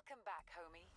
Welcome back, homie.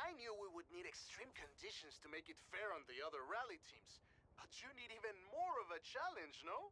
I knew we would need extreme conditions to make it fair on the other rally teams, but you need even more of a challenge, no?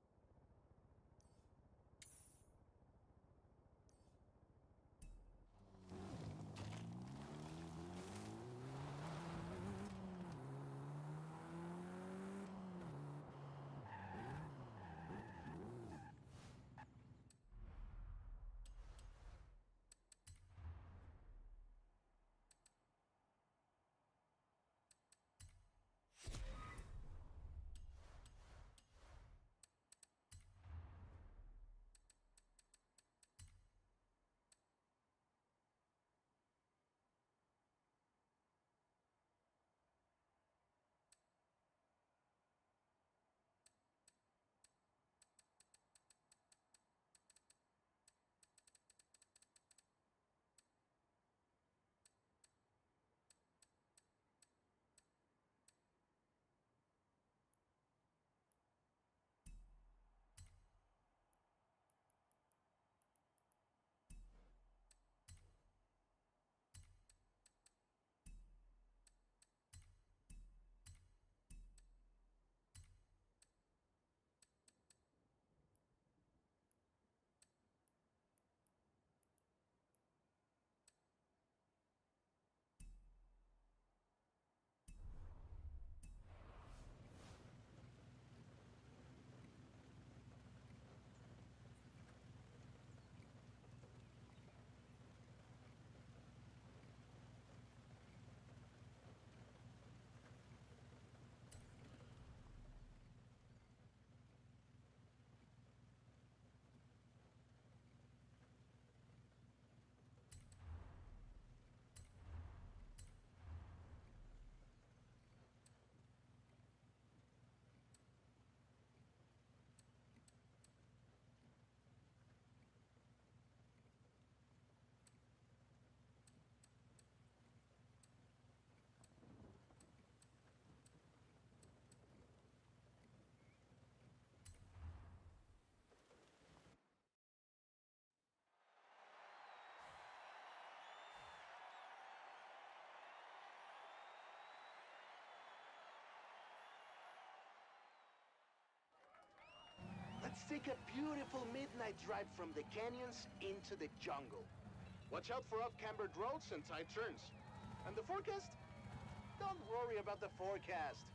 take a beautiful midnight drive from the canyons into the jungle. Watch out for off-cambered roads and tight turns. And the forecast? Don't worry about the forecast.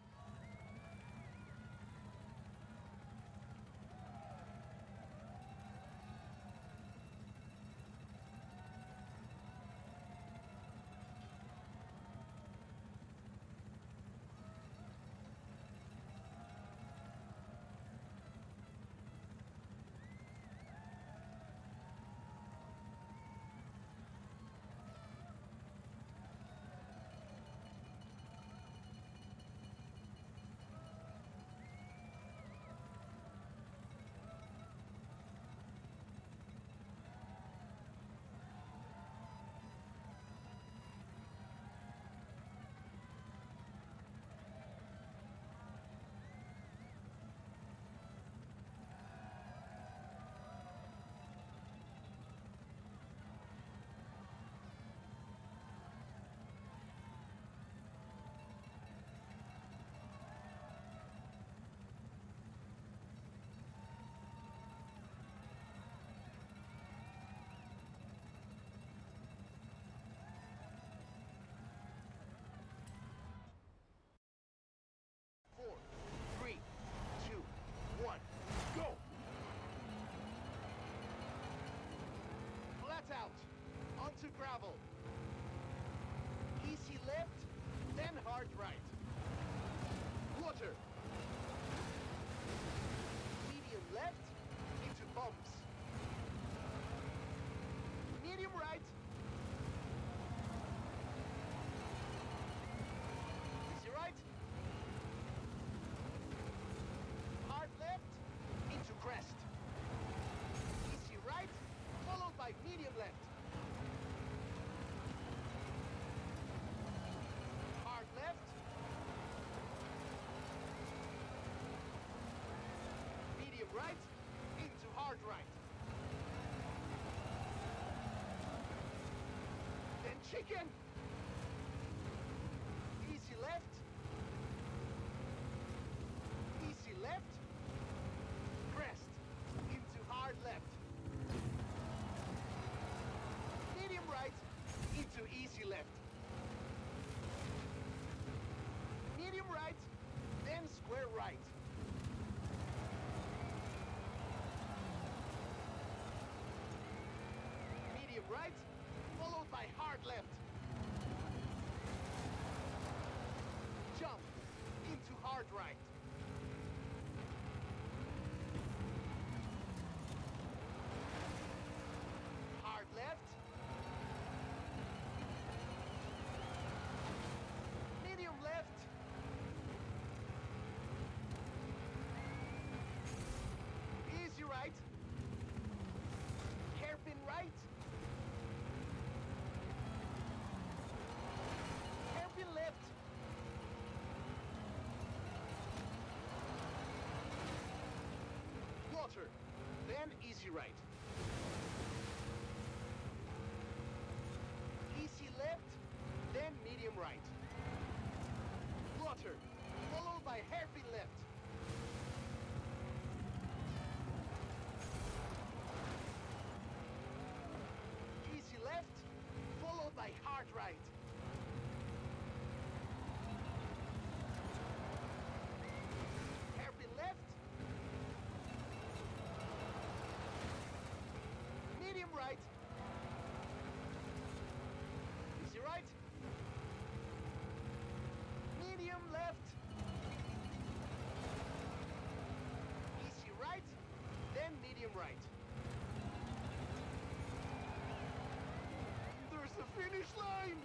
Four, three, two, one, go! Flat out, onto gravel. Easy left, then hard right. Water. Medium left, into bumps. Medium right. Easy right. Hard left, into crest. Easy right, followed by medium left. Hard left. Medium right, into hard right. Then chicken. Easy left. Easy left. Crest. Into hard left. Medium right. Into easy left. Medium right. Then square right. Medium right. Followed by hard left. Jump. Into hard right. Hard left. Medium left. Easy right. Hairpin right. Hairpin left. Water. Then easy right. Easy left, then medium right. Water, followed by hairpin left. Easy left, followed by hard right. Hairpin left. Medium right. Easy right. Medium left. Easy right. Then medium right. There's the finish line.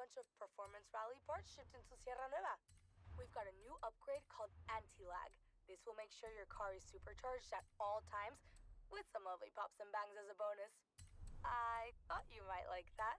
bunch of performance rally parts shipped into Sierra Nueva. We've got a new upgrade called Anti-Lag. This will make sure your car is supercharged at all times, with some lovely pops and bangs as a bonus. I thought you might like that.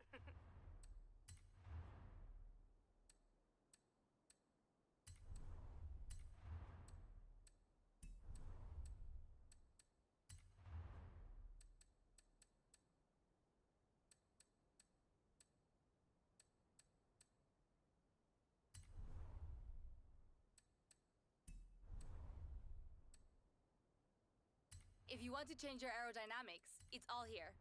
If you want to change your aerodynamics, it's all here.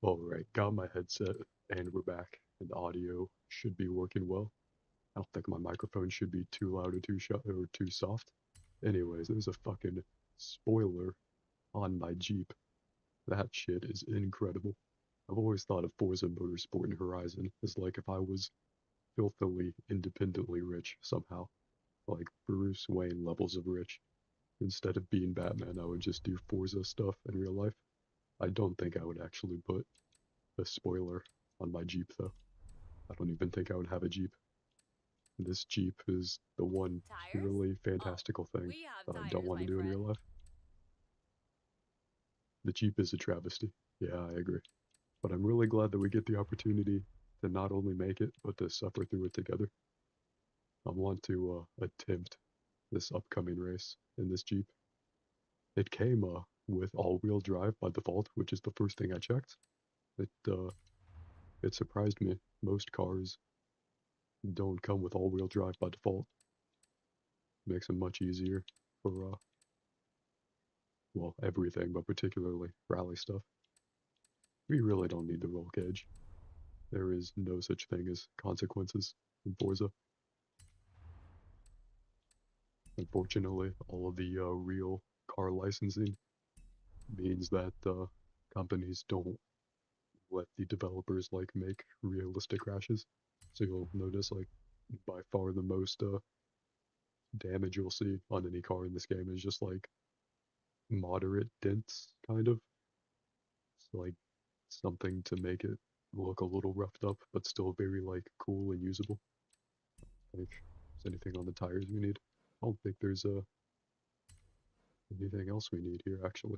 Alright, got my headset, and we're back, and the audio should be working well. I don't think my microphone should be too loud or too soft. Anyways, there's a fucking spoiler on my Jeep. That shit is incredible. I've always thought of Forza Motorsport and Horizon as like if I was filthily, independently rich somehow. Like Bruce Wayne levels of rich. Instead of being Batman, I would just do Forza stuff in real life. I don't think I would actually put a spoiler on my Jeep though. I don't even think I would have a Jeep. This Jeep is the one Tires? purely fantastical thing We have that I don't tires, want to my do in real friend. life. The Jeep is a travesty. Yeah, I agree. But I'm really glad that we get the opportunity to not only make it, but to suffer through it together. I want to attempt this upcoming race in this Jeep. It came with all-wheel drive by default, which is the first thing I checked. It surprised me. Most cars don't come with all-wheel drive by default. Makes it much easier for well, everything, but particularly rally stuff. We really don't need the roll cage. There is no such thing as consequences in Forza. Unfortunately, all of the real car licensing means that companies don't let the developers like make realistic crashes. So you'll notice like by far the most damage you'll see on any car in this game is just like moderate dents, kind of. So like something to make it look a little roughed up, but still very like cool and usable. Like, is anything on the tires we need? I don't think there's anything else we need here actually.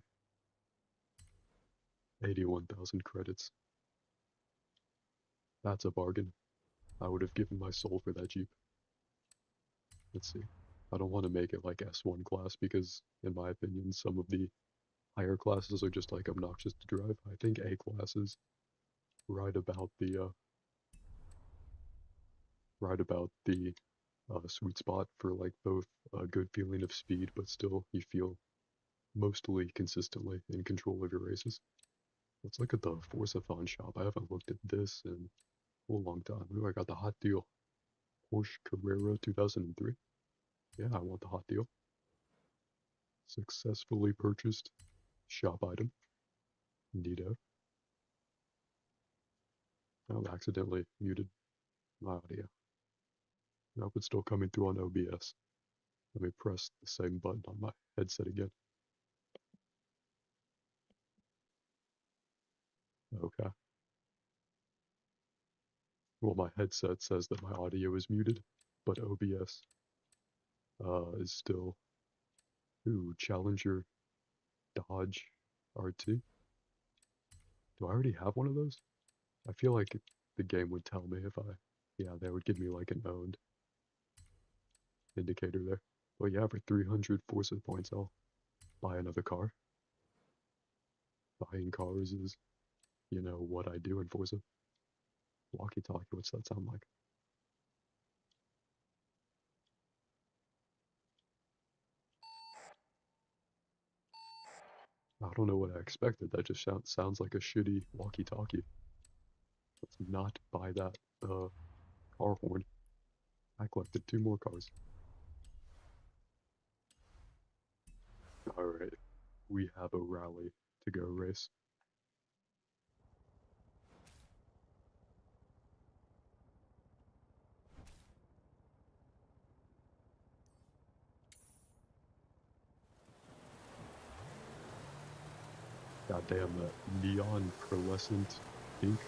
81,000 credits. That's a bargain. I would have given my soul for that Jeep. Let's see. I don't want to make it like S1 class because, in my opinion, some of the higher classes are just like obnoxious to drive. I think A class is right about the sweet spot for like both a good feeling of speed, but still you feel mostly consistently in control of your races. Let's look at the Forzathon shop. I haven't looked at this in a long time. Ooh, I got the hot deal. Porsche Carrera 2003. Yeah, I want the hot deal. Successfully purchased shop item. Neato. I've accidentally muted my audio. Nope, it's still coming through on OBS. Let me press the same button on my headset again. Okay. Well, my headset says that my audio is muted, but OBS is still. Ooh, Challenger Dodge RT. Do I already have one of those? I feel like the game would tell me if I. Yeah, they would give me like an owned indicator there. But yeah, for 300 Forza points, I'll buy another car. Buying cars is, you know, what I do in Forza. Walkie-talkie, what's that sound like? I don't know what I expected. That just sounds like a shitty walkie-talkie. Let's not buy that car horn. I collected 2 more cars. Alright, we have a rally to go race. Goddamn, that neon pearlescent pink.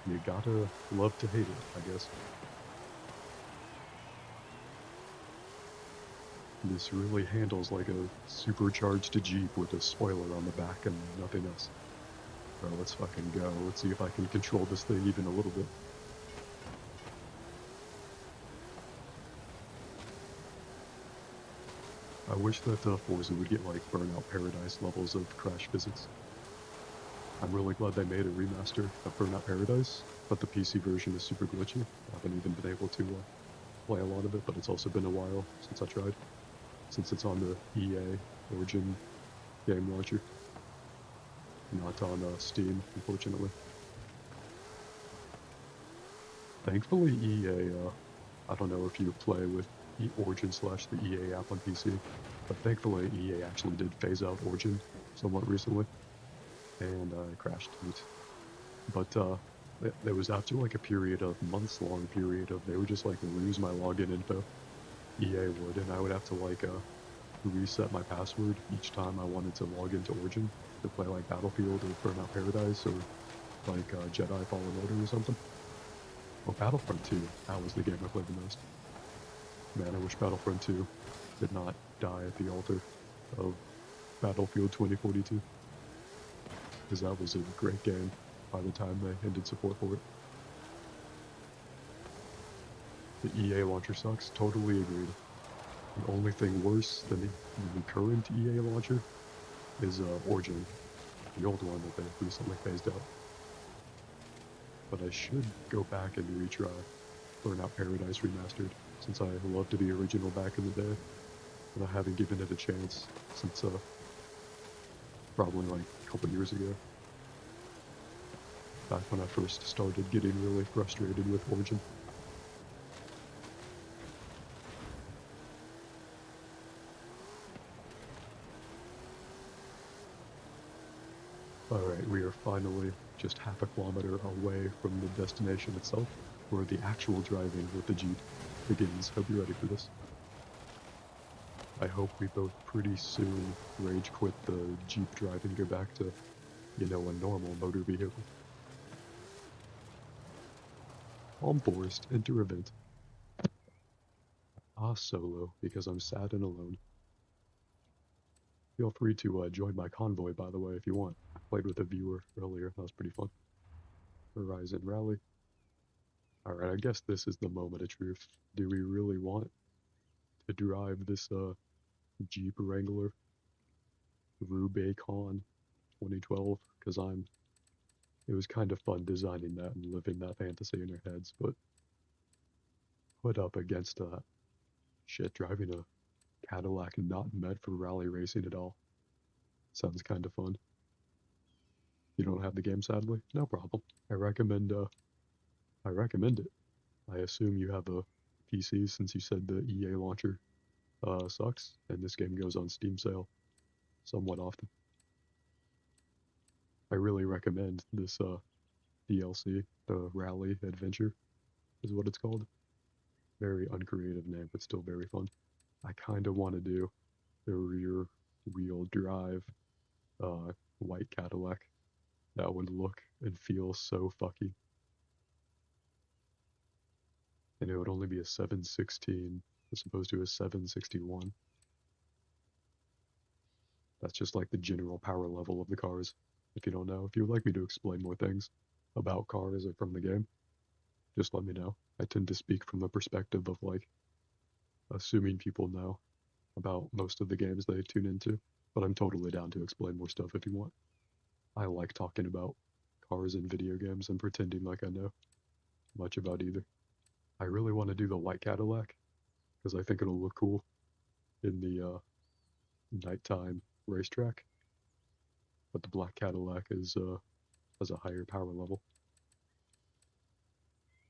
You gotta love to hate it, I guess. This really handles like a supercharged Jeep with a spoiler on the back and nothing else. Bro, let's fucking go. Let's see if I can control this thing even a little bit. I wish that Forza would get like Burnout Paradise levels of crash physics. I'm really glad they made a remaster of Burnout Paradise, but the PC version is super glitchy. I haven't even been able to play a lot of it, but it's also been a while since I tried. Since it's on the EA Origin game launcher. Not on Steam, unfortunately. Thankfully, EA, I don't know if you play with Origin / the EA app on PC, but thankfully EA actually did phase out Origin somewhat recently, and I crashed it. But there was after like a period of, months-long period of, they would just like lose my login info. EA would, and I would have to like reset my password each time I wanted to log into Origin to play like Battlefield or Burnout Paradise or like Jedi Fallen Order or something. Or Battlefront 2, that was the game I played the most. Man, I wish Battlefront 2 did not die at the altar of Battlefield 2042. Because that was a great game by the time they ended support for it. The EA launcher sucks, totally agreed. The only thing worse than the current EA launcher is Origin, the old one that they recently phased out. But I should go back and retry Burnout Paradise Remastered, since I loved the original back in the day, and I haven't given it a chance since probably like a couple years ago. Back when I first started getting really frustrated with Origin. Alright, we are finally just half a kilometer away from the destination itself, where the actual driving with the Jeep begins. Hope you're ready for this. I hope we both pretty soon rage quit the Jeep drive and go back to, you know, a normal motor vehicle. Palm Forest, enter event. Solo, because I'm sad and alone. Feel free to join my convoy, by the way, if you want. I played with a viewer earlier, that was pretty fun. Horizon Rally. Alright, I guess this is the moment of truth. Do we really want to drive this Jeep Wrangler Rubicon 2012? Because it was kind of fun designing that and living that fantasy in our heads, but put up against shit, driving a Cadillac not meant for rally racing at all. Sounds kind of fun. You don't have the game, sadly? No problem. I recommend it. I assume you have a PC since you said the EA launcher sucks, and this game goes on Steam sale somewhat often. I really recommend this DLC, the Rally Adventure, is what it's called. Very uncreative name, but still very fun. I kind of want to do the rear-wheel drive white Cadillac. That would look and feel so fucky. And it would only be a 716 as opposed to a 761. That's just like the general power level of the cars. If you don't know, if you would like me to explain more things about cars or from the game, just let me know. I tend to speak from the perspective of like assuming people know about most of the games they tune into, but I'm totally down to explain more stuff if you want. I like talking about cars in video games and pretending like I know much about either. I really want to do the white Cadillac because I think it'll look cool in the nighttime racetrack, but the black Cadillac is has a higher power level.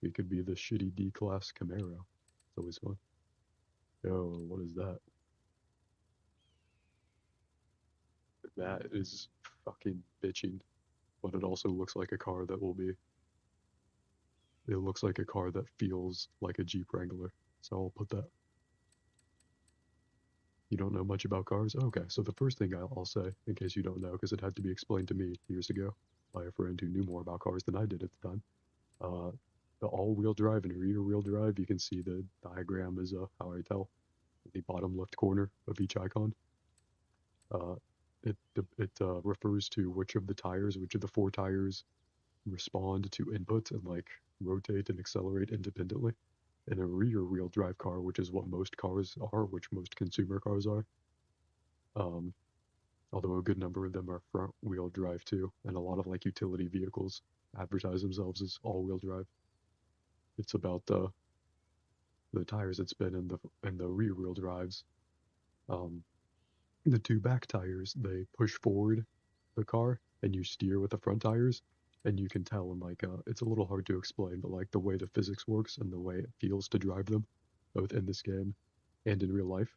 It could be the shitty D-Class Camaro. It's always fun. Yo, what is that? That is fucking bitching, but it also looks like a car that will be... It looks like a car that feels like a Jeep Wrangler, so I'll put that. You don't know much about cars? Okay, so the first thing I'll say, in case you don't know, because it had to be explained to me years ago by a friend who knew more about cars than I did at the time. The all-wheel drive and rear-wheel drive, you can see the diagram is how I tell. The bottom left corner of each icon. It refers to which of the 4 tires respond to input and like rotate and accelerate independently. In a rear-wheel drive car, which is what most cars are, which most consumer cars are, although a good number of them are front-wheel drive too, and a lot of like utility vehicles advertise themselves as all-wheel drive. It's about the tires that spin in the rear-wheel drives. The 2 back tires, they push forward the car, and you steer with the front tires. And you can tell, and like, it's a little hard to explain, but like the way the physics works and the way it feels to drive them, both in this game and in real life,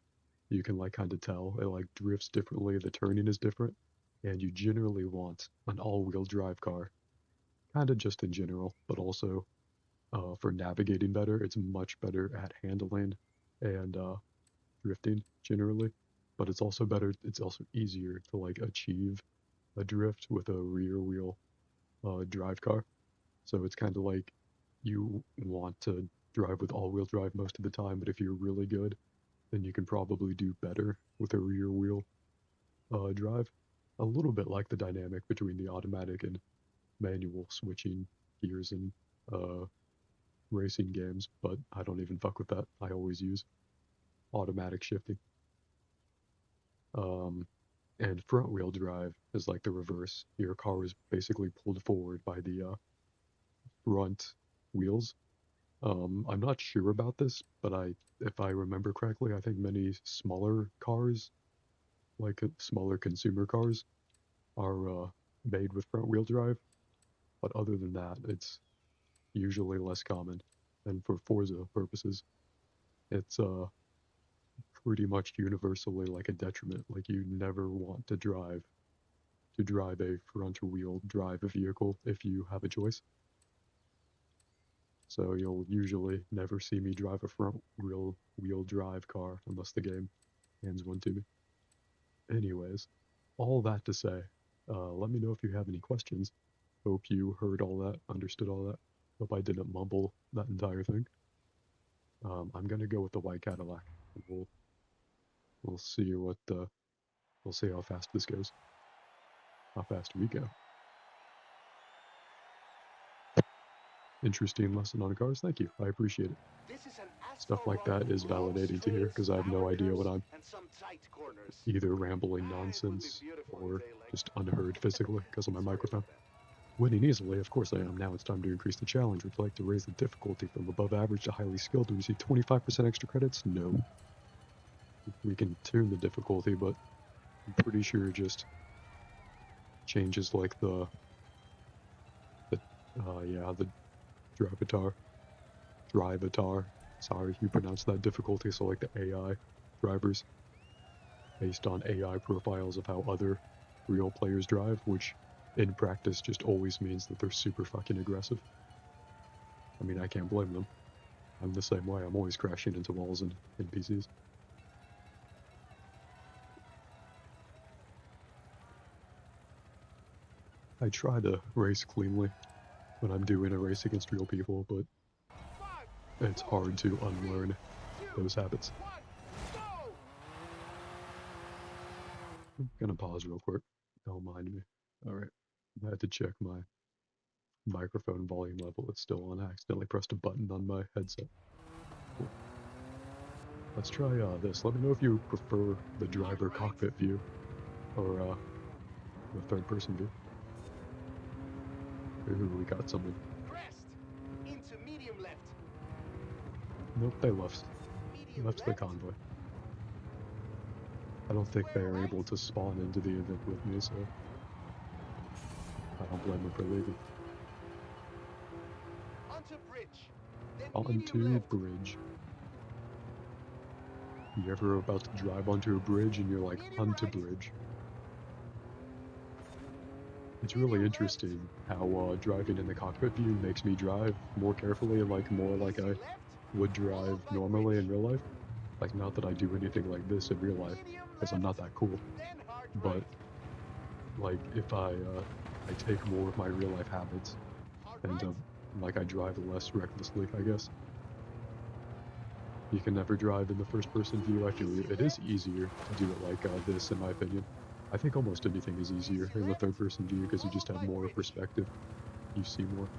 you can like kind of tell. It like drifts differently, the turning is different, and you generally want an all-wheel drive car. Kind of just in general, but also for navigating better. It's much better at handling and drifting generally, but it's also better. It's also easier to like achieve a drift with a rear-wheel drive car. So it's kind of like you want to drive with all-wheel drive most of the time, but if you're really good, then you can probably do better with a rear-wheel drive. A little bit like the dynamic between the automatic and manual switching gears in racing games, but I don't even fuck with that. I always use automatic shifting. And front-wheel drive is like the reverse. Your car is basically pulled forward by the front wheels. I'm not sure about this, but if I remember correctly, I think many smaller cars, like smaller consumer cars, are made with front-wheel drive. But other than that, it's usually less common. And for Forza purposes, it's pretty much universally like a detriment. Like you never want to drive a front-wheel drive vehicle if you have a choice. So you'll usually never see me drive a front-wheel drive car unless the game hands one to me. Anyways, all that to say, let me know if you have any questions. Hope you heard all that, understood all that. Hope I didn't mumble that entire thing. I'm gonna go with the white Cadillac. We'll see we'll see how fast this goes. How fast we go. Interesting lesson on cars. Thank you. I appreciate it. Stuff like that is validating to hear because I have no idea what I'm either rambling nonsense or just unheard physically because of my microphone. Winning easily, of course I am. Now it's time to increase the challenge. Would you like to raise the difficulty from above average to highly skilled to receive 25% extra credits? No. We can tune the difficulty, but I'm pretty sure it just changes like the drivatar. Sorry, you pronounced that difficulty. So like the AI drivers, based on AI profiles of how other real players drive, which in practice just always means that they're super fucking aggressive. I mean, I can't blame them. I'm the same way. I'm always crashing into walls and NPCs. I try to race cleanly when I'm doing a race against real people, but it's hard to unlearn those habits. I'm gonna pause real quick. Don't mind me. Alright. I had to check my microphone volume level. It's still on. I accidentally pressed a button on my headset. Cool. Let's try this. Let me know if you prefer the driver cockpit view or the third person view. Ooh, we got someone. Crest. Into medium left. Nope, they left. Medium Left the left. convoy. I don't think they Square are right. able to spawn into the event with me, so I don't blame them for leaving. Onto bridge. Then Onto medium left. bridge. You ever about to drive onto a bridge and you're like, Medium onto right. bridge? It's really Medium interesting how driving in the cockpit view makes me drive more carefully and like more like Easy I left. would drive Followed by normally in bridge. real life. Like, not that I do anything like this in real life, Medium because I'm not left. that cool. Then hard But right. like, if I take more of my real life habits Hard and right. like I drive less recklessly, I guess. You can never drive in the first person view. I feel it is easier to do it like this, in my opinion. I think almost anything is easier in the third person view because you just have more perspective. You see more.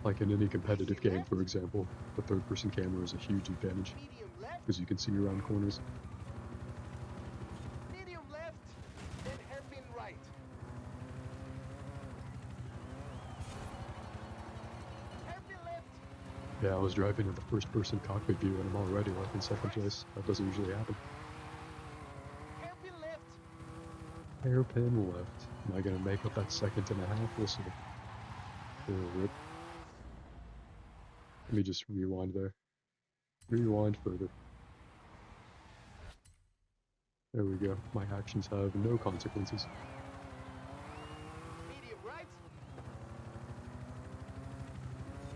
Like in any competitive game, for example, the third person camera is a huge advantage Medium left. because you can see around corners. Medium left. Then hairpin right. Hairpin left. Yeah, I was driving in the first person cockpit view and I'm already like in second place. That doesn't usually happen. Hairpin left. Hairpin left. Am I gonna make up that second and a half? We'll see. Rip. Let me just rewind there. Rewind further. There we go. My actions have no consequences. Medium right.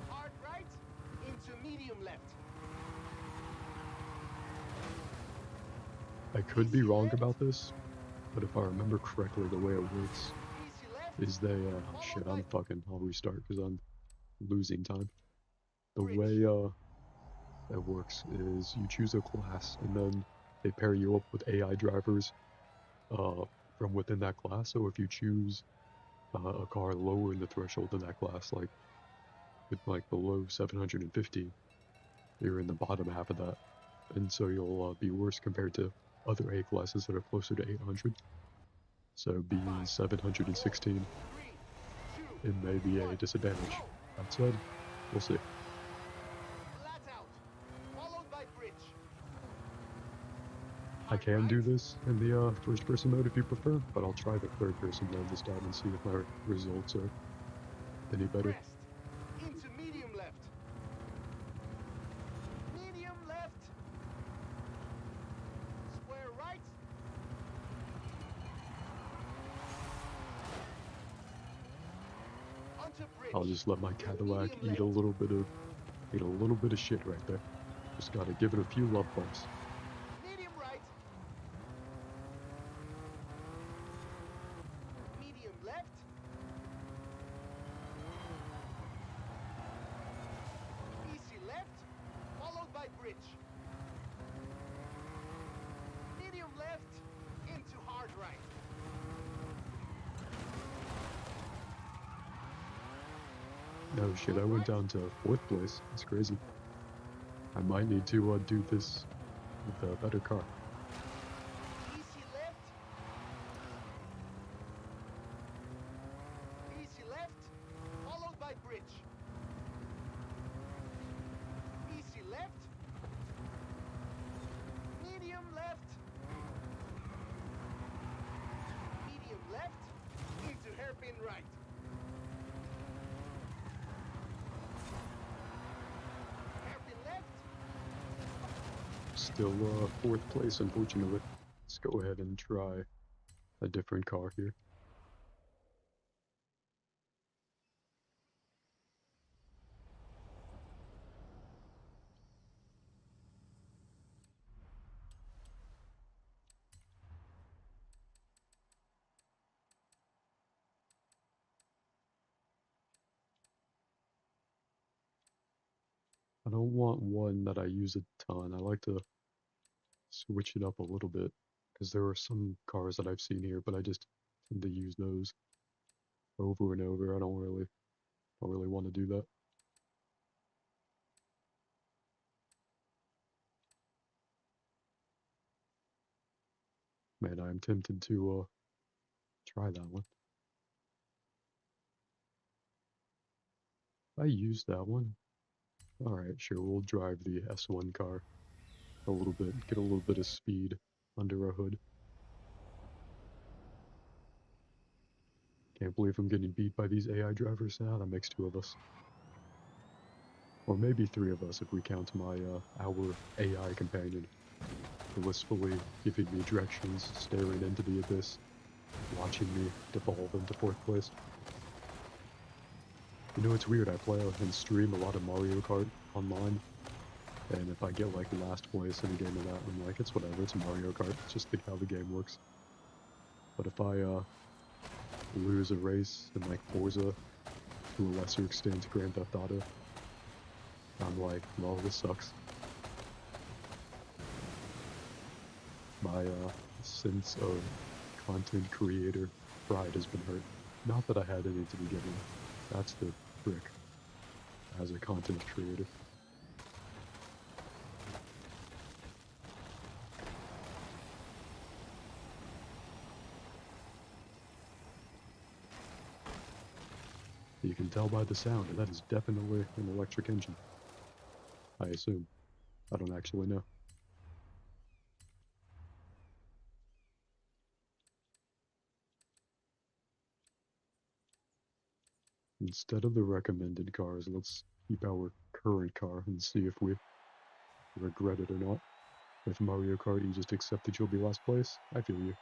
Hard right. Into medium left. I could be wrong about this, but if I remember correctly, the way it works Easy left. is they, shit, I'll restart because I'm losing time. The way, that works is you choose a class and then they pair you up with AI drivers, from within that class. So if you choose, a car lower in the threshold than that class, like, with like below 750, you're in the bottom half of that. And so you'll, be worse compared to other A classes that are closer to 800. So being 716, 3, 2, it may be a disadvantage. That said, we'll see. flat out. Followed by bridge. I can do this in the first person mode if you prefer, but I'll try the third person mode this time and see if my results are any better. Crest. Into medium left. Medium left. Square right. Onto bridge. I'll just let my Cadillac eat a little bit of shit right there. Just gotta give it a few love bumps. Medium right. Medium left. Easy left. Followed by bridge. Medium left. Into hard right. Oh shit, I went down to 4th place. That's crazy. I might need to do this with a better car. Easy left. Easy left. Followed by bridge. Easy left. Medium left. Medium left. Into hairpin right. Hairpin left. Still 4th place, unfortunately. Let's go ahead and try a different car here. I don't want one that I use a ton. I like to switch it up a little bit because there are some cars that I've seen here, but I just tend to use those over and over. I don't really want to do that. Man, I'm tempted to try that one. I used that one. Alright, sure, we'll drive the S1 car a little bit, get a little bit of speed under our hood. Can't believe I'm getting beat by these AI drivers now. That makes 2 of us. Or maybe 3 of us if we count my our AI companion, blissfully giving me directions, staring into the abyss, watching me devolve into 4th place. You know, it's weird, I play and stream a lot of Mario Kart online, and if I get like last place in a game of that, I'm like, it's whatever, it's Mario Kart, it's just how the game works. But if I lose a race in like Forza, to a lesser extent Grand Theft Auto, I'm like, well, this sucks. My sense of content creator pride has been hurt. Not that I had any to begin with. That's the trick as a content creator. You can tell by the sound that is definitely an electric engine. I assume. I don't actually know. Instead of the recommended cars, let's keep our current car and see if we regret it or not. With Mario Kart, you just accept that you'll be last place. I feel you.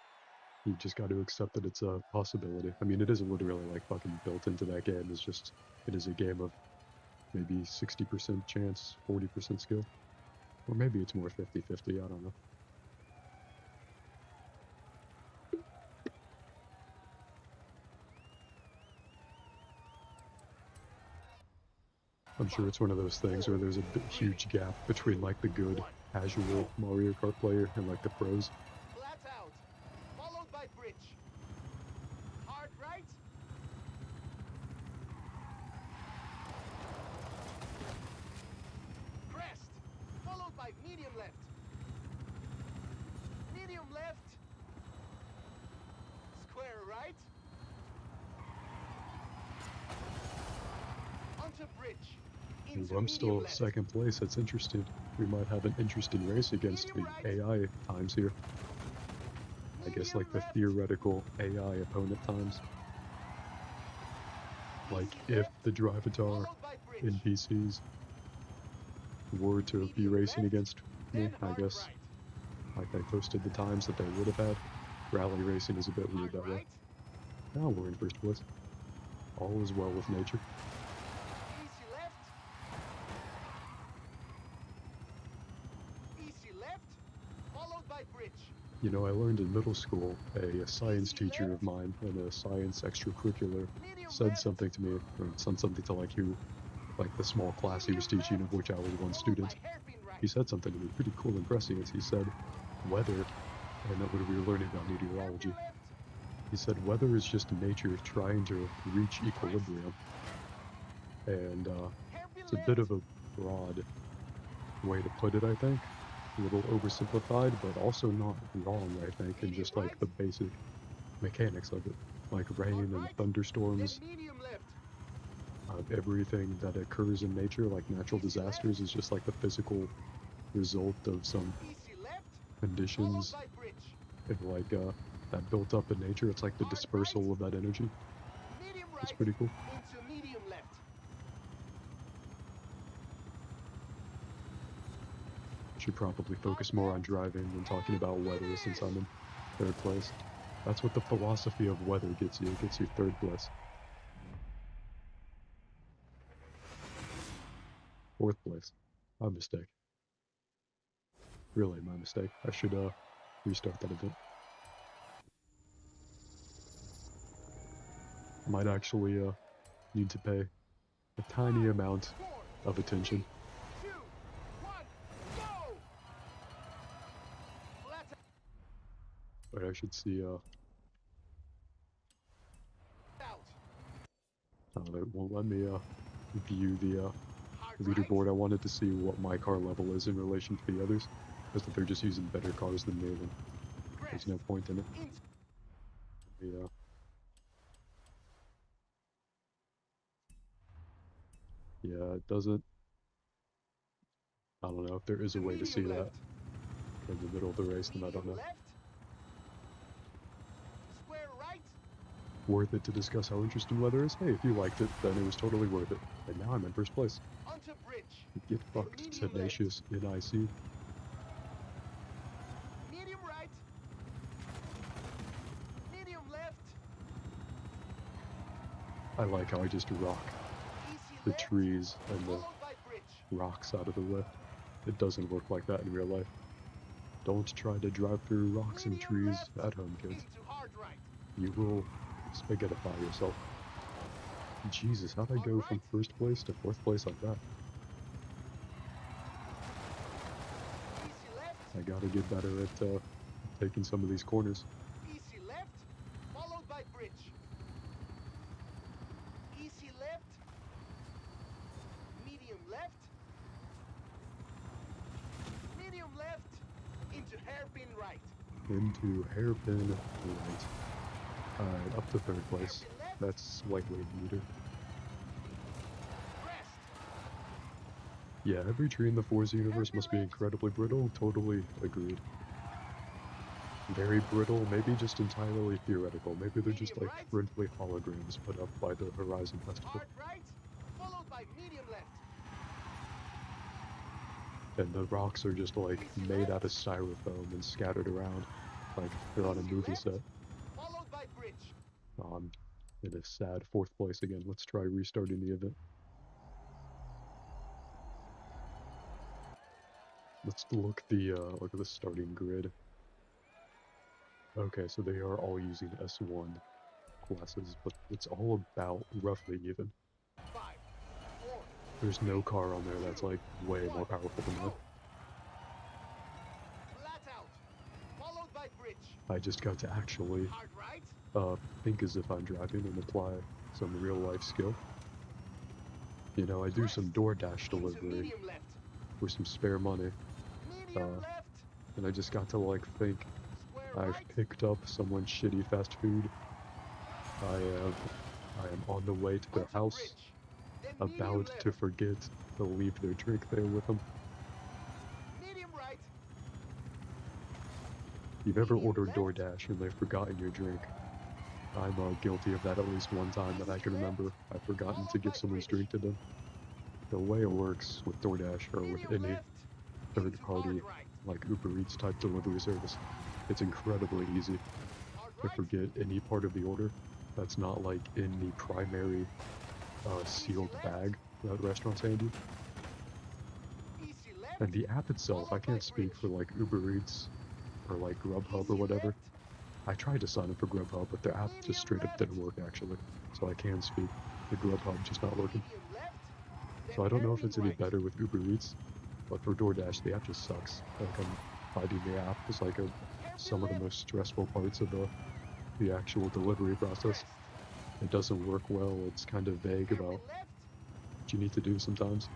You just got to accept that it's a possibility. I mean, it isn't literally like fucking built into that game. It's just, it is a game of maybe 60% chance, 40% skill. Or maybe it's more 50-50, I don't know. I'm sure it's one of those things where there's a huge gap between like the good casual Mario Kart player and like the pros. Flat out, followed by bridge. Hard right. Crest, followed by medium left. Medium left. Square right. Onto bridge. Ooh, I'm still second place. That's interesting. We might have an interesting race against the AI times here. I guess like the theoretical AI opponent times. Like if the Drivatar NPCs were to be racing against me, I guess. Like I posted the times that they would have had. Rally racing is a bit weird that way. Now we're in first place. All is well with nature. You know, I learned in middle school, a science teacher of mine in a science extracurricular said something to me, or said something to like who, like the small class he was teaching, of which I was one student. He said something to me pretty cool and prescient. He said, weather, and that we were learning about meteorology. He said, weather is just nature trying to reach equilibrium. And it's a bit of a broad way to put it, I think. A little oversimplified, but also not wrong, I think, in just like the basic mechanics of it. Like rain and thunderstorms, everything that occurs in nature, like natural disasters, is just like the physical result of some conditions, and like that built up in nature. It's like the dispersal of that energy. It's pretty cool. Should probably focus more on driving than talking about weather since I'm in third place. That's what the philosophy of weather gets you. It gets you third place. Fourth place. My mistake. Really my mistake. I should restart that event. Might actually need to pay a tiny amount of attention should see, Out. it won't let me, view the, Hard leaderboard. I wanted to see what my car level is in relation to the others, because if they're just using better cars than me, then right. there's no point in it. Into Yeah. Yeah, it doesn't. I don't know if there is a way to see medium that left. in the middle of the race, then I don't Medium know. left. Square right. Worth it to discuss how interesting weather is? Hey, if you liked it, then it was totally worth it. And now I'm in first place. Onto bridge. Get fucked, medium Tenacious NIC. Medium right. Medium left. I like how I just rock Easy the left. trees and the Followed by bridge. rocks out of the way. It doesn't work like that in real life. Don't try to drive through rocks and Medium trees left. at home, kids. Into hard right. You will spaghettify yourself. Jesus, how'd I go from first place to fourth place like that? Easy left. I gotta get better at taking some of these corners. Easy left. Followed by bridge. Easy left. Medium left. Medium left. Into hairpin right. Into hairpin right. Alright, up to third place. Hairpin left. That's lightweight meter. Crest. Yeah, every tree in the Forza universe must be incredibly brittle. Totally agreed. Very brittle, maybe just entirely theoretical. Maybe they're just like friendly holograms put up by the Horizon Festival. Hard right. Followed by medium left. And the rocks are just like made out of styrofoam and scattered around like they're on a movie set. Followed by bridge. I'm in a sad fourth place again. Let's try restarting the event. Let's look at the starting grid. Okay, so they are all using S1 classes, but it's all about roughly even. 5, 4, There's no car on there that's like way more powerful than that. flat out. Followed by bridge. I just got to actually Hard right. think as if I'm driving and apply some real life skill. You know, I do some DoorDash Into delivery medium left. for some spare money, Medium left. and I just got to like think Square I've right. picked up someone's shitty fast food. I am on the way to their Onto house, bridge. Then medium about left. to forget to leave their drink there with them. Medium right. You've ever Medium ordered left. DoorDash and they've forgotten your drink? I'm guilty of that at least one time that I can remember. I've forgotten to give someone's drink to them. The way it works with DoorDash or with Medium any left. third Into party hard right. like Uber Eats type delivery service, it's incredibly easy Hard to right. forget any part of the order that's not like in the primary sealed bag that restaurants hand you. Easy left. And the app itself, I can't speak for like Uber Eats or like Grubhub or Easy whatever. left. I tried to sign up for Grubhub, but their app just straight up didn't work actually. So I can speak. The Grubhub just not working. Medium left. So I don't know if Then it's any hairpin right. better with Uber Eats, but for DoorDash, the app just sucks. Like finding the app is like some of the most stressful parts of the actual delivery process. Crest. It doesn't work well. It's kind of vague about Hairpin left. what you need to do sometimes.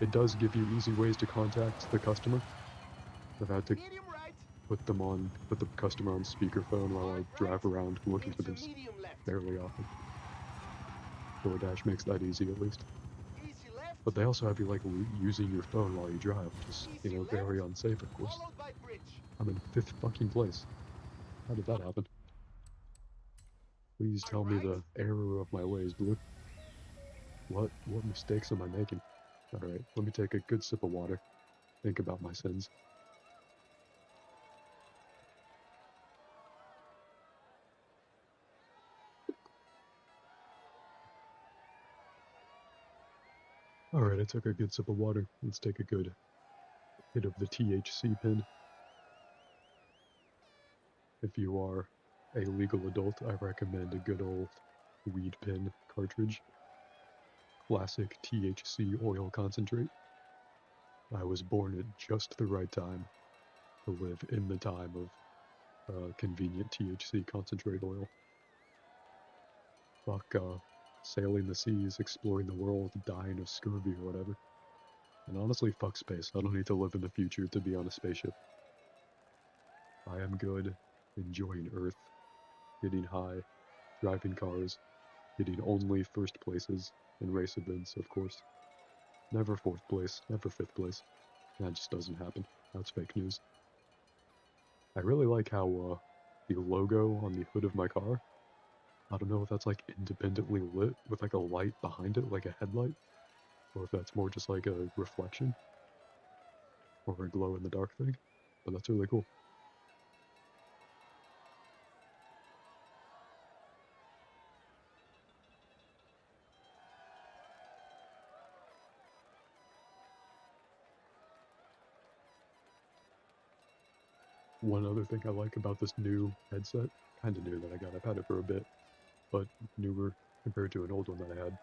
It does give you easy ways to contact the customer. I've had to Medium right. put the customer on speakerphone while I drive around looking for Into them medium left. fairly often. DoorDash makes that easy at least. Easy left. But they also have you like using your phone while you drive, which is, you know, very unsafe of course. Followed by bridge. I'm in 5th fucking place. How did that happen? Please tell me the error of my ways, Blue. What mistakes am I making? Alright, let me take a good sip of water. Think about my sins. Alright, I took a good sip of water. Let's take a good hit of the THC pin. If you are a legal adult, I recommend a good old weed pen cartridge. Classic THC oil concentrate. I was born at just the right time to live in the time of convenient THC concentrate oil. Fuck sailing the seas, exploring the world, dying of scurvy or whatever. And honestly, fuck space. I don't need to live in the future to be on a spaceship. I am good enjoying Earth, getting high, driving cars, getting only first places in race events, of course. Never fourth place, never fifth place. That just doesn't happen. That's fake news. I really like how the logo on the hood of my car, I don't know if that's like independently lit with like a light behind it, like a headlight, or if that's more just like a reflection or a glow in the dark thing, but that's really cool. One other thing I like about this new headset, kinda new that I got, I've had it for a bit, but newer compared to an old one that I had.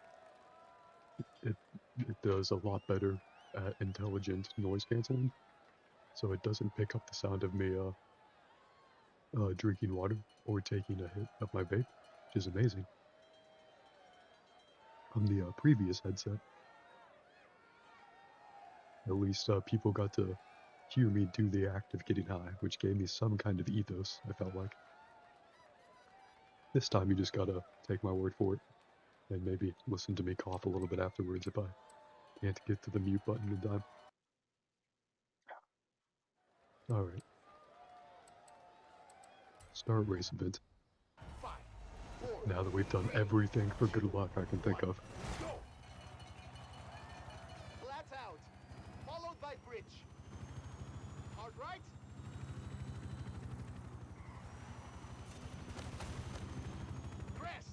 It does a lot better at intelligent noise canceling, so it doesn't pick up the sound of me drinking water or taking a hit of my vape, which is amazing. On the previous headset, at least people got to hear me do the act of getting high, which gave me some kind of ethos, I felt like. This time you just gotta take my word for it, and maybe listen to me cough a little bit afterwards if I can't get to the mute button in time. Alright. Start race event. 5, 4, Now that we've done everything for good luck I can think of. go! Flat out, followed by bridge. Hard right. Crest,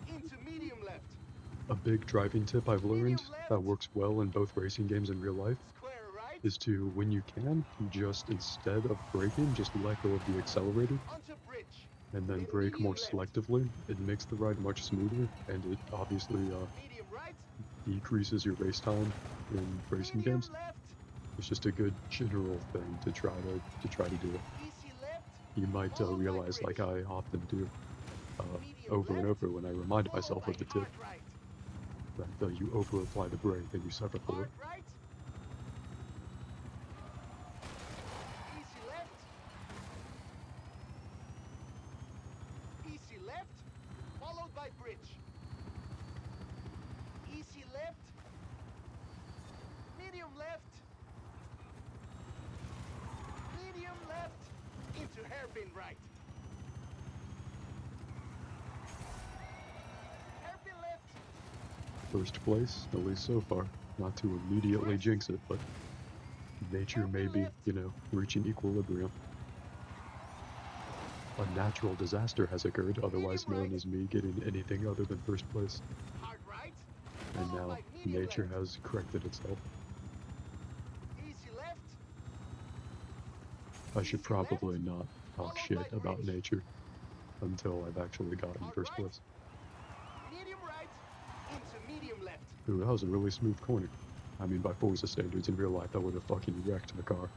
into medium left. A big driving tip I've learned that works well in both racing games and real life Square right. is to, when you can, just instead of braking, just let go of the accelerator Onto bridge. and then Then brake more medium left. selectively. It makes the ride much smoother, and it obviously Medium right. decreases your race time in racing Medium games. left. It's just a good general thing to try to do it. Easy left. You might Followed by realize, like bridge. I often do, Medium over and left. over when I remind Followed myself by of the tip, hard right. that you over apply the brake and you suffer for Hard it. right. Easy left. Easy left. Followed by bridge. Easy left. Medium left. Medium left. Into hairpin right. Hairpin left. First place, at least so far. Not to immediately jinx it, but nature may be, you know, reaching equilibrium. A natural disaster has occurred, otherwise known as me getting anything other than first place. Hard right. And Followed now by medium nature left. has corrected itself. Easy left. I should Easy left. probably not talk Followed shit by about bridge. nature until I've actually gotten Hard first right. place. Medium right. Into medium left. Ooh, that was a really smooth corner. I mean, by Forza standards in real life, that would have fucking wrecked the car.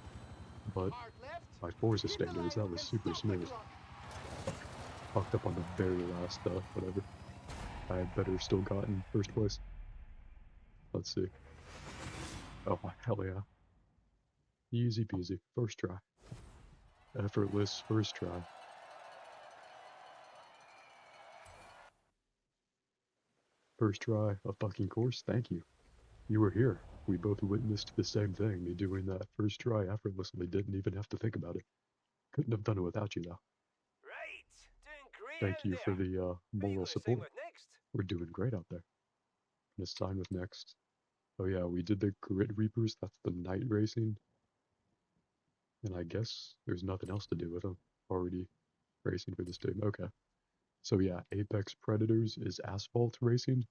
But Hard left. by Forza In the standards, line that was and super stop the smooth. clock. Fucked up on the very last, whatever. I had better still gotten first place. Let's see. Oh, hell yeah. Easy peasy. First try. Effortless first try. First try of fucking course? Thank you. You were here. We both witnessed the same thing. Me doing that first try effortlessly. Didn't even have to think about it. Couldn't have done it without you, though. Right, doing great Thank out you there. for the Who are you moral gonna sign support. with next? We're doing great out there. Gonna sign with next. Oh yeah, we did the Grid Reapers. That's the night racing. And I guess there's nothing else to do with them. Already racing for this team. Okay. So yeah, Apex Predators is asphalt racing,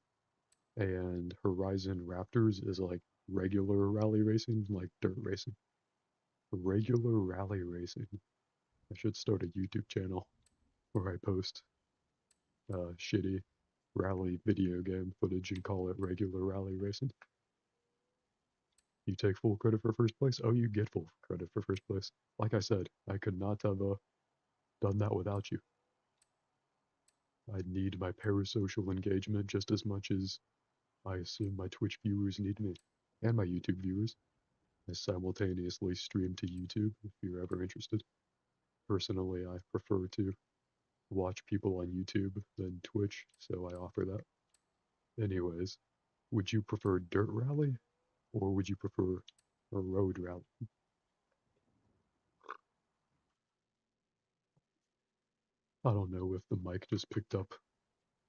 and Horizon Raptors is like regular rally racing, like dirt racing. Regular rally racing. I should start a YouTube channel where I post shitty rally video game footage and call it regular rally racing. You take full credit for first place? Oh, you get full credit for first place. Like I said, I could not have done that without you. I need my parasocial engagement just as much as I assume my Twitch viewers need me, and my YouTube viewers. I simultaneously stream to YouTube if you're ever interested. Personally, I prefer to watch people on YouTube than Twitch, so I offer that. Anyways, would you prefer Dirt Rally, or would you prefer a Road Rally? I don't know if the mic just picked up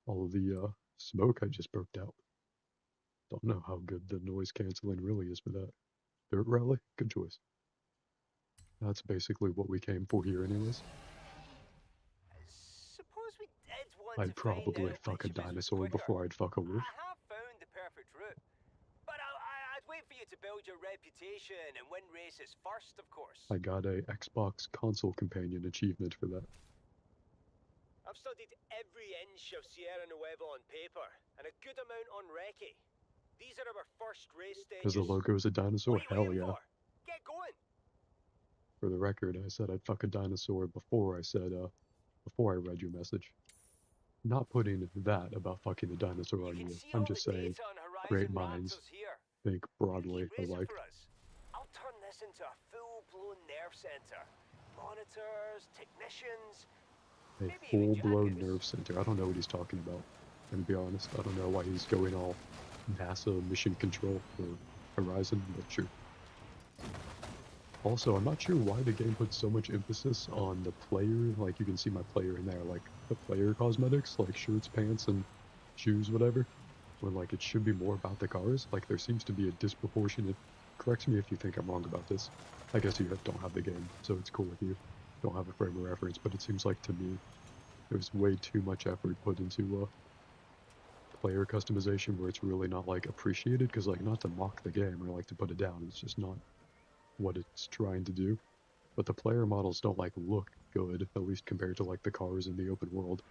all the smoke I just burped out. Don't know how good the noise canceling really is for that. Dirt Rally? Good choice. That's basically what we came for here anyways. Suppose we did want I'd to find probably out fuck a which of us was dinosaur quicker. before I'd fuck a wolf. I have found the perfect route. But I'd wait for you to build your reputation and win races first, of course. I got a Xbox console companion achievement for that. I've studied every inch of Sierra Nueva on paper, and a good amount on Recce. These are our first race stages. Because the logo's a dinosaur? What are you Hell waiting yeah. for? Get going! For the record, I said I'd fuck a dinosaur before I read your message. Not putting that about fucking a dinosaur You on can you. see I'm all just the saying, data on Horizon great minds Raptors here. think broadly Keep racing alike. for us. I'll turn this into a full-blown nerve center. Monitors, technicians. A Maybe even full-blown jackets. nerve center. I don't know what he's talking about. And to be honest, I don't know why he's going all NASA mission control for Horizon, but sure. Also, I'm not sure why the game puts so much emphasis on the player. Like, you can see my player in there, like, the player cosmetics, like shirts, pants, and shoes, whatever. When, like, it should be more about the cars. Like, there seems to be a disproportionate... Correct me if you think I'm wrong about this. I guess you don't have the game, so it's cool with you. Don't have a frame of reference, but it seems like, to me, there's way too much effort put into, player customization where it's really not, like, appreciated. Because, like, not to mock the game or, like, to put it down, it's just not what it's trying to do, but the player models don't like look good, at least compared to like the cars in the open world.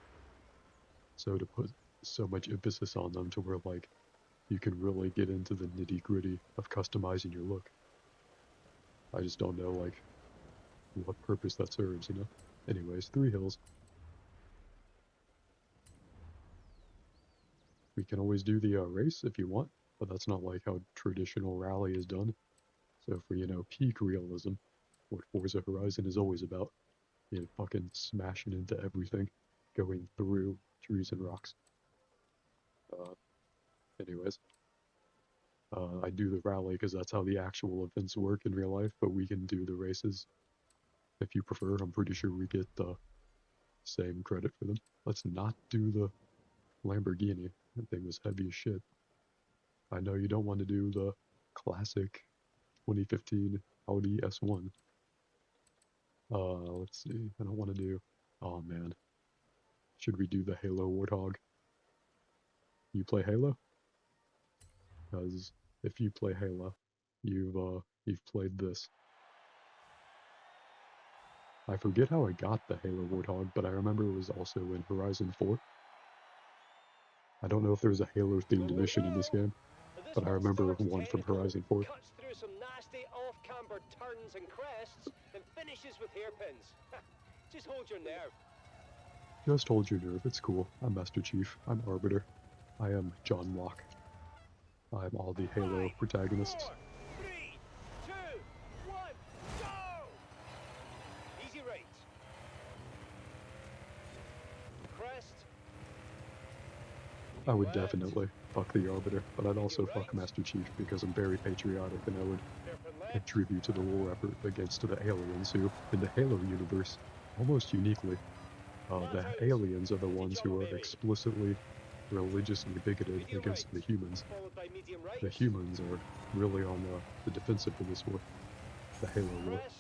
So to put so much emphasis on them to where like you can really get into the nitty gritty of customizing your look, I just don't know like what purpose that serves, you know? Anyways, 3 hills. We can always do the race if you want, but that's not like how traditional rally is done. So for, you know, peak realism, what Forza Horizon is always about, you know, fucking smashing into everything, going through trees and rocks. Anyways, I do the rally because that's how the actual events work in real life, but we can do the races if you prefer. I'm pretty sure we get the same credit for them. Let's not do the Lamborghini. That thing was heavy as shit. I know you don't want to do the classic 2015 Audi S1. Let's see. I don't want to do... Oh, man. Should we do the Halo Warthog? You play Halo? Because if you play Halo, you've played this. I forget how I got the Halo Warthog, but I remember it was also in Horizon 4. I don't know if there's a Halo-themed mission in this game, but I remember one from Horizon 4. Cuts through some nasty off-camber turns and crests, and finishes with hairpins. Just hold your nerve. Just hold your nerve, it's cool. I'm Master Chief, I'm Arbiter. I am John Locke. I'm all the Halo 5, protagonists. 4, 3, 2, 1, go! Easy right. Crest. I would definitely fuck the Arbiter, but I'd also fuck Master Chief because I'm very patriotic and I would Hairpin pay left. tribute to the war effort against the aliens who, in the Halo universe, almost uniquely, the aliens are the ones who are explicitly religiously bigoted Medium against right. the humans. Followed by medium right. The humans are really on the defensive for this war, the Halo war. Crest.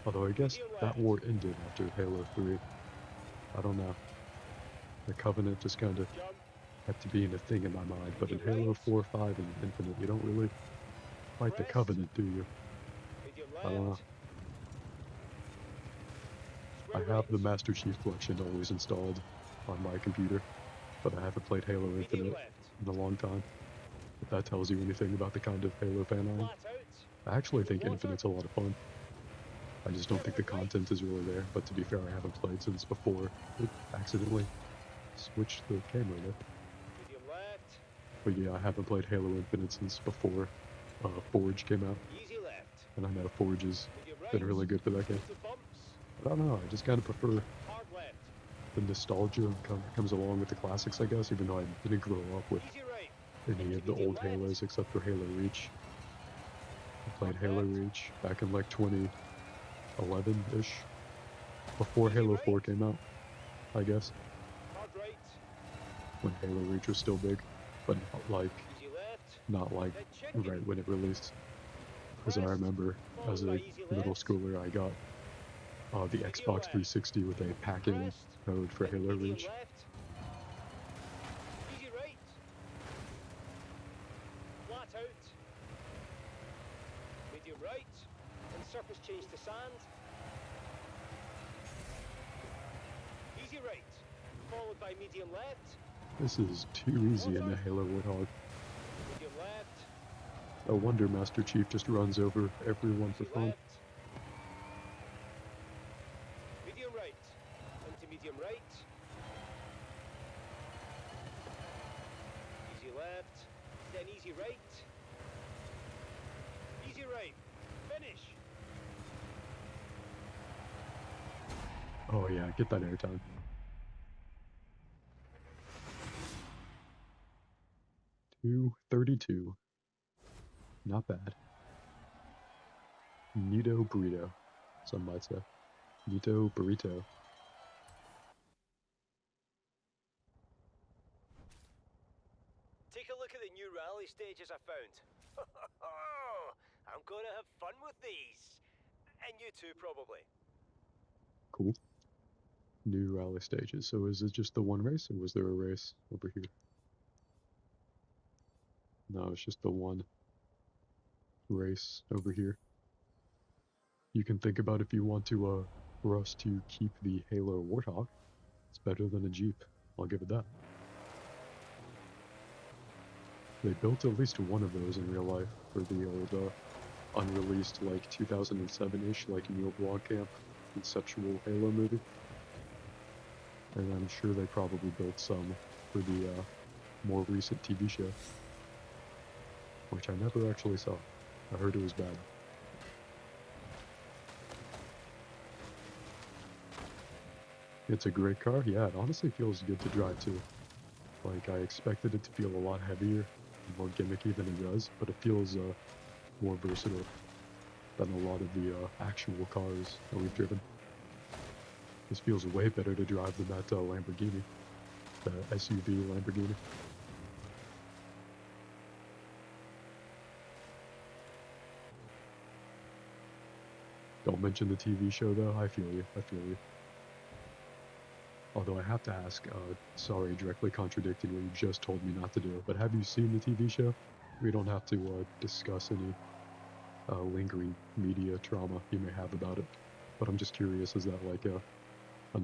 Although I guess that war ended after Halo 3. I don't know. The Covenant just kind of Jump. kept being a thing in my mind, but in Halo 4, 5, and Infinite, you don't really fight the Covenant, do you? Medium I don't know. left. I Square have the right. Master Chief Collection always installed on my computer, but I haven't played Halo Medium Infinite left. in a long time. If that tells you anything about the kind of Halo fan I am. Flat out. I actually think Water. Infinite's a lot of fun. I just don't think the content is really there. But to be fair, I haven't played since before it accidentally switched the camera there. Medium left. But yeah, I haven't played Halo Infinite since before Forge came out. Easy left. And I know Forge has Medium right. been really good for that game. Into bumps. But I don't know, I just kind of prefer Hard left. the nostalgia comes along with the classics, I guess, even though I didn't grow up with Easy right. any of the old Halos except for Halo Reach. I played Halo Reach back in like 2011-ish, before Halo 4 came out, I guess, Hard right. when Halo Reach was still big, but Easy left. not like Then chicken. right when it released. Because I remember as a middle schooler I got the Xbox 360 with a pack-in Rest. code for Then Halo medium Reach. left. Easy right. Flat out. Medium right. And surface change to sand. Easy right. Followed by medium left. This is too easy in the Halo Warthog. Medium left. No wonder Master Chief just runs over everyone for Easy fun. left. Medium right. Into medium right. Easy left. Then easy right. Easy right. Finish. Oh yeah, get that airtime. $2.32. Not bad. Nito burrito, some might say. Nito burrito. Take a look at the new rally stages I found. I'm gonna have fun with these. And you too, probably. Cool. New rally stages. So is it just the one race, or was there a race over here? No, it's just the one race over here. You can think about if you want to, for us to keep the Halo Warthog. It's better than a Jeep. I'll give it that. They built at least one of those in real life for the old, unreleased, like, 2007-ish, like, Neil Blomkamp conceptual Halo movie. And I'm sure they probably built some for the, more recent TV show. Which I never actually saw. I heard it was bad. It's a great car, yeah, it honestly feels good to drive too. Like, I expected it to feel a lot heavier and more gimmicky than it does, but it feels more versatile than a lot of the actual cars that we've driven. This feels way better to drive than that Lamborghini, the SUV Lamborghini. Don't mention the TV show though, I feel you, I feel you. Although I have to ask, sorry, directly contradicting what you just told me not to do, but have you seen the TV show? We don't have to discuss any lingering media trauma you may have about it, but I'm just curious, is that like an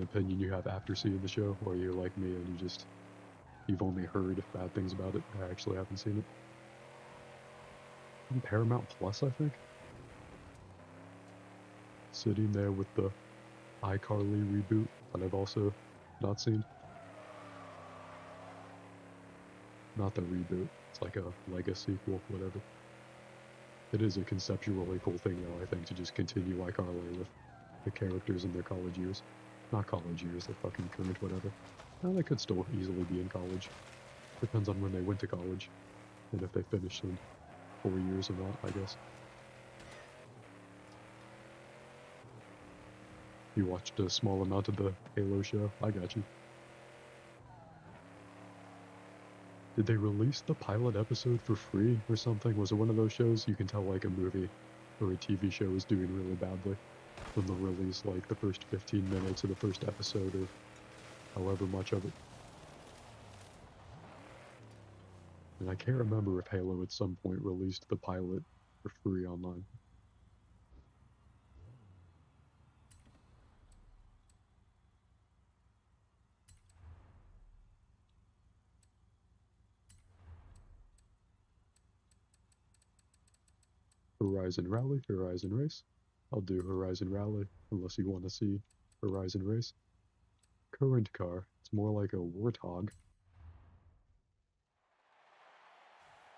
opinion you have after seeing the show, or you're like me and you've only heard bad things about it? I actually haven't seen it. On Paramount Plus, I think? Sitting there with the iCarly reboot that I've also not seen. Not the reboot, it's like a legacy sequel, whatever. It is a conceptually cool thing though, I think, to just continue iCarly with the characters in their college years. Not college years, they're fucking current, whatever. Now they could still easily be in college. Depends on when they went to college, and if they finished in 4 years or not, I guess. You watched a small amount of the Halo show? I got you. Did they release the pilot episode for free or something? Was it one of those shows you can tell like a movie or a TV show is doing really badly when they'll release like the first 15 minutes of the first episode or however much of it? And I can't remember if Halo at some point released the pilot for free online. Horizon Rally, Horizon Race. I'll do Horizon Rally, unless you want to see Horizon Race. Current car, it's more like a Warthog.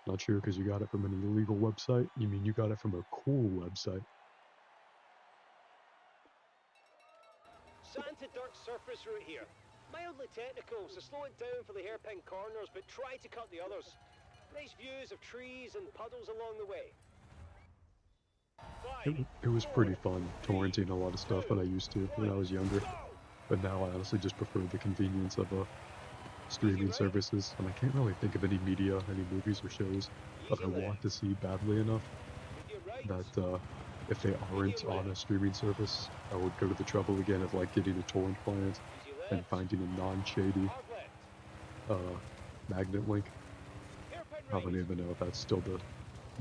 Not sure because you got it from an illegal website. You mean you got it from a cool website? Sand to dirt surface route here. Mildly technical, so slow it down for the hairpin corners, but try to cut the others. Nice views of trees and puddles along the way. It was pretty fun torrenting a lot of stuff that I used to when I was younger. But now I honestly just prefer the convenience of streaming services, and I can't really think of any media, any movies or shows that I want to see badly enough that if they aren't on a streaming service, I would go to the trouble again of like getting a torrent client and finding a non-shady magnet link. I don't even know if that's still the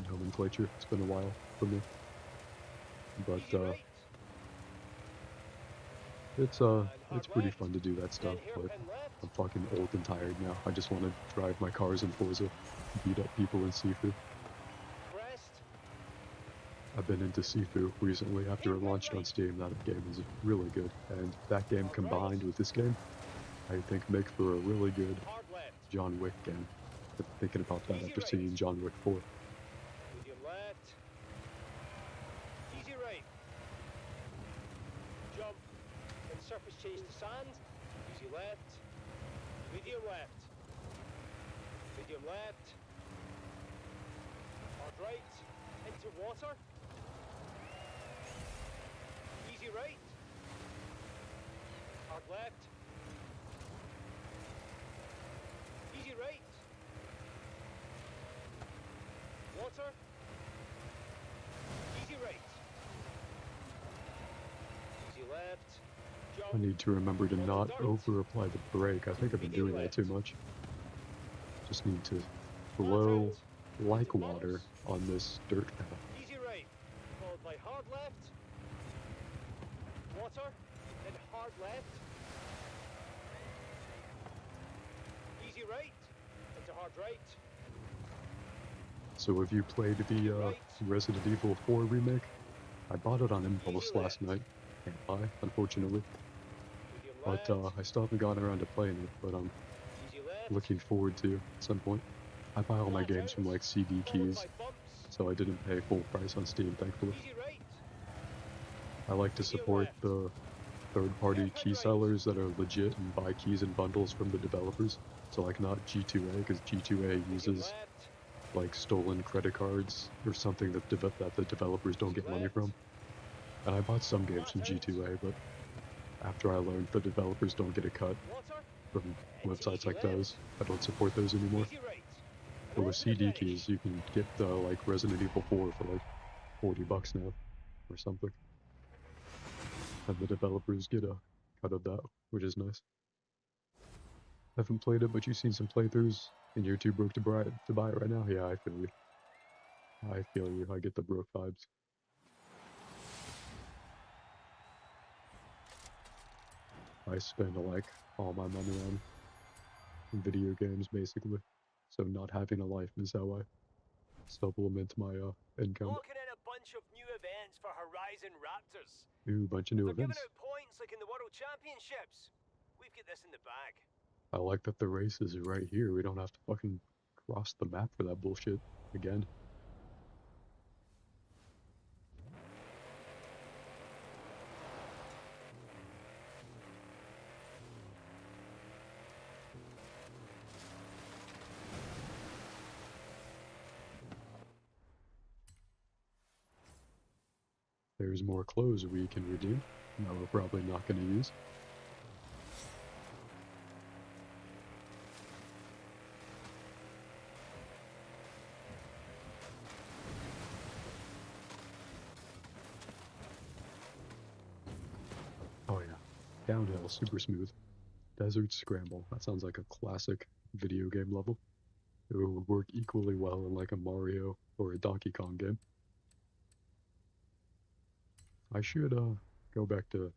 nomenclature. It's been a while for me. But it's pretty fun to do that stuff, but I'm fucking old and tired now. I just want to drive my cars in Forza, beat up people in Sifu. I've been into Sifu recently after it launched on Steam. That game is really good, and that game combined with this game, I think make for a really good John Wick game. I've been thinking about that after seeing John Wick 4. Medium left. Easy right. Jump. Then surface change to sand. Easy left. Medium left. Medium left. Hard right. Into water. Easy right. Hard left. Easy right. Water. Easy right. Easy left. Jump. I need to remember to not over-apply the brake. I think I've been doing that too much. Just need to flow like water on this dirt path. Easy right. Followed by hard left. Water. Then hard left. Easy right. Into hard right. So have you played the Resident Evil 4 remake? I bought it on impulse last night. Can't buy, unfortunately. But I still haven't gotten around to playing it, but I'm looking forward to at some point. I buy all my games from like CD keys, so I didn't pay full price on Steam, thankfully. I like to support the third-party key sellers that are legit and buy keys and bundles from the developers. So like not G2A, because G2A uses like stolen credit cards or something that the developers don't get money from. And I bought some games from G2A, but after I learned the developers don't get a cut from websites like those, I don't support those anymore. But with CD keys, you can get like Resident Evil 4 for like $40 now, or something. And the developers get a cut of that, which is nice. I haven't played it, but you've seen some playthroughs, and you're too broke to buy it right now? Yeah, I feel you. I feel you. I get the broke vibes. I spend like all my money on video games, basically. So not having a life is how I supplement my income. Locking in a bunch of new events for Horizon Raptors. Ooh, bunch of new They're events. giving out points like in the World Championships. We've got this in the bag. I like that the race is right here. We don't have to fucking cross the map for that bullshit again. There's more clothes we can redeem that we're probably not going to use. Oh yeah, downhill, super smooth. Desert Scramble, that sounds like a classic video game level. It would work equally well in like a Mario or a Donkey Kong game. I should go back to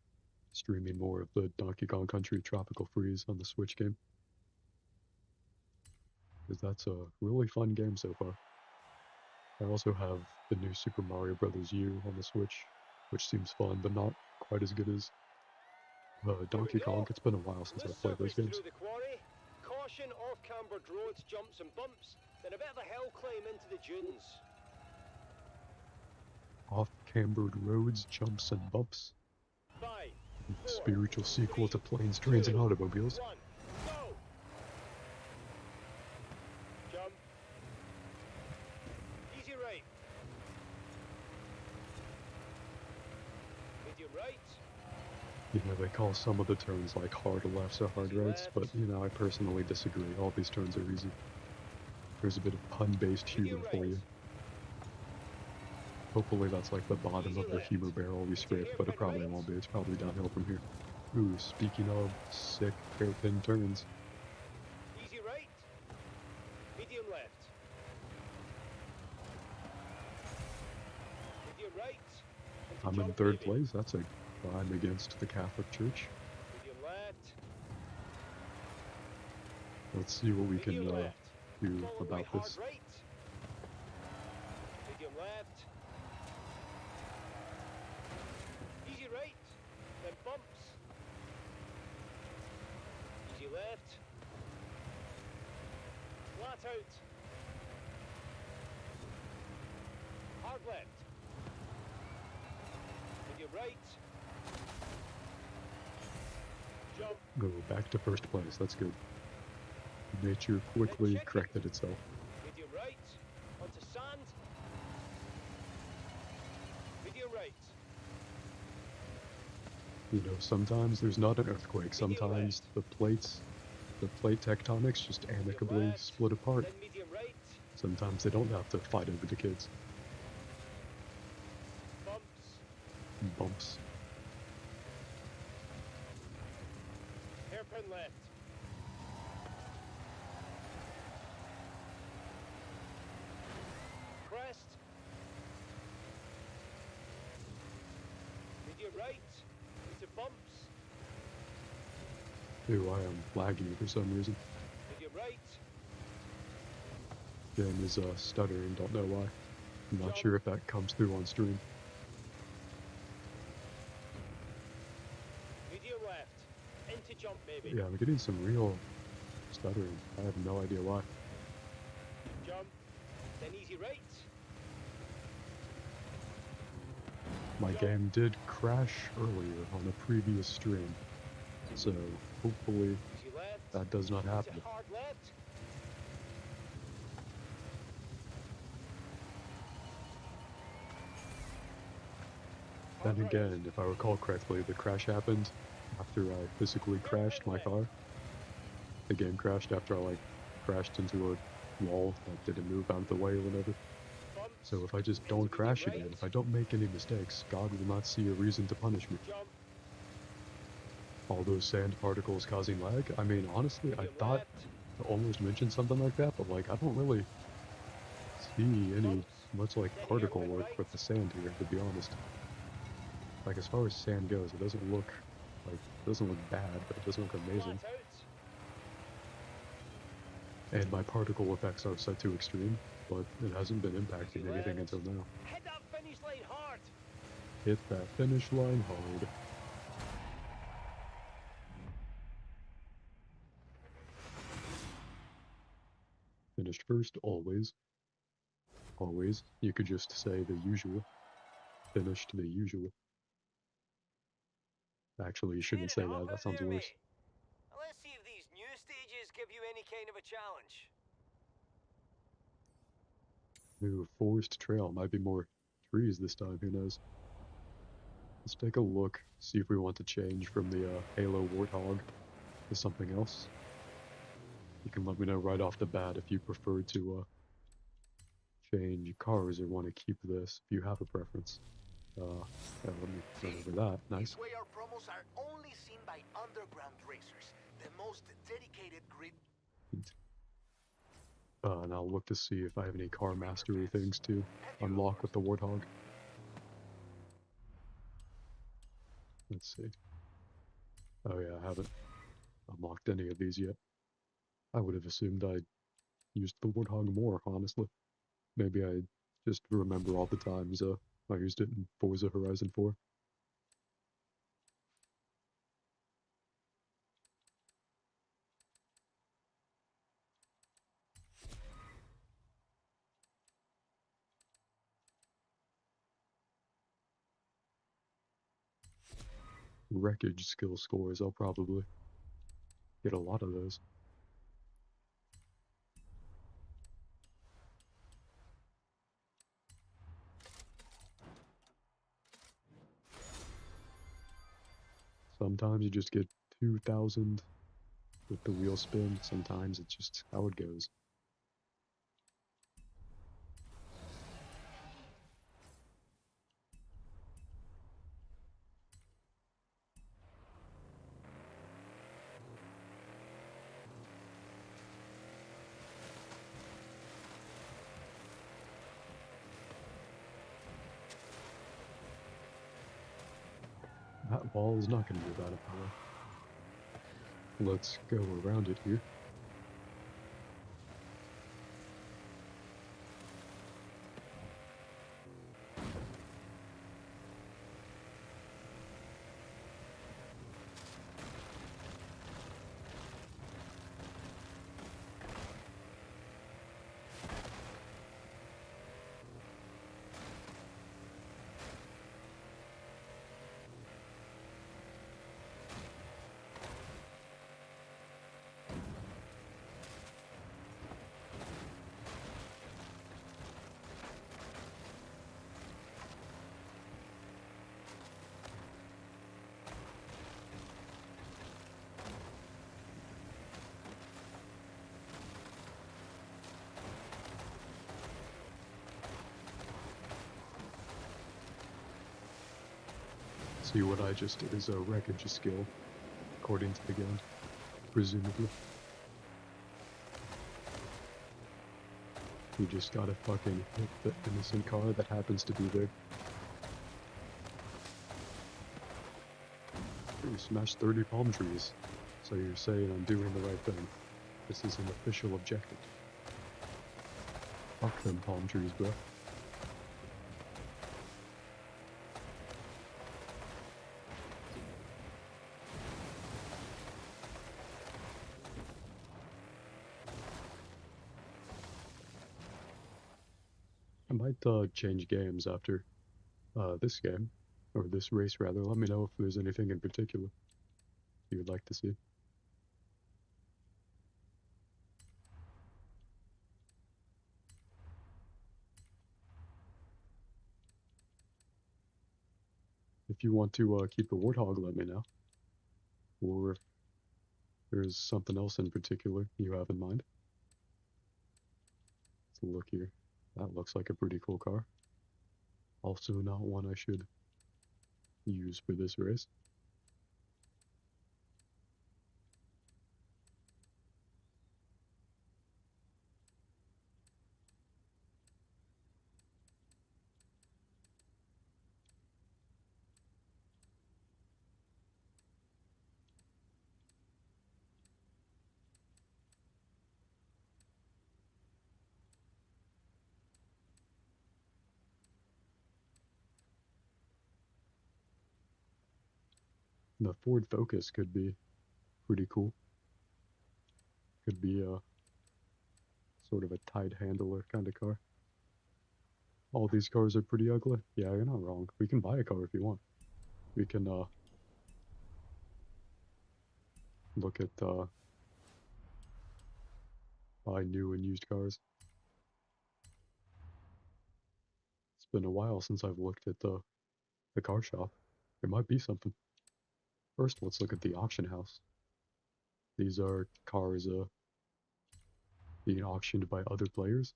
streaming more of the Donkey Kong Country Tropical Freeze on the Switch game, because that's a really fun game so far. I also have the new Super Mario Bros. U on the Switch, which seems fun, but not quite as good as Here we Donkey Kong. go. It's been a while since Loose I've played those surface games. through the quarry. Caution off-cambered roads, jumps and bumps. Then a bit of a hill climb into the dunes. Off-cambered roads, jumps, and bumps. 5, 4, Spiritual sequel 3, to Planes, Trains, and 2, Automobiles. 1, go! Jump. Easy right. Medium right. You know, they call some of the turns like hard lefts or hard rights, but you know, I personally disagree. All these turns are easy. There's a bit of pun-based humor for you. Hopefully that's like the bottom of the humor barrel we scraped, but it probably won't be. It's probably downhill from here. Ooh, speaking of sick hairpin turns. Easy right. Medium left. Medium right. Into I'm in jump, third maybe. place. That's a crime against the Catholic Church. Medium left. Let's see what we can Medium left. do Followed by about hard this. right. Medium left. Easy right. Then bumps. Easy left. Flat out. Hard left. Medium right. Jump. Go back to first place. That's good. Nature quickly corrected itself. Medium right. Onto sand. Medium right. You know, sometimes there's not an earthquake. Sometimes the plate tectonics just amicably left. split apart. Then medium right. Sometimes they don't have to fight over the kids. Bumps. Bumps. Hairpin left. Crest. Medium right. Into bumps. Ooh, I am lagging for some reason. Medium right. Game is stuttering, don't know why. I'm not sure if that comes through on stream. Medium left. Into jump maybe. Yeah, I'm getting some real stuttering. I have no idea why. Jump. Then easy right. My game did crash earlier on a previous stream, so hopefully Easy left. that does not happen. Into hard left. Then Hard right. again, if I recall correctly, the crash happened after I physically crashed my car. The game crashed after I crashed into a wall that didn't move out of the way or whatever. Bumps. So if I just don't crash again, if I don't make any mistakes, God will not see a reason to punish me. Jump. All those sand particles causing lag? I mean, honestly, I Medium thought left. I almost mentioned something like that, but I don't really see any much particle work with the sand here, to be honest. As far as sand goes, it doesn't look bad, but it doesn't look amazing. Flat out. And my particle effects are set to extreme, but it hasn't been impacting anything until now. Hit that finish line hard. Hit that finish line hard. Finished first, always. Always. You could just say the usual. Finished the usual. Actually, you shouldn't say that. That sounds worse. Let's see if these new stages give you any kind of a challenge. Ooh, forest trail. Might be more trees this time, who knows. Let's take a look, see if we want to change from the Halo Warthog to something else. You can let me know right off the bat if you prefer to change cars or want to keep this, if you have a preference. Let me run over that. Nice. This way our promos are only seen by underground racers, the most dedicated grid. And I'll look to see if I have any car mastery things to unlock with the Warthog. Let's see. Oh yeah, I haven't unlocked any of these yet. I would have assumed I'd used the Warthog more, honestly. Maybe I just remember all the times I used it in Forza Horizon 4. Wreckage skill scores, I'll probably get a lot of those. Sometimes you just get 2,000 with the wheel spin, sometimes it's just how it goes. That wall is not going to be that power. Let's go around it here. See, what I just did is a wreckage skill, according to the game, presumably. You just gotta fucking hit the innocent car that happens to be there. You smashed 30 palm trees, so you're saying I'm doing the right thing. This is an official objective. Fuck them palm trees, bro. I might change games after this game, or this race rather. Let me know if there's anything in particular you would like to see. If you want to keep the Warthog, let me know. Or if there's something else in particular you have in mind. Let's look here. That looks like a pretty cool car. Also not one I should use for this race. The Ford Focus could be pretty cool. Could be a sort of a tight handler kind of car. All these cars are pretty ugly. Yeah, you're not wrong. We can buy a car if you want. We can look at buy new and used cars. It's been a while since I've looked at the car shop. There might be something. First, let's look at the auction house. These are cars being auctioned by other players.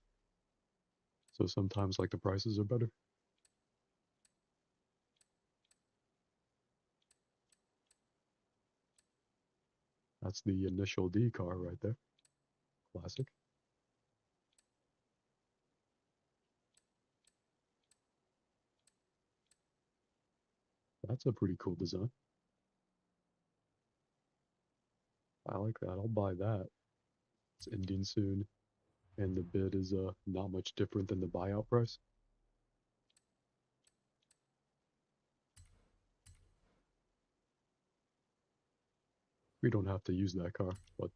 So sometimes like the prices are better. That's the Initial D car right there. Classic. That's a pretty cool design. I like that. I'll buy that. It's ending soon, and the bid is not much different than the buyout price. We don't have to use that car, but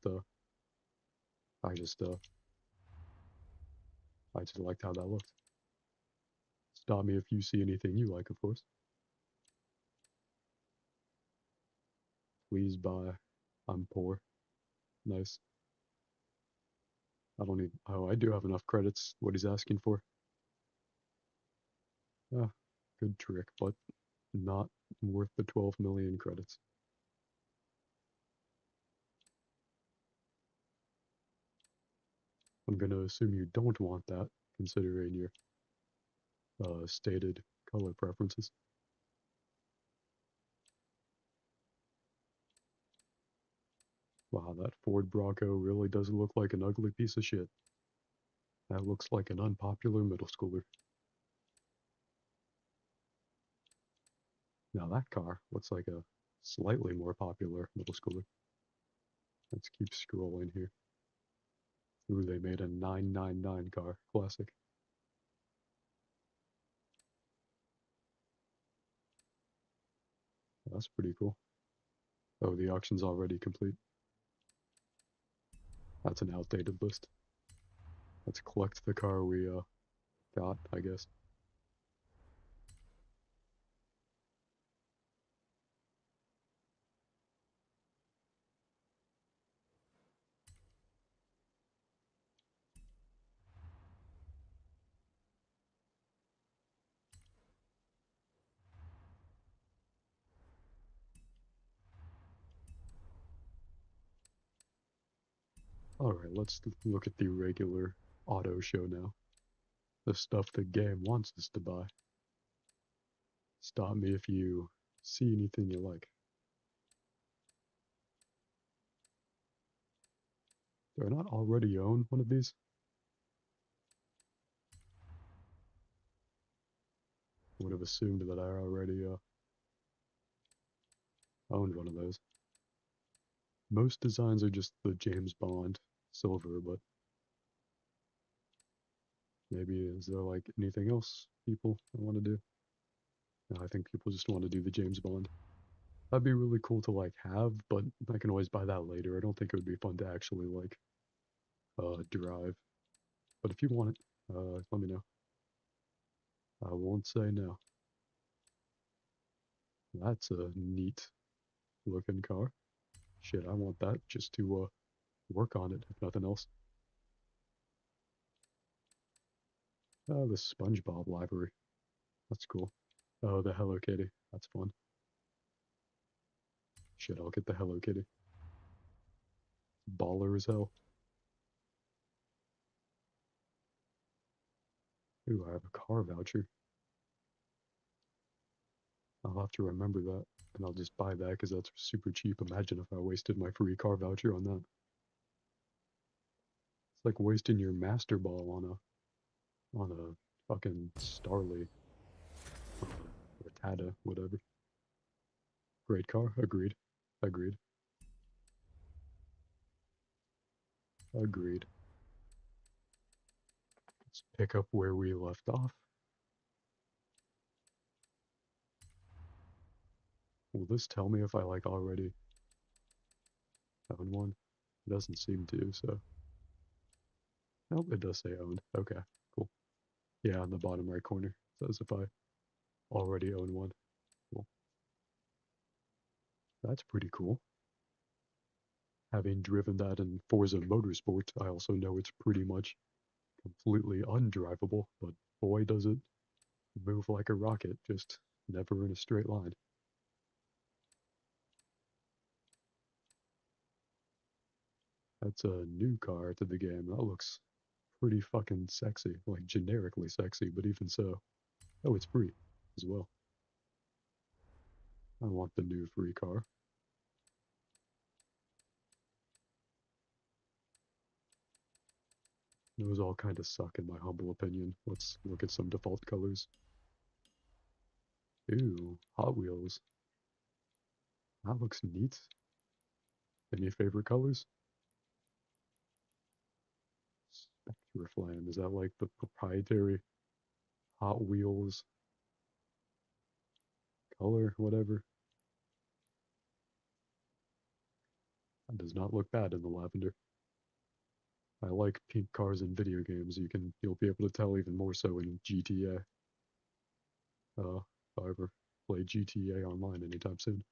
I just liked how that looked. Stop me if you see anything you like, of course. Please buy. I'm poor. Nice. I don't need. Oh, I do have enough credits. What he's asking for. Ah, good trick, but not worth the 12 million credits. I'm gonna assume you don't want that, considering your stated color preferences. Wow, that Ford Bronco really does look like an ugly piece of shit. That looks like an unpopular middle schooler. Now that car looks like a slightly more popular middle schooler. Let's keep scrolling here. Ooh, they made a 999 car. Classic. That's pretty cool. Oh, the auction's already complete. That's an outdated list. Let's collect the car we got, I guess. Alright, let's look at the regular auto show now. The stuff the game wants us to buy. Stop me if you see anything you like. Do I not already own one of these? I would have assumed that I already owned one of those. Most designs are just the James Bond silver, but maybe is there like anything else people want to do? No, I think people just want to do the James Bond. That'd be really cool to like have, but I can always buy that later. I don't think it would be fun to actually like drive. But if you want it, let me know. I won't say no. That's a neat looking car. Shit, I want that just to work on it, if nothing else. Oh, the SpongeBob library. That's cool. Oh, the Hello Kitty. That's fun. Shit, I'll get the Hello Kitty. Baller as hell. Ooh, I have a car voucher. I'll have to remember that, and I'll just buy that because that's super cheap. Imagine if I wasted my free car voucher on that. It's like wasting your master ball on a fucking Starly or Tata, whatever. Great car. Agreed. Agreed. Agreed. Let's pick up where we left off. Will this tell me if I like already own one? It doesn't seem to, so. Nope, it does say owned. Okay, cool. Yeah, on the bottom right corner. It says if I already own one. Cool. That's pretty cool. Having driven that in Forza Motorsport, I also know it's pretty much completely undrivable, but boy does it move like a rocket, just never in a straight line. That's a new car to the game. That looks pretty fucking sexy, like generically sexy, but even so. Oh, it's free as well. I want the new free car. Those all kind of suck in my humble opinion. Let's look at some default colors. Ooh, Hot Wheels. That looks neat. Any favorite colors? Spectraflam, is that like the proprietary Hot Wheels color, whatever? That does not look bad in the lavender. I like pink cars in video games. You'll be able to tell even more so in GTA. If I ever play GTA online anytime soon.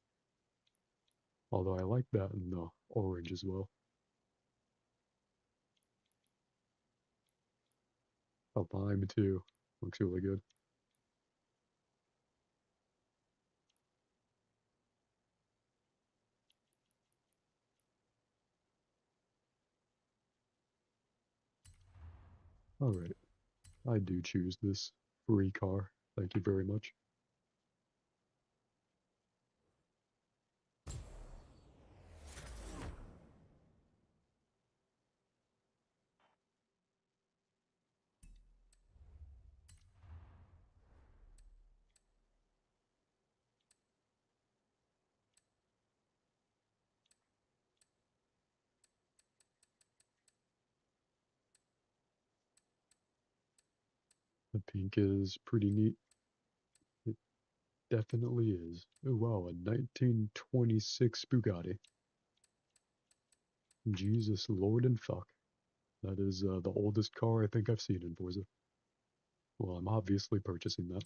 Although I like that in the orange as well. A lime too. Looks really good. Alright. I do choose this free car. Thank you very much. The pink is pretty neat. It definitely is. Oh wow, a 1926 Bugatti. Jesus Lord and fuck. That is the oldest car I think I've seen in Forza. Well, I'm obviously purchasing that.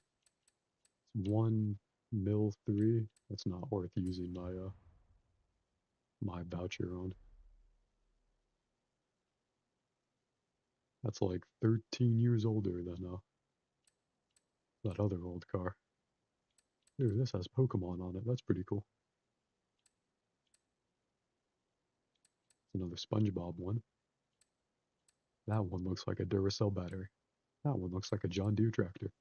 It's 1.3 mil. That's not worth using my voucher on. That's like 13 years older than that other old car. Dude, this has Pokemon on it. That's pretty cool. It's another SpongeBob one. That one looks like a Duracell battery. That one looks like a John Deere tractor.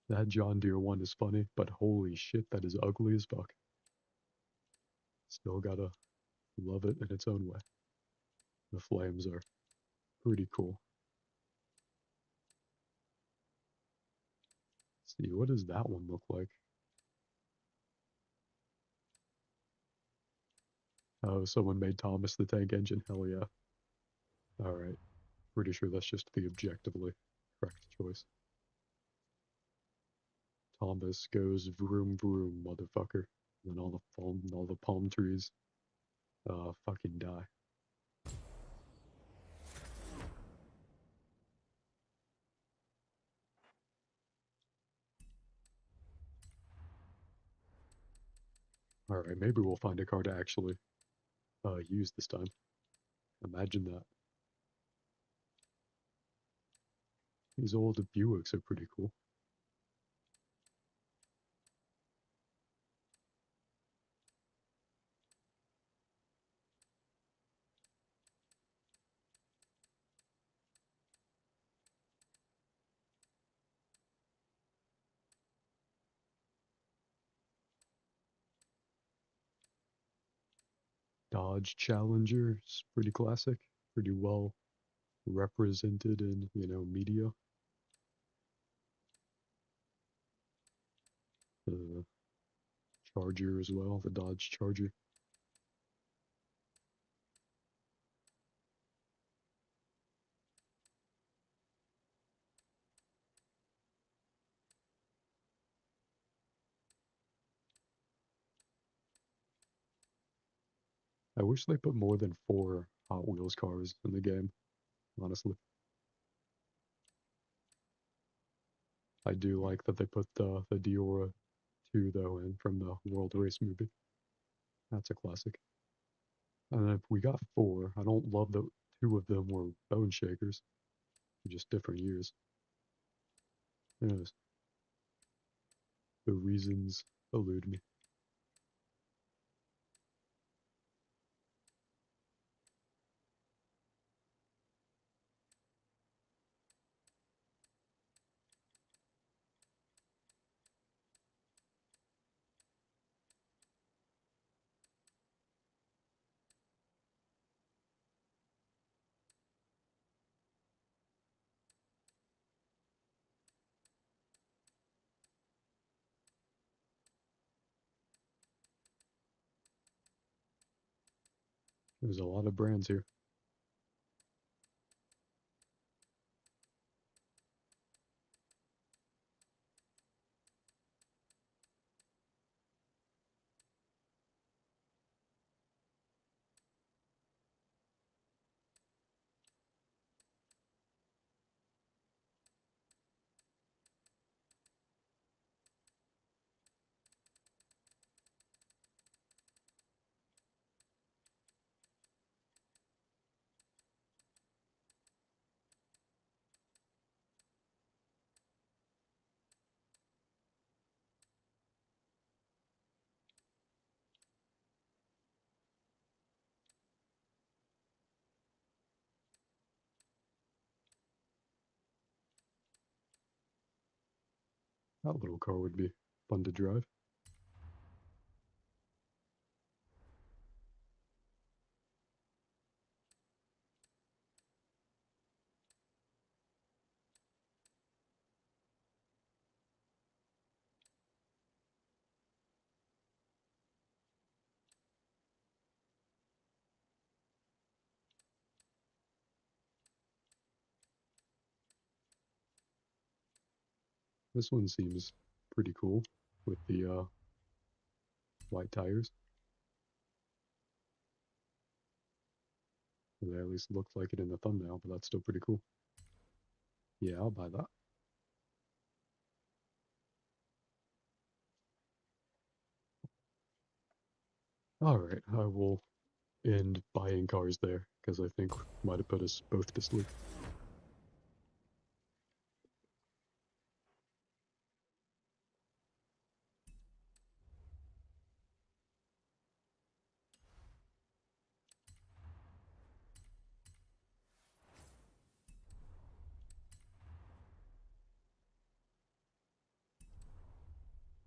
That John Deere one is funny, but holy shit, that is ugly as fuck. Still gotta love it in its own way. The flames are pretty cool. Let's see, what does that one look like? Oh, someone made Thomas the Tank Engine. Hell yeah. Alright. Pretty sure that's just the objectively correct choice. Thomas goes vroom vroom, motherfucker. And then all the palm trees fucking die. Alright, maybe we'll find a car to actually use this time. Imagine that. These old Buicks are pretty cool. Dodge Challenger is pretty classic, pretty well represented in, media. The Charger as well, the Dodge Charger. I wish they put more than 4 Hot Wheels cars in the game, honestly. I do like that they put the Diora 2 though in from the World Race movie. That's a classic. And if we got 4, I don't love that 2 of them were Bone Shakers. Just different years. Anyways, the reasons elude me. There's a lot of brands here. That little car would be fun to drive. This one seems pretty cool with the white tires. They at least looked like it in the thumbnail, but that's still pretty cool. Yeah, I'll buy that. Alright, I will end buying cars there, because I think might have put us both to sleep.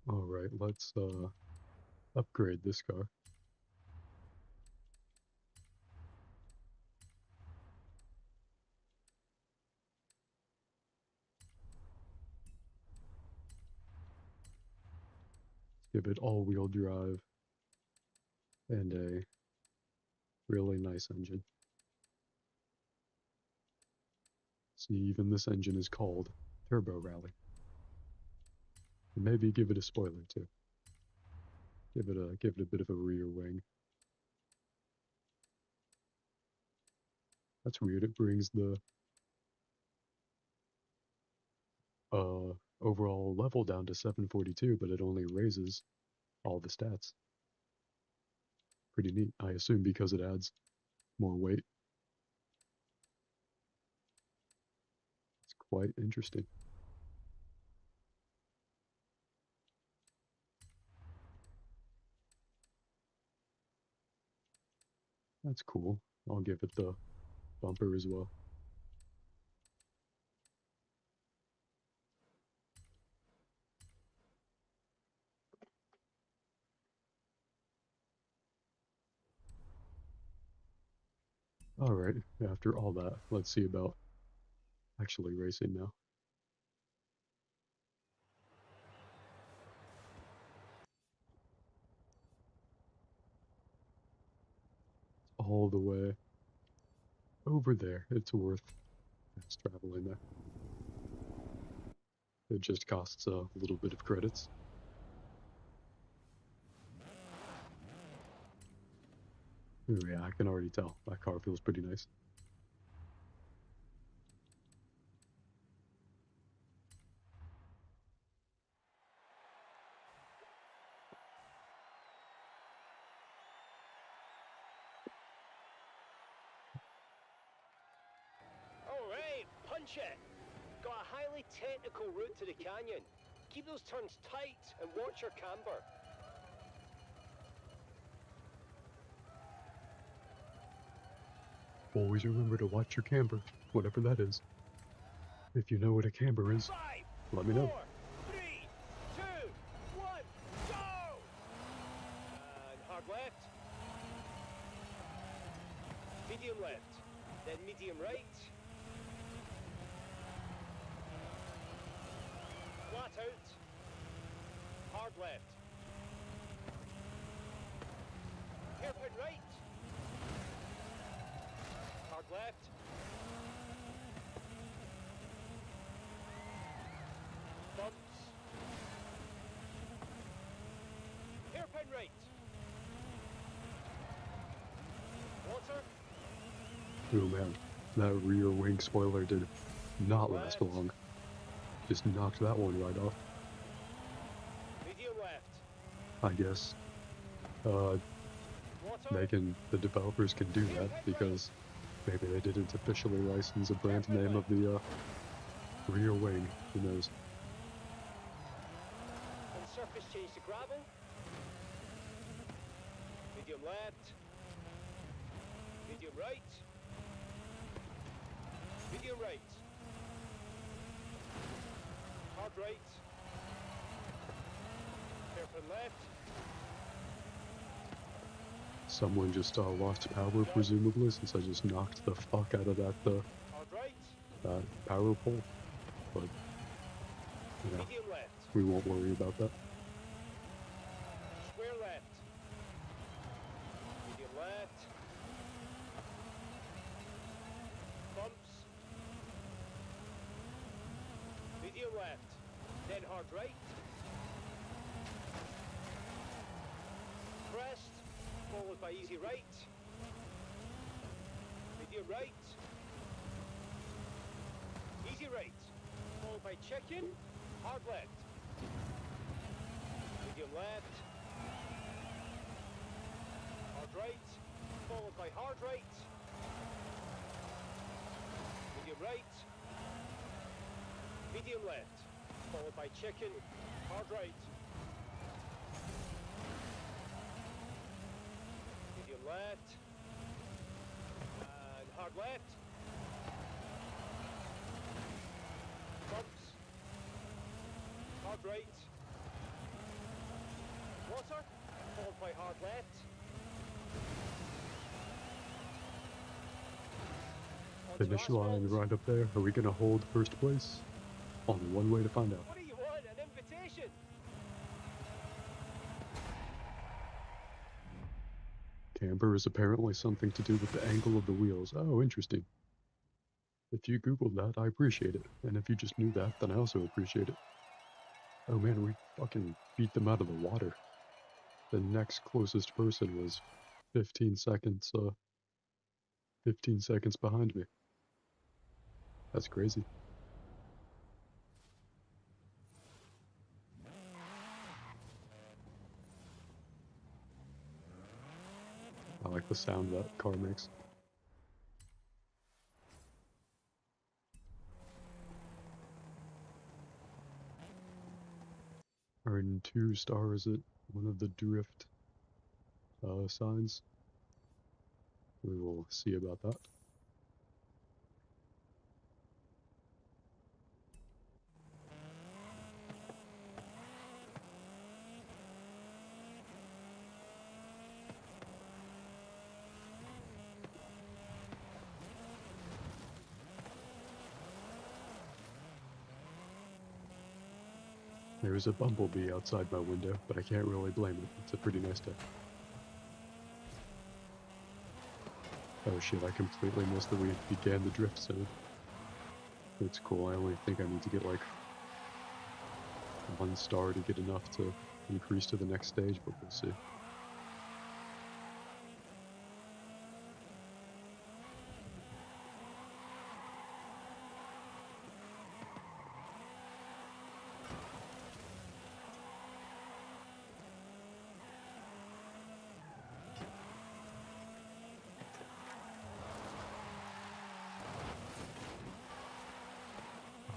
Alright, let's upgrade this car. Give it all-wheel drive and a really nice engine. See, even this engine is called Turbo Rally. And maybe give it a spoiler too. Give it a bit of a rear wing. That's weird. It brings the overall level down to 742, but it only raises all the stats. Pretty neat. I assume because it adds more weight. It's quite interesting. That's cool. I'll give it the bumper as well. Alright, after all that, let's see about actually racing now. All the way over there. It's worth traveling there. It just costs a little bit of credits. Ooh, yeah, I can already tell. That car feels pretty nice. Alright, punch it! Got a highly technical route to the canyon. Keep those turns tight and watch your camber. Always remember to watch your camber, whatever that is. If you know what a camber is, 5, let me know. 4, 3, 2, 1, go! And hard left. Medium left. Then medium right. Flat out. Hard left. Hairpin right. Hard left. Bumps. Hairpin right. Water. Oh man, that rear wing spoiler did not last long. Just knocked that one right off. Medium left. I guess Water. the developers can do that because maybe they didn't officially license a brand name of the rear wing. Who knows? And surface change to gravel. Medium left. Medium right. Medium right. Hard right. Hairpin left. Someone just lost power, presumably, since I just knocked the fuck out of that Hard right. that power pole. But yeah, Medium left. we won't worry about that. Square left. Medium left. Bumps. Medium left. Then hard right. Crest. Followed by easy right. Medium right. Easy right. Followed by chicken. Hard left. Medium left. Hard right. Followed by hard right. Medium right. Medium left. Followed by chicken. Hard right. Medium left. And hard left. Bumps. Hard right. Water. Followed by hard left. Onto Finish line asphalt. right up there. Are we gonna hold first place? Only one way to find out. What do you want? An invitation? Camber is apparently something to do with the angle of the wheels. Oh, interesting. If you googled that, I appreciate it. And if you just knew that, then I also appreciate it. Oh man, we fucking beat them out of the water. The next closest person was 15 seconds behind me. That's crazy. I like the sound that car makes. Earn 2 stars at one of the drift signs. We will see about that. There's a bumblebee outside my window, but I can't really blame it. It's a pretty nice day. Oh shit, I completely missed that we began the drift zone. It's cool, I only think I need to get like 1 star to get enough to increase to the next stage, but we'll see.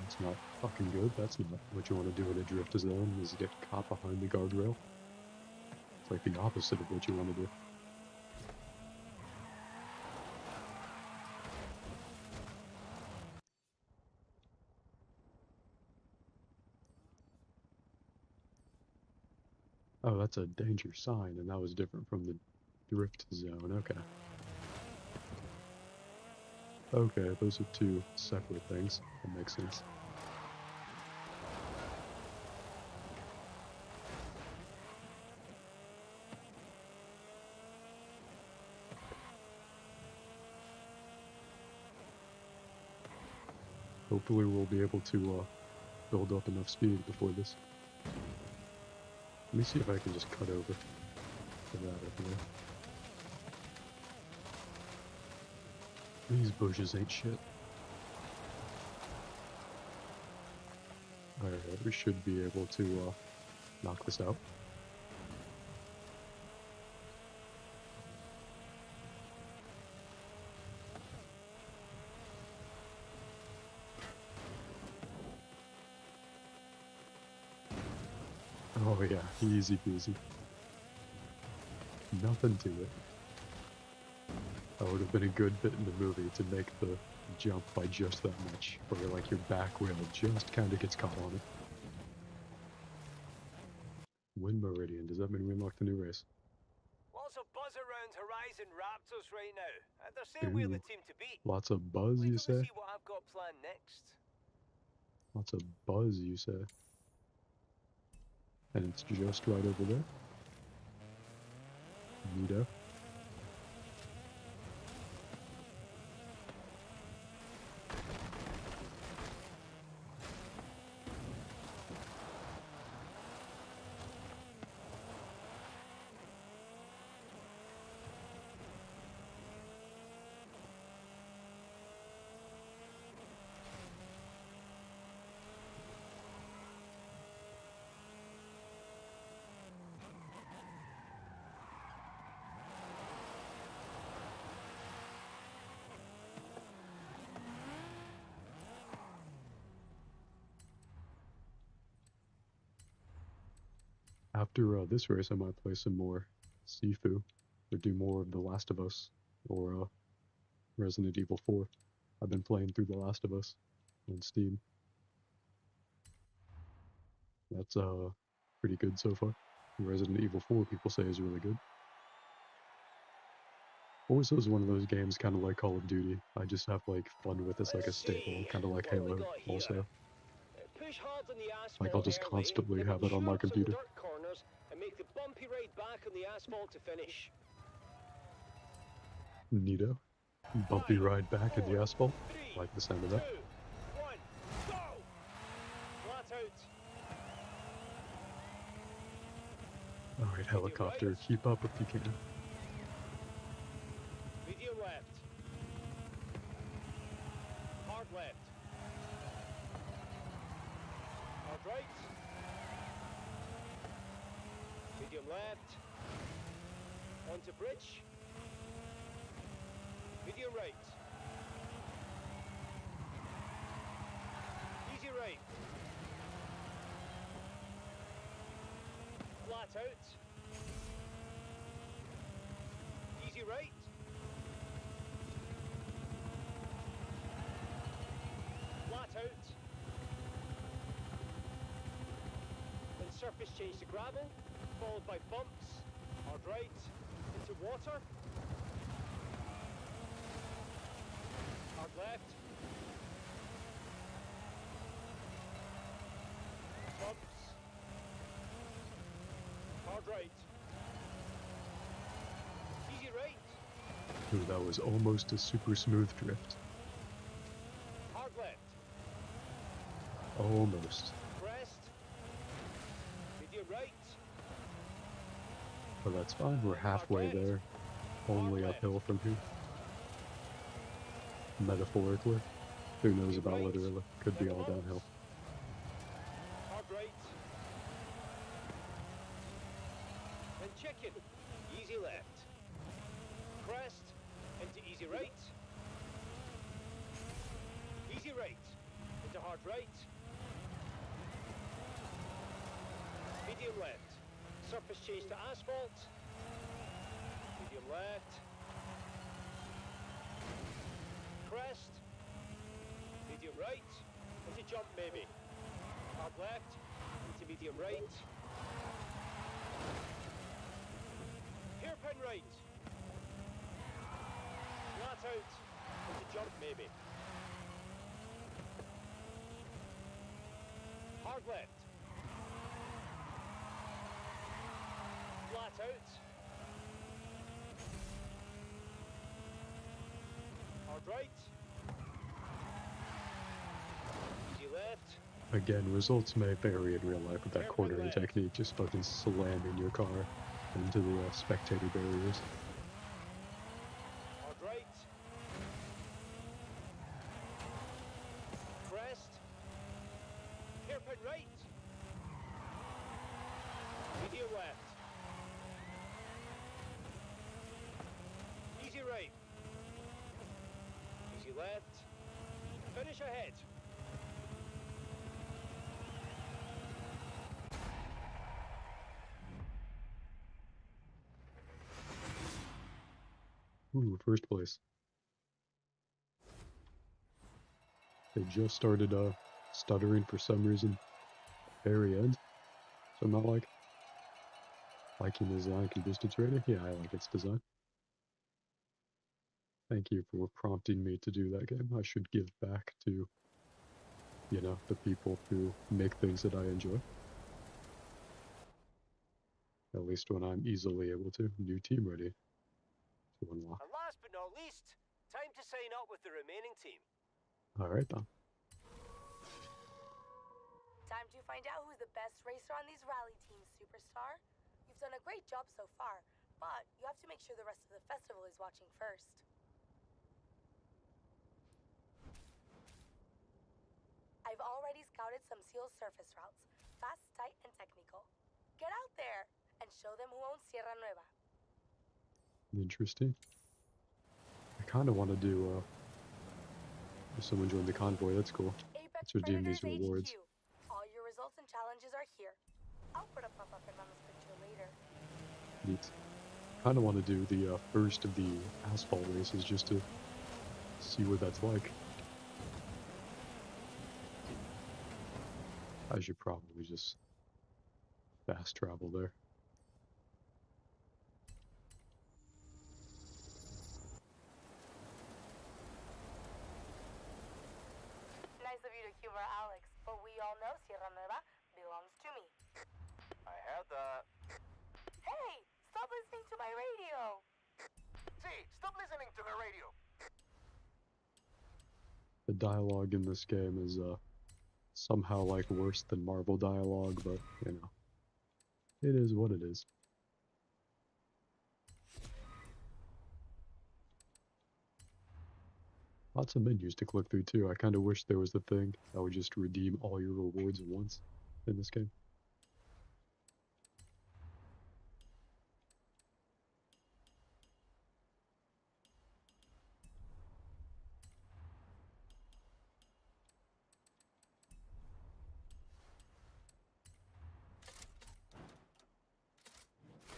That's not fucking good. That's not what you want to do in a drift zone, is get caught behind the guardrail. It's like the opposite of what you want to do. Oh, that's a danger sign, and that was different from the drift zone. Okay. Okay, those are 2 separate things. That makes sense. Hopefully we'll be able to build up enough speed before this. Let me see if I can just cut over to that over there. These bushes ain't shit. Alright, we should be able to knock this out. Oh yeah, easy peasy. Nothing to it. That would have been a good bit in the movie to make the jump by just that much, where like your back wheel just kind of gets caught on it. Wind Meridian. Does that mean we unlocked a new race? Lots of buzz around Horizon Raptors right now. And they're saying we're the Ooh. team to beat. Lots of buzz, Wait you till we say? see what I've got planned next. Lots of buzz, you say? And it's just right over there. Neato. After this race, I might play some more Sifu, or do more of The Last of Us, or Resident Evil 4. I've been playing through The Last of Us on Steam. That's pretty good so far. Resident Evil 4 people say is really good. Also is one of those games kind of like Call of Duty. I just have like fun with this like a staple, kind of like Halo also. Push hard on the asphalt Like I'll just early, constantly then have it on my sharps the computer. dirt corners and make the bumpy ride back on the asphalt to finish. Neato. Bumpy ride back in the asphalt. Three, Like the sound of that. 2, 1, go! Flat out. Alright, helicopter, keep up if you can. Medium left. Hard left. Hard right. Medium left. Onto bridge. Medium right. Easy right. Flat out. Easy right. Flat out. Then surface change to gravel, followed by bumps. Hard right. Into water. Hard left. Bumps. Hard right. Easy right. Ooh, that was almost a super smooth drift. Hard left. Almost. Crest. Medium right. But that's fine, we're halfway there. Only uphill from here. Metaphorically. Who knows about literally? Could be all downhill. Hard right. And chicken. Easy left. Crest. Into easy right. Easy right. Into hard right. Medium left. Surface change to asphalt. Medium left. Crest. Medium right. Into jump maybe. Hard left. Into medium right. Hairpin right. Flat out. Into jump maybe. Hard left. Flat out. Hard right. Easy left. Again, results may vary in real life with that Hairpin cornering left. technique, just fucking slamming your car into the spectator barriers. Hard right. Crest. Hairpin right. Medium left. Easy right. Easy left. Finish ahead. Ooh, first place. They just started stuttering for some reason. Very end. So I'm not like, Liking design can boost its rating? Yeah, I like its design. Thank you for prompting me to do that game. I should give back to, you know, the people who make things that I enjoy. At least when I'm easily able to. New team ready to unlock. And last but not least, time to sign up with the remaining team. Alright then. Time to find out who's the best racer on these rally teams, Superstar. You've done a great job so far, but you have to make sure the rest of the festival is watching first. I've already scouted some sealed surface routes, fast, tight, and technical. Get out there and show them who owns Sierra Nueva. Interesting. I kind of want to do, if someone joined the convoy, that's cool. Apex Let's redeem Predators these rewards. HQ. All your results and challenges are here. I'll put a pop-up in Mama's picture later. Neat. Kind of want to do the first of the asphalt races just to see what that's like. I should probably just fast travel there. Nice of you to humor Alex, but we all know Sierra Nueva belongs to me. I heard that. Hey, stop listening to my radio! See, stop listening to the radio. The dialogue in this game is somehow like worse than Marvel dialogue, but you know, it is what it is. Lots of menus to click through too. I kind of wish there was the thing that would just redeem all your rewards at once in this game.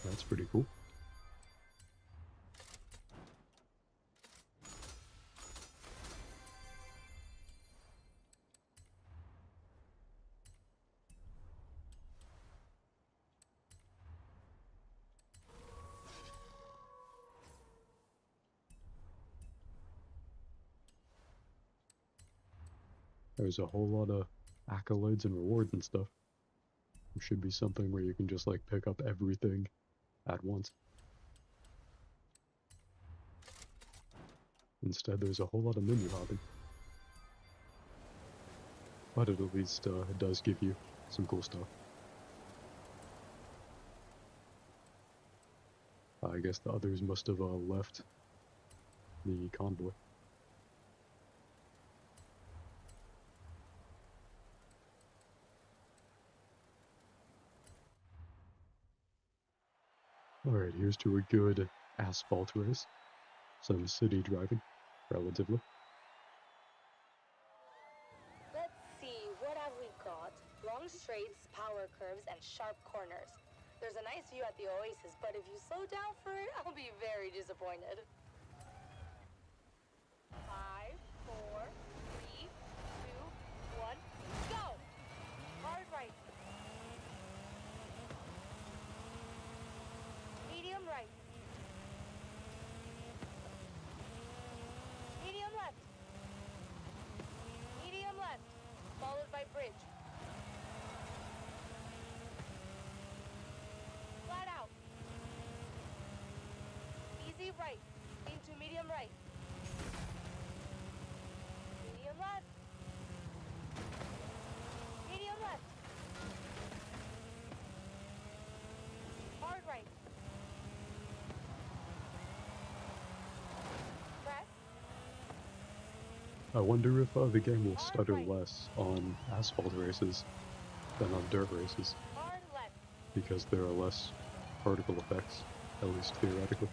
That's pretty cool. There's a whole lot of accolades and rewards and stuff. There should be something where you can just like pick up everything at once. Instead, there's a whole lot of menu hopping. But it at least it does give you some cool stuff. I guess the others must have left the convoy. Alright, here's to a good asphalt race. Some city driving, relatively. Let's see, what have we got? Long straights, power curves, and sharp corners. There's a nice view at the Oasis, but if you slow down for it, I'll be very disappointed. 5, 4, 3, 2, 1, go! Hard right. Medium right. Medium left. Medium left. Followed by bridge. Flat out. Easy right. Into medium right. Medium left. Medium left. Hard right. Press. I wonder if the game will stutter less on asphalt races than on dirt races, Hard left. because there are less particle effects, at least theoretically.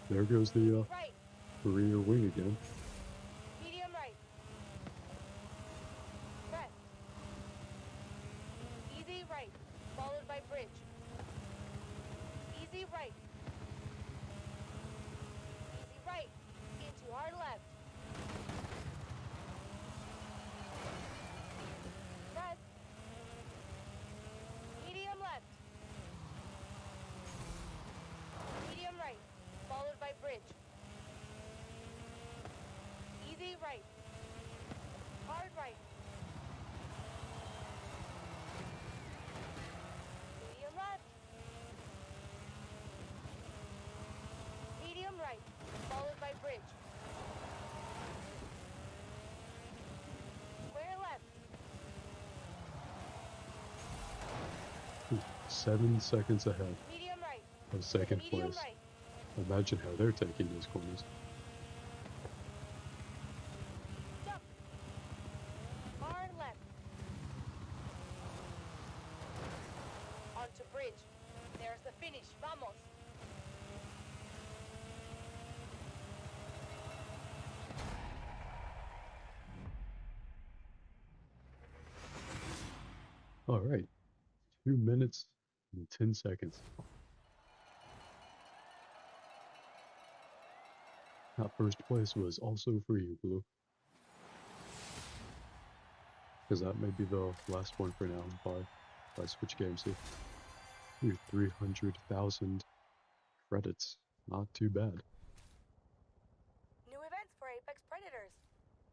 There goes the Right. rear wing again. Medium right. Press. Easy right. Followed by bridge. Easy right. Easy right. Into hard left. Press. Medium left. bridge. Easy right. Hard right. Medium left. Medium right. Followed by bridge. Square left. 7 seconds ahead Medium right. of second Medium place. right. Imagine how they're taking those corners. Jump. Hard left. Onto bridge. There's the finish. Vamos. Alright, 2 minutes and 10 seconds. That first place was also for you, Blue. Because that may be the last one for now if I switch games here. Ooh, 300,000 credits. Not too bad. New events for Apex Predators.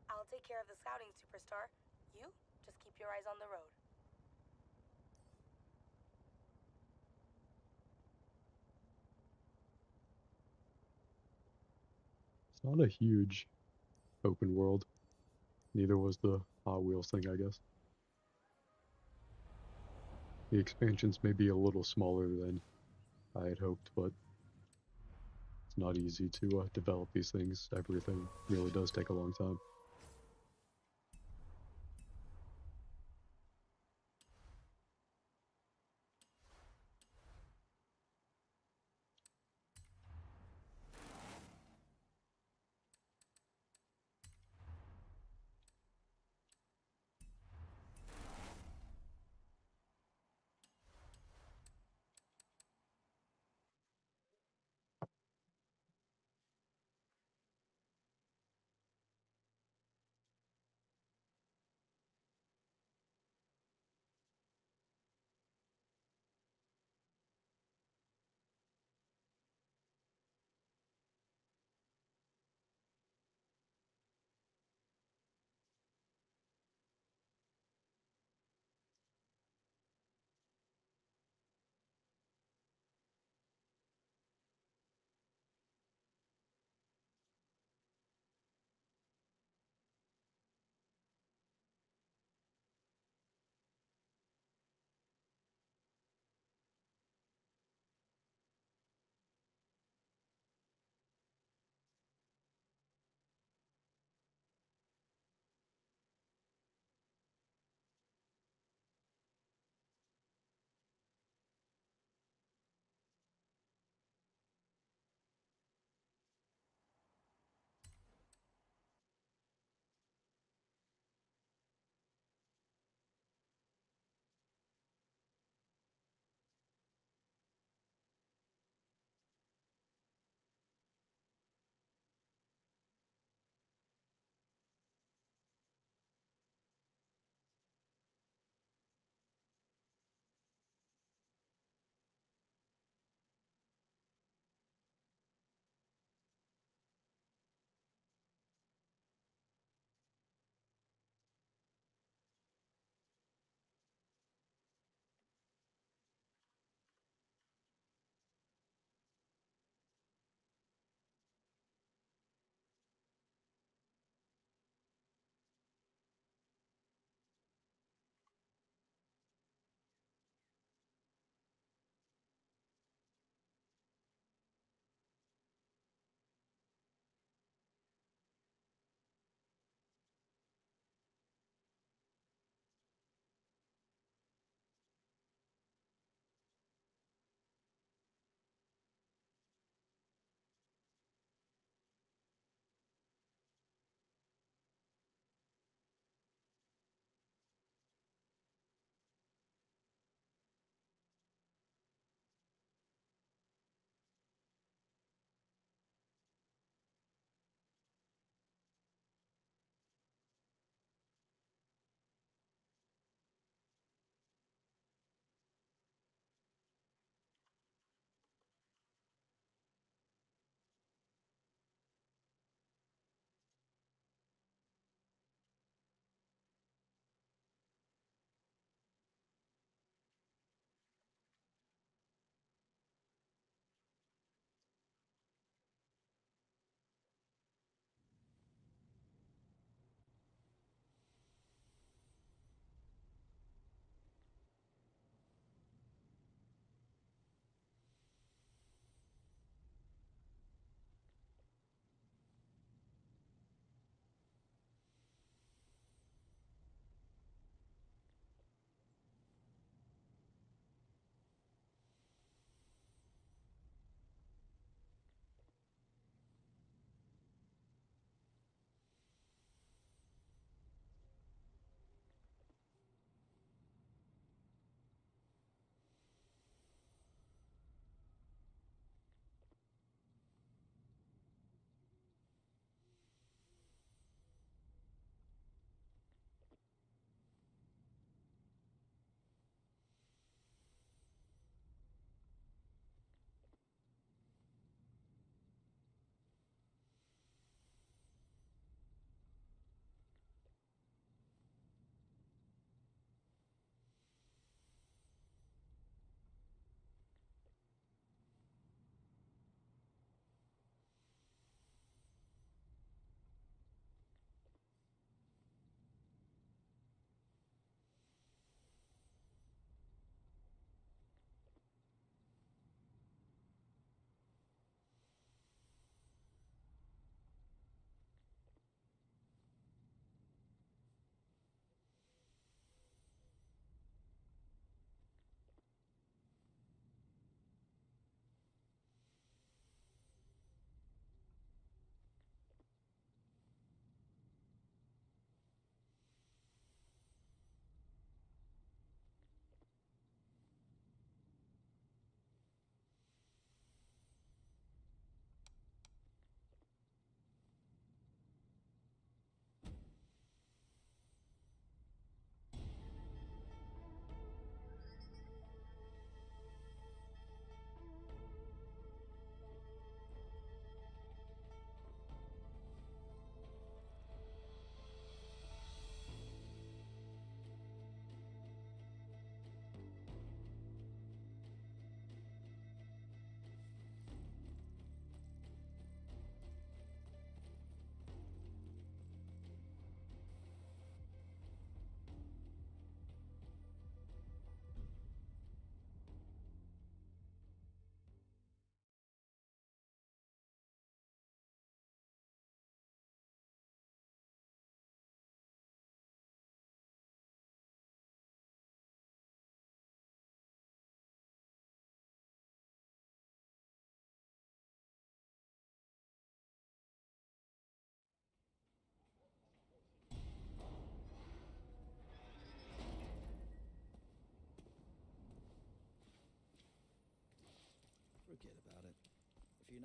I'll take care of the scouting, Superstar. You just keep your eyes on the road. It's not a huge open world. Neither was the Hot Wheels thing, I guess. The expansions may be a little smaller than I had hoped, but it's not easy to develop these things. Everything really does take a long time.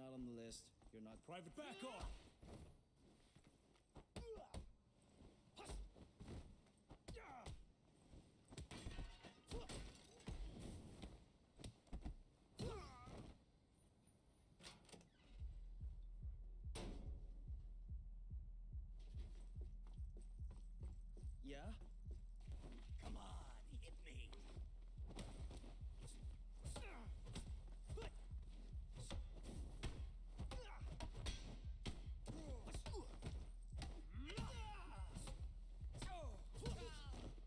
not on the list. You're not private. Back off! Yeah? Come on, hit me!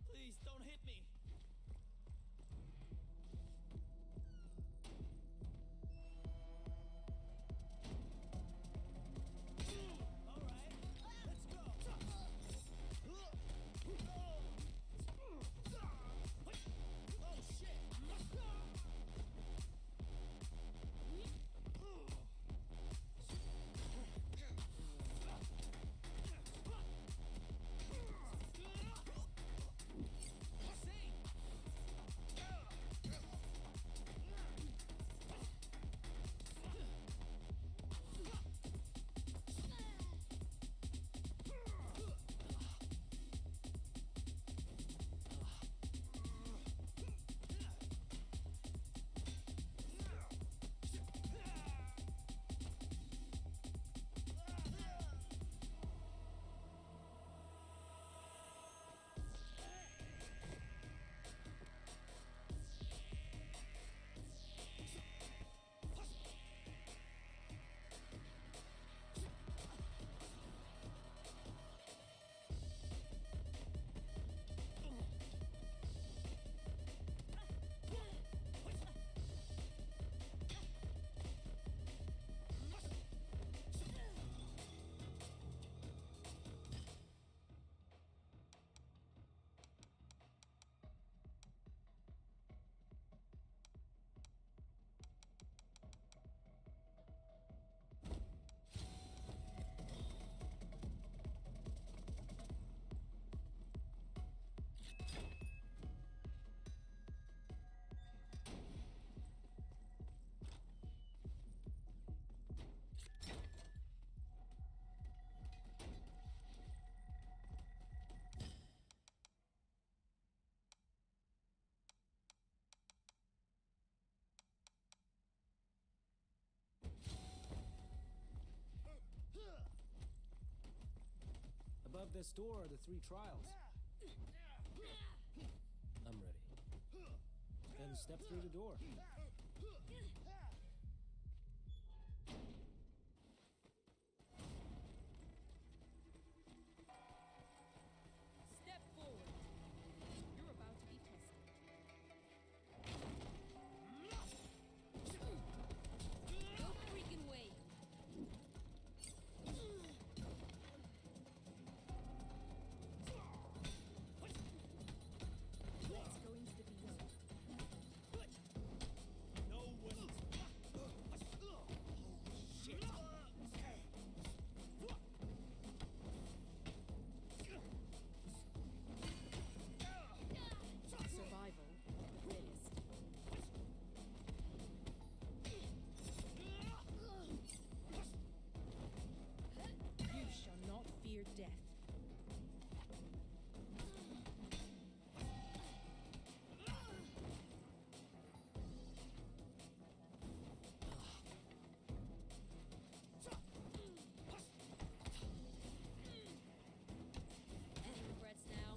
Please don't hit me! All right, let's go! Oh shit! Above this door are the 3 trials. I'm ready. Then step through the door. Step forward. You're about to be tested. No freaking way. Let's go into the beyond. No one. Shit. Survival of the fittest. You shall not fear death. Any regrets now?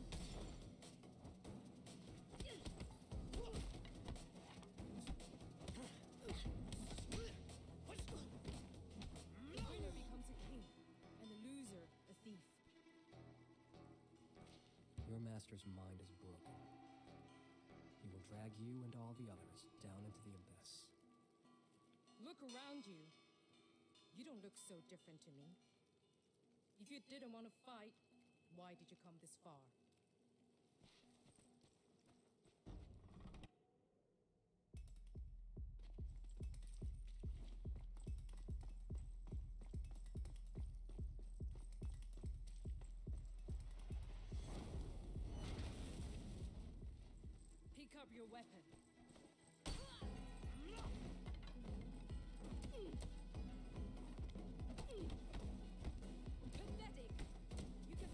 The winner becomes a king, and the loser a thief. Your master's mind is broken. He will drag you and all the others down into the abyss. Look around you. You don't look so different to me. If you didn't want to fight, why did you come this far? Pick up your weapon. Pathetic. You can.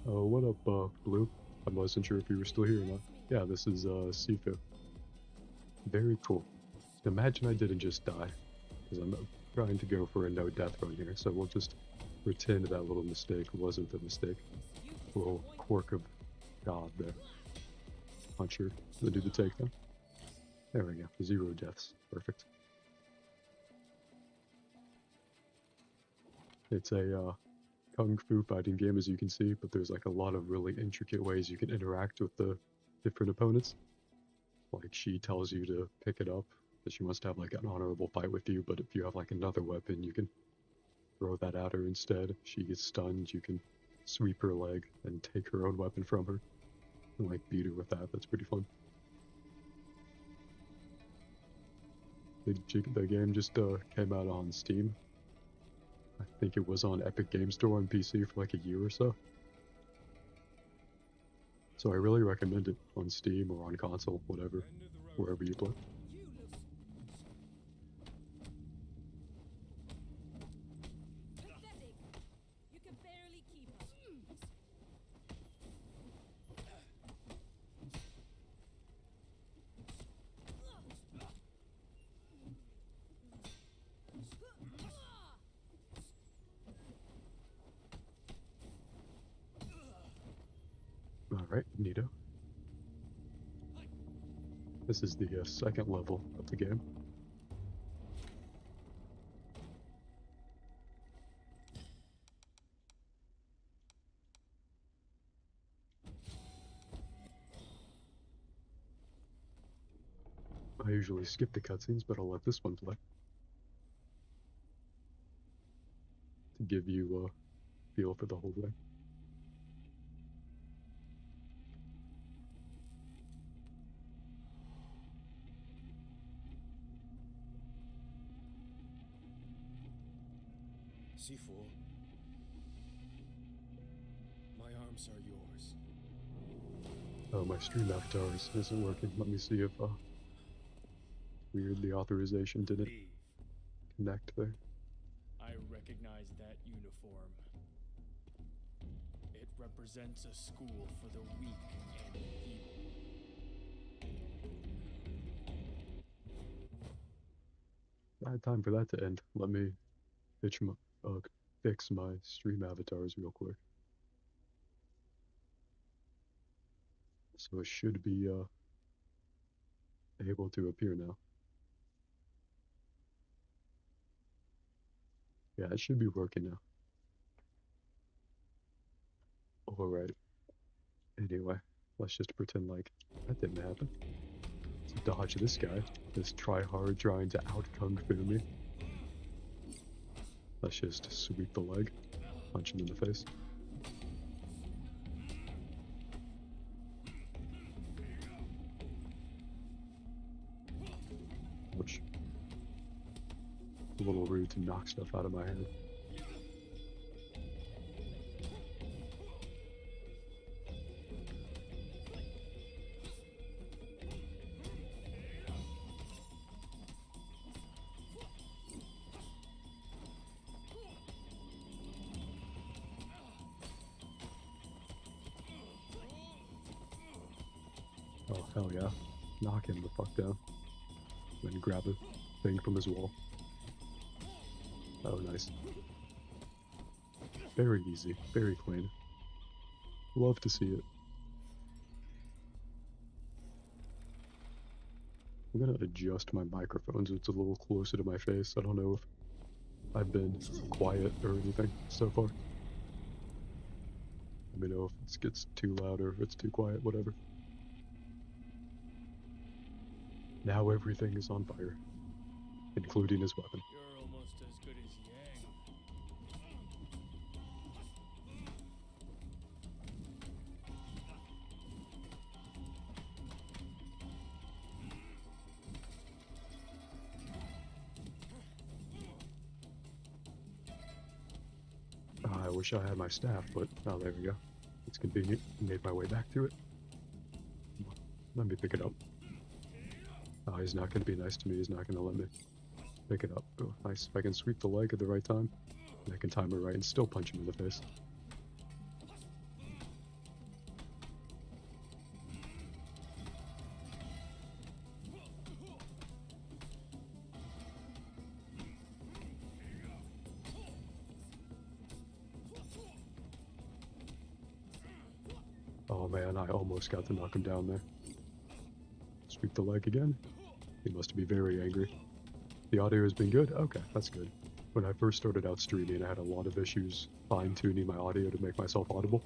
Oh, what up, Blue? I wasn't sure if you were still here or not. Yeah, this is, Sifu. Very cool. Imagine I didn't just die, because I'm trying to go for a no-death run here, so we'll just pretend that little mistake wasn't a mistake. A little quirk of God there. Puncher to do the takedown. There we go. 0 deaths. Perfect. It's a, Kung Fu fighting game, as you can see, but there's like a lot of really intricate ways you can interact with the different opponents. Like, she tells you to pick it up, that she wants to have like an honorable fight with you, but if you have like another weapon, you can throw that at her instead. If she gets stunned, you can sweep her leg and take her own weapon from her, and like beat her with that. That's pretty fun. The game just came out on Steam. I think it was on Epic Game Store on PC for like a year or so. So I really recommend it on Steam or on console, whatever, wherever you play. Pathetic. You can barely keep up. Alright, neato. This is the second level of the game. I usually skip the cutscenes, but I'll let this one play. To give you a feel for the whole thing. C4. My arms are yours. Oh, my stream avatar isn't working. Let me see if, weird, the authorization didn't Leave. connect there. I recognize that uniform. It represents a school for the weak and feeble. I had time for that to end. Let me fix my stream avatars real quick. So it should be able to appear now. Yeah, it should be working now. Alright. Anyway, let's just pretend like that didn't happen. Let's dodge this guy. This tryhard trying to out Kung Fu me. Let's just sweep the leg. Punch him in the face. Which a little rude to knock stuff out of my hand. Oh, hell yeah. Knock him the fuck down. Then grab a thing from his wall. Oh, nice. Very easy. Very clean. Love to see it. I'm gonna adjust my microphone so it's a little closer to my face. I don't know if I've been quiet or anything so far. Let me know if it gets too loud or if it's too quiet, whatever. Now everything is on fire, including his weapon. You're almost as good as Yang. I wish I had my staff, but oh, there we go. It's convenient. Made my way back to it. Let me pick it up. Oh, he's not going to be nice to me. He's not going to let me pick it up. Oh, nice. If I can sweep the leg at the right time, I can time it right and still punch him in the face. Oh man, I almost got to knock him down there. Sweep the leg again. He must be very angry. The audio has been good? Okay, that's good. When I first started out streaming, I had a lot of issues fine-tuning my audio to make myself audible.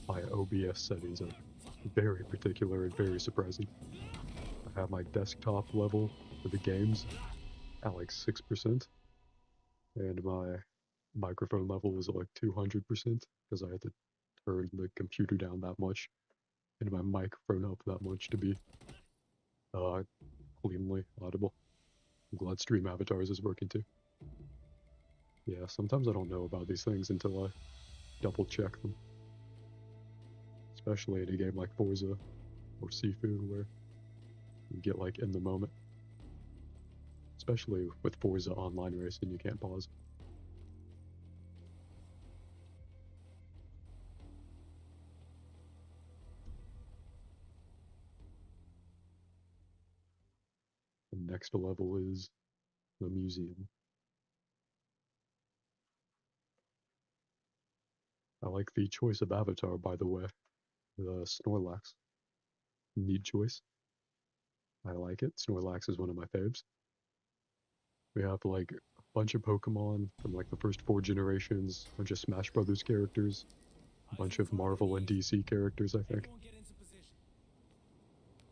My OBS settings are very particular and very surprising. I have my desktop level for the games at like 6%, and my microphone level is like 200% because I had to turn the computer down that much and my microphone up that much to be cleanly audible. I'm glad Stream Avatars is working too. Yeah, sometimes I don't know about these things until I double check them. Especially in a game like Forza or Sifu where you get like in the moment. Especially with Forza online racing, you can't pause. The next level is the museum. I like the choice of avatar, by the way. The Snorlax. Neat choice. I like it. Snorlax is one of my faves. We have like a bunch of Pokemon from like the first 4 generations, a bunch of Smash Brothers characters, a bunch of Marvel and DC characters, I think.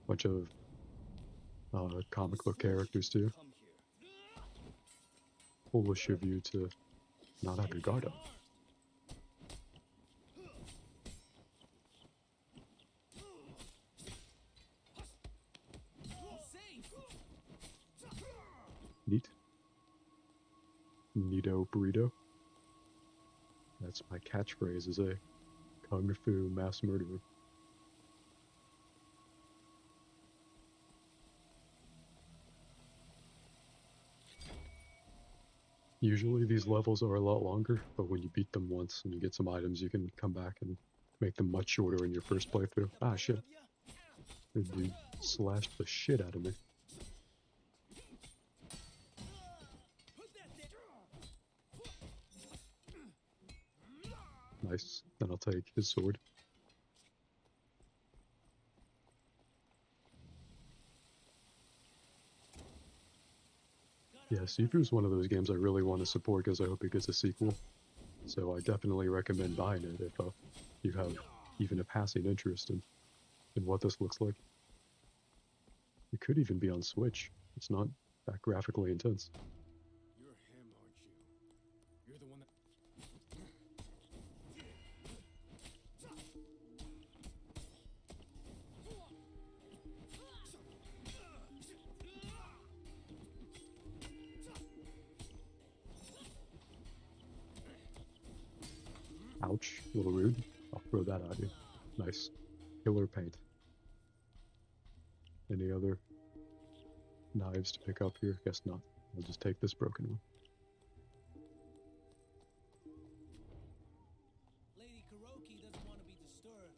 A bunch of comic book characters too. Foolish of you to not have your guard up. Neat. Neato burrito. That's my catchphrase as a kung fu mass murderer. Usually these levels are a lot longer, but when you beat them once and you get some items, you can come back and make them much shorter in your first playthrough. Ah, shit. The dude slashed the shit out of me. Nice. Then I'll take his sword. Yeah, Sifu is one of those games I really want to support because I hope it gets a sequel. So I definitely recommend buying it if you have even a passing interest in what this looks like. It could even be on Switch. It's not that graphically intense. You're him, aren't you? You're the one that... Ouch, a little rude. I'll throw that at you. Nice. Killer paint. Any other knives to pick up here? Guess not. I'll just take this broken one. Lady Kuroki doesn't want to be disturbed.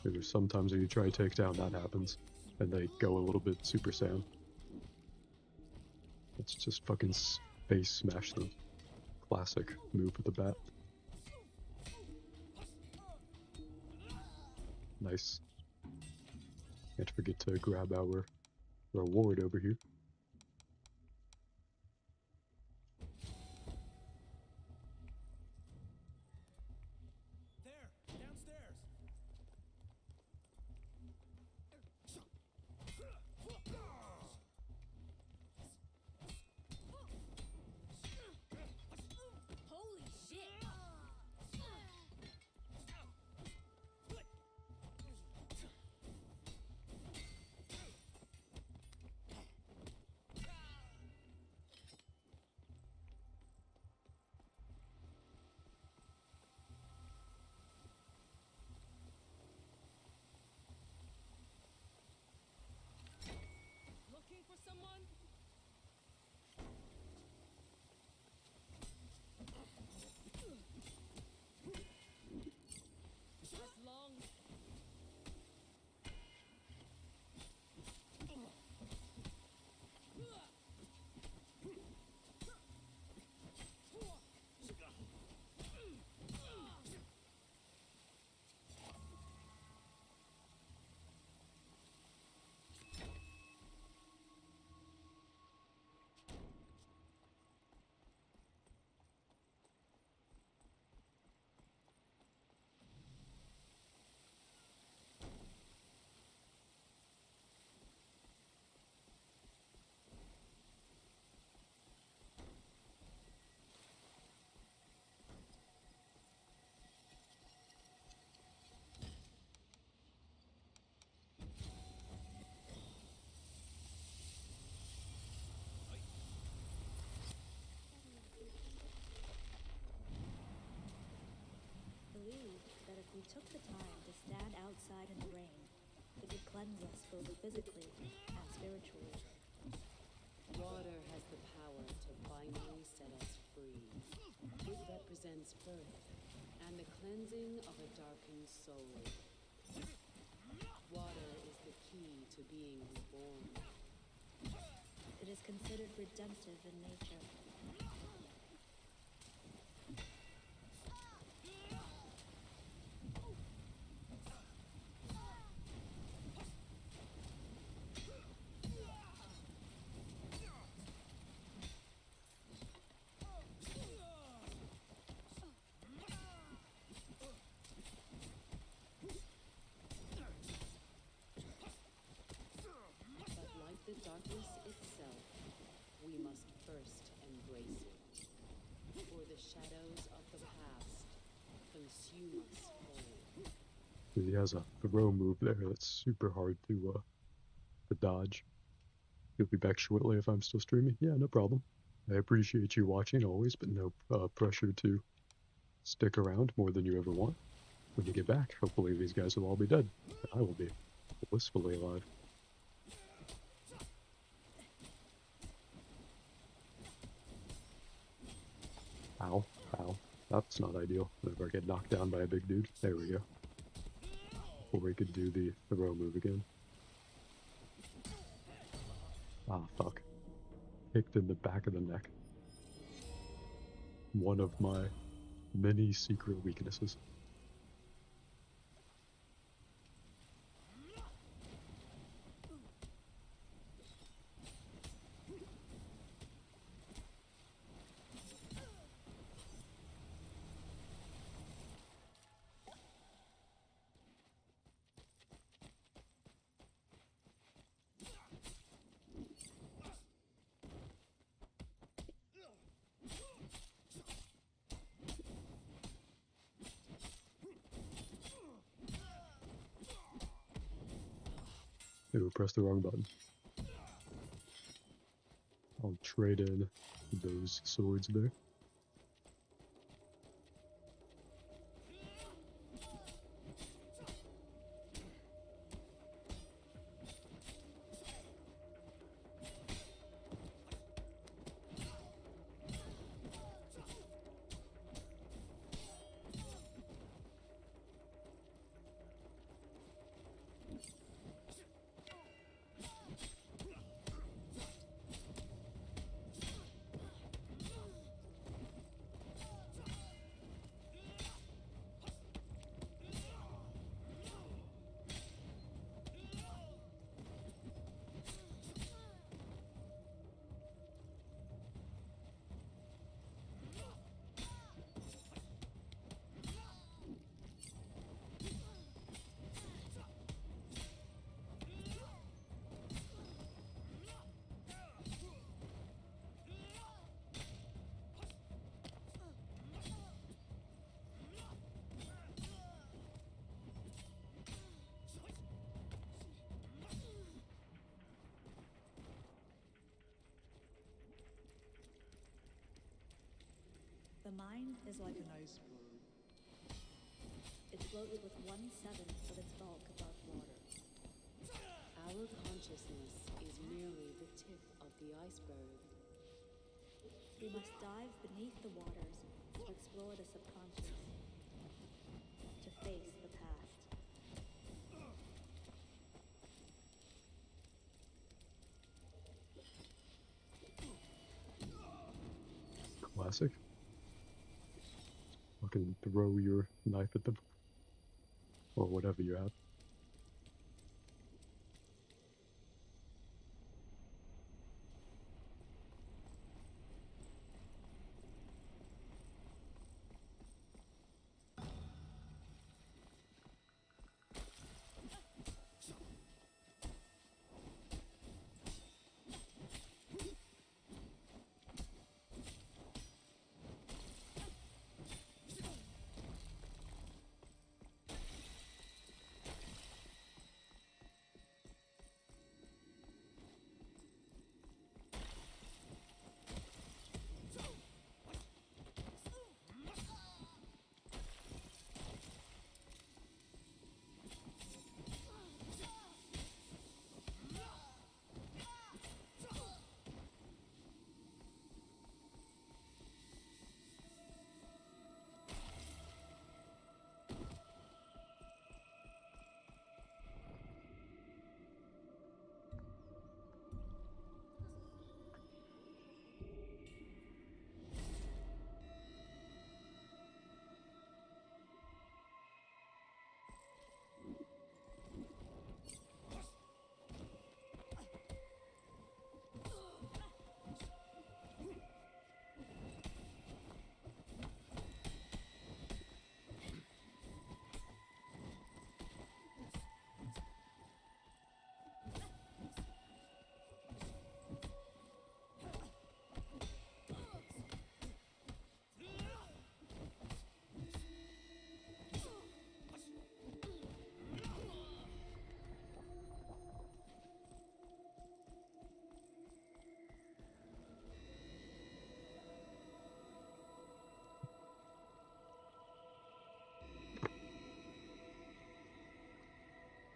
There's sometimes when you try to take down, that happens. And they go a little bit Super Saiyan. Let's just fucking face smash them. Classic move with the bat. Nice. Can't forget to grab our reward over here. There, downstairs. Holy shit! we took the time to stand outside in the rain, it would cleanse us both physically and spiritually. Water has the power to finally set us free. It represents birth and the cleansing of a darkened soul. Water is the key to being reborn. It is considered redemptive in nature. But like the darkness itself, we must first embrace it. For the shadows of the past consume us whole. He has a throw move there that's super hard to dodge. You'll be back shortly if I'm still streaming? Yeah, no problem. I appreciate you watching always, but no pressure to stick around more than you ever want. When you get back, hopefully these guys will all be dead. And I will be blissfully alive. Ow, ow. That's not ideal. Whenever I get knocked down by a big dude. There we go. Or we could do the throw move again. Ah, fuck. Kicked in the back of the neck. One of my many secret weaknesses. Ooh, press the wrong button. I'll trade in those swords there. The mind is like an iceberg. It floats with 1/7 of its bulk above water. Our consciousness is merely the tip of the iceberg. We must dive beneath the waters to explore the subconscious, to face the past. Classic. Fucking throw your knife at them. Or whatever you have.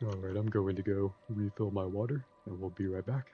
Alright, I'm going to go refill my water, and we'll be right back.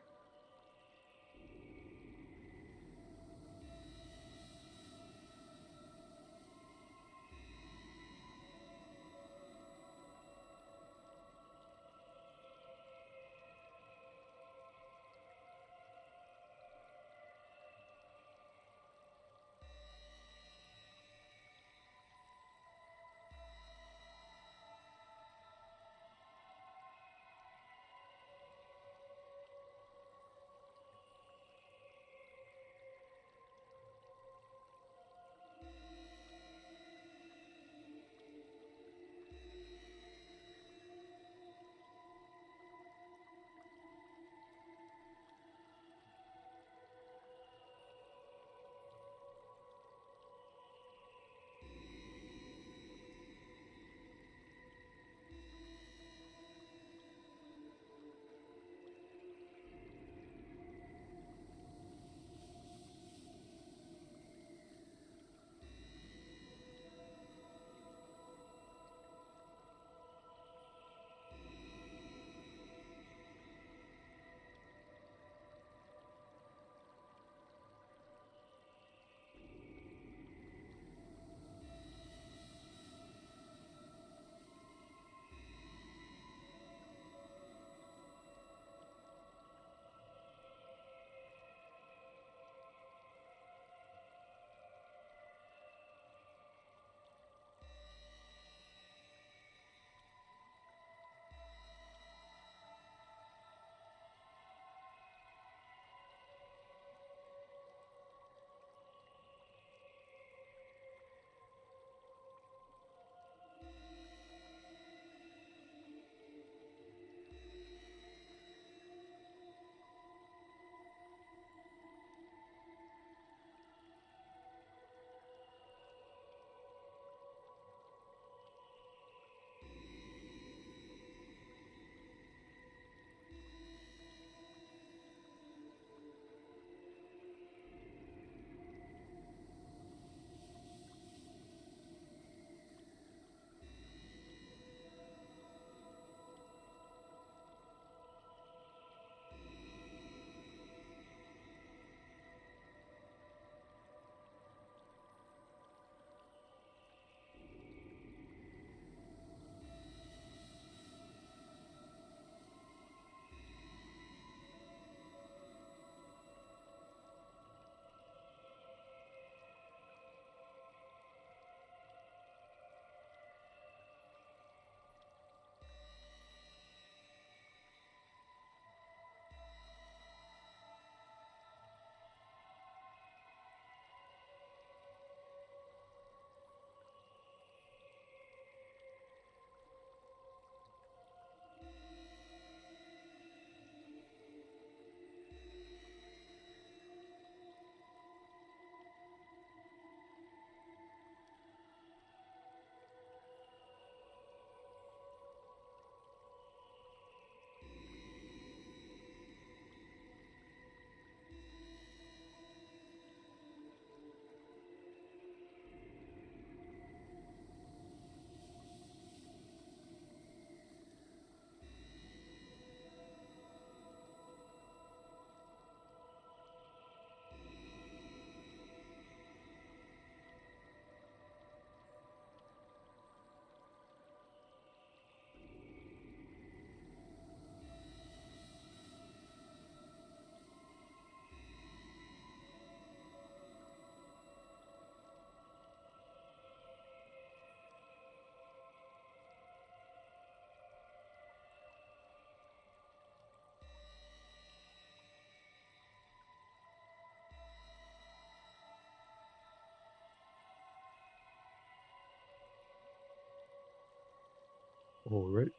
Alright,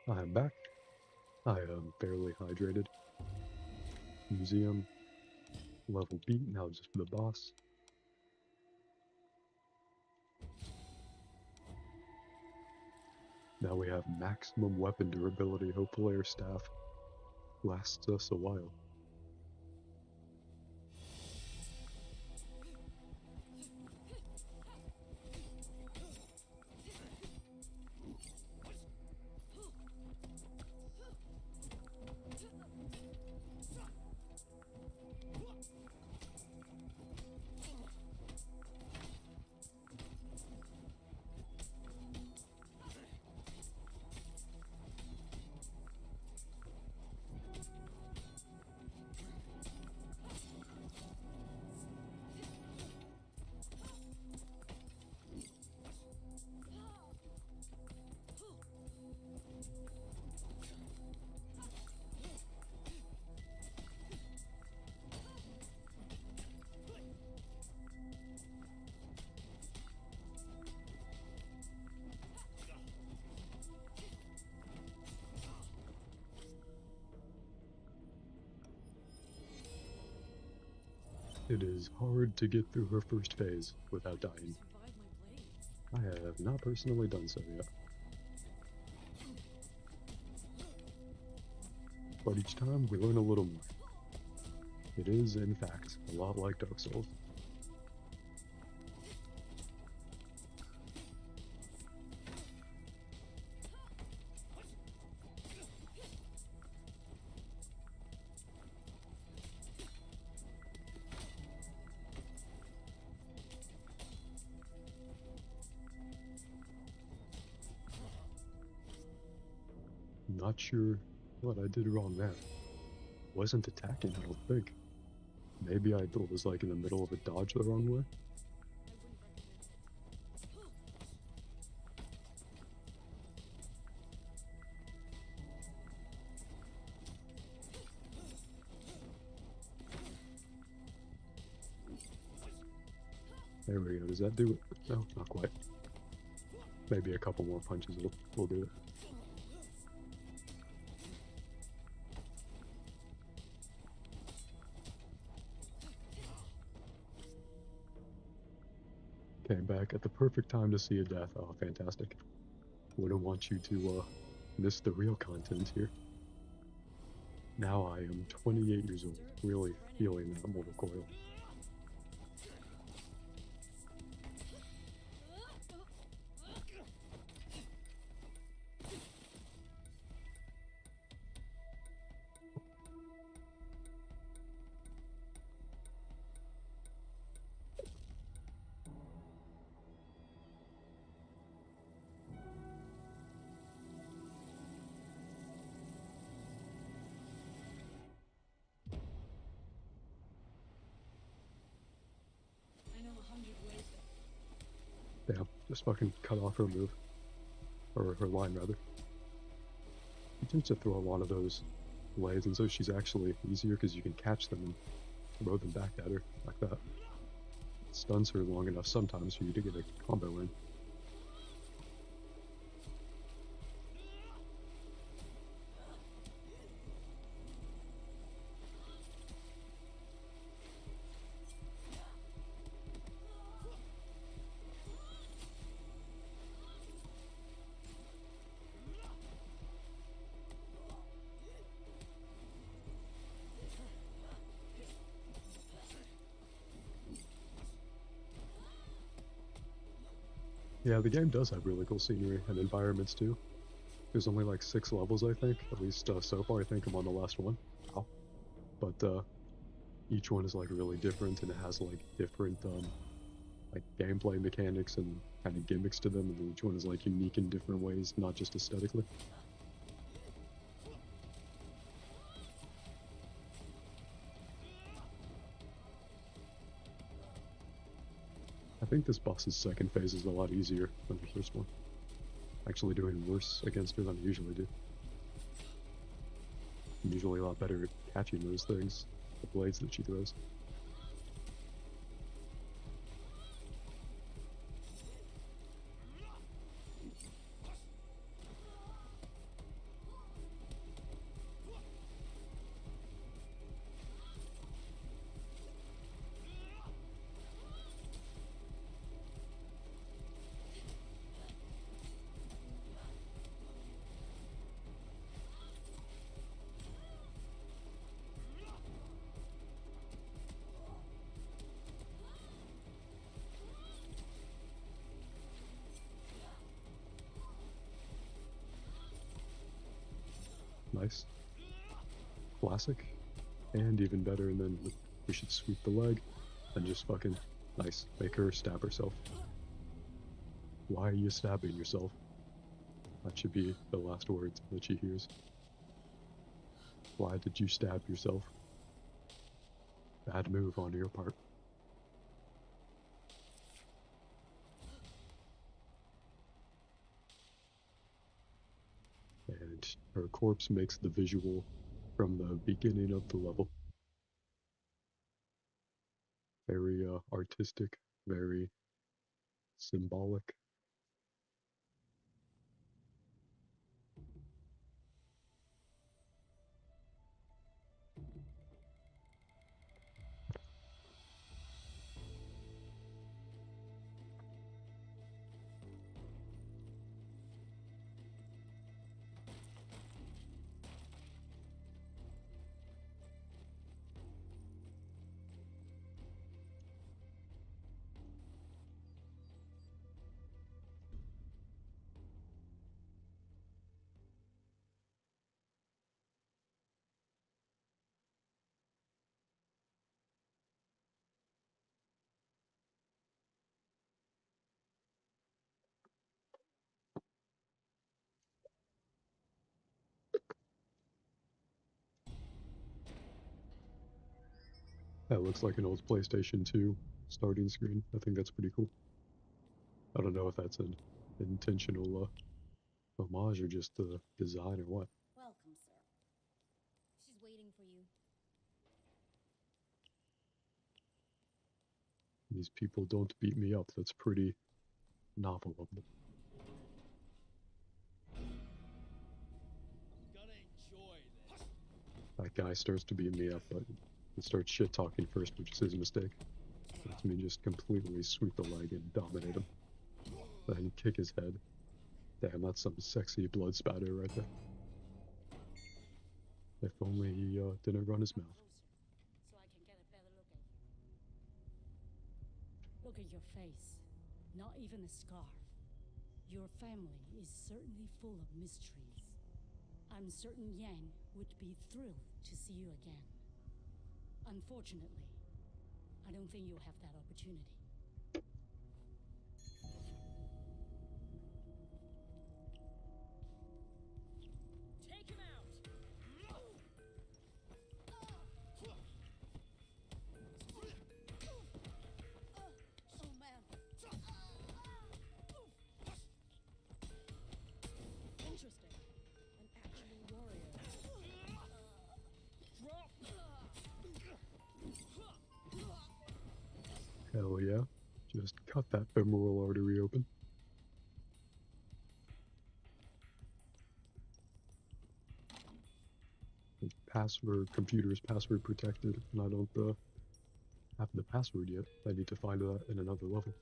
I am back. I am barely hydrated. Museum. Level beat, now just for the boss. Now we have maximum weapon durability. Hopefully our staff lasts us a while. It is hard to get through her first phase without dying. Revive my blades. I have not personally done so yet. But each time we learn a little more. It is, in fact, a lot like Dark Souls. Not sure what I did wrong there. Wasn't attacking, I don't think. Maybe I was like in the middle of a dodge the wrong way. There we go. Does that do it? No, not quite. Maybe a couple more punches will do it. Came back at the perfect time to see a death. Oh, fantastic. Wouldn't want you to miss the real content here. Now I am 28 years old, really feeling that mortal coil. Damn, just fucking cut off her move. Or her line, rather. She tends to throw a lot of those blades, and so she's actually easier because you can catch them and throw them back at her like that. It stuns her long enough sometimes for you to get a combo in. Yeah, the game does have really cool scenery and environments too. There's only like 6 levels, I think, at least so far. I think I'm on the last one. Wow. But each one is like really different, and it has like different like gameplay mechanics and kind of gimmicks to them, and each one is like unique in different ways, not just aesthetically. I think this boss's second phase is a lot easier than the first one. Actually doing worse against her than I usually do. I'm usually a lot better at catching those things, the blades that she throws. Nice. Classic. And even better, and then we should sweep the leg and just fucking nice. Make her stab herself. Why are you stabbing yourself? That should be the last words that she hears. Why did you stab yourself? Bad move on your part. And her corpse makes the visual from the beginning of the level. Very artistic, very symbolic. That looks like an old PlayStation 2 starting screen. I think that's pretty cool. I don't know if that's an intentional homage or just the design or what. Welcome, sir. She's waiting for you. These people don't beat me up. That's pretty novel of them. That guy starts to beat me up, but he starts shit talking first, which is his mistake. Lets me just completely sweep the leg and dominate him. Then kick his head. Damn, that's some sexy blood spatter right there. If only he didn't run his mouth. So I can get a better look at you. Look at your face. Not even a scar. Your family is certainly full of mysteries. I'm certain Yang would be thrilled to see you again. Unfortunately, I don't think you'll have that opportunity. Take him out! Oh man. Interesting. An actual warrior. Hell yeah. Just cut that femoral artery open. Computer is password protected, and I don't have the password yet. I need to find that in another level.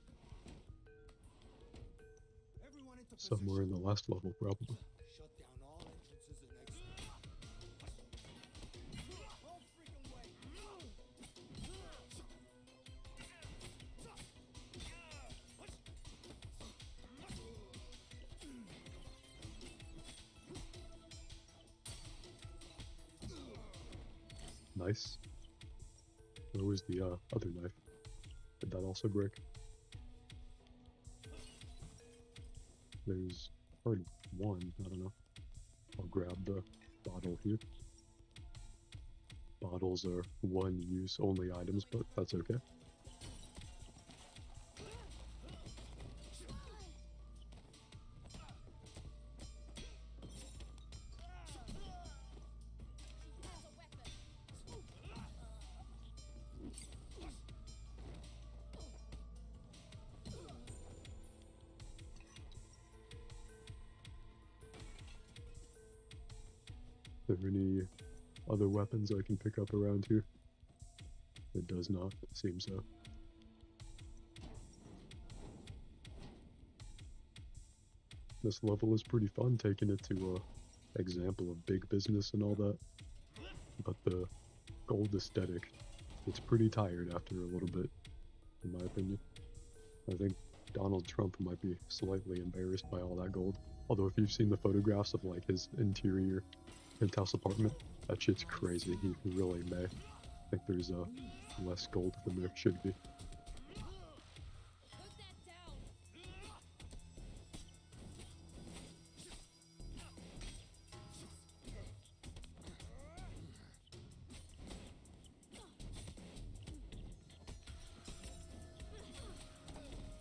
Somewhere in the last level, probably. Shut down all entrances and exits. Nice. Where was the other knife? Did that also break? There's part one, I don't know. I'll grab the bottle here. Bottles are one-use only items, but that's okay. Are there any other weapons I can pick up around here? It does not seem so. This level is pretty fun, taking it to a example of big business and all that. But the gold aesthetic, it's pretty tired after a little bit, in my opinion. I think Donald Trump might be slightly embarrassed by all that gold. Although if you've seen the photographs of like his interior penthouse apartment, that shit's crazy. He really may. I think there's less gold than there should be.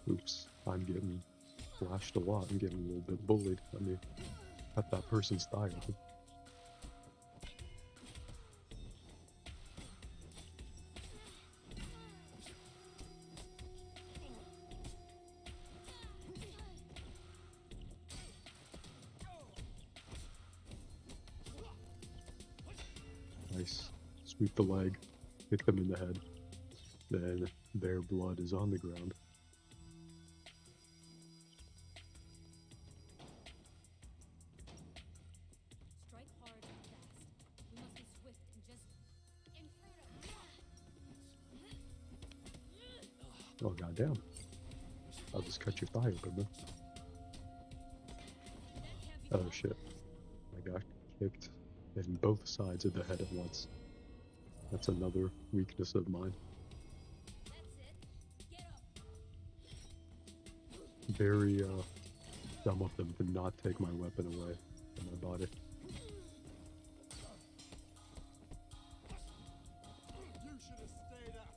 Oops, I'm getting flashed a lot. I'm getting a little bit bullied. I mean, cut that person's thigh open. Nice. Sweep the leg, hit them in the head. Then their blood is on the ground. Strike hard and fast. We must be swift and just in Oh goddamn. I'll just cut your thigh open then. Oh shit. I got kicked in both sides of the head at once. That's another weakness of mine. Very dumb of them to not take my weapon away from my body. You should have stayed at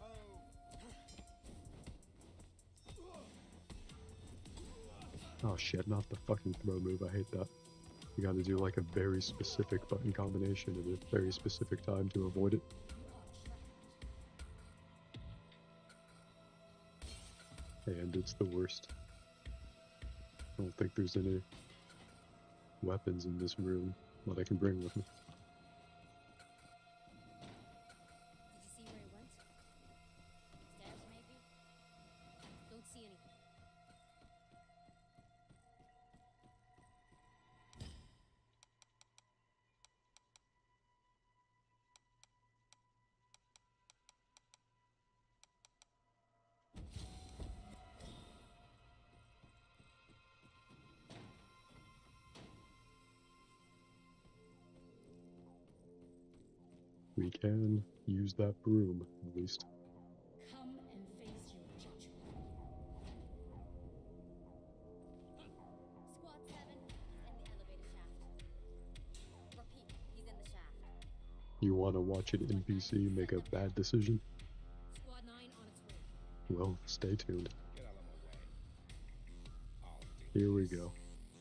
Oh shit, not the fucking throw move, I hate that. You gotta do like a very specific button combination at a very specific time to avoid it. And it's the worst. I don't think there's any weapons in this room that I can bring with me. Did you see where he went? Stairs, maybe? Don't see anything. We can use that broom, at least. Come and face your judgment. Squad 7 is in the elevator shaft. Repeat, he's in the shaft. You want to watch an NPC make a bad decision? Squad 9 on its way. Well, stay tuned. Here we go.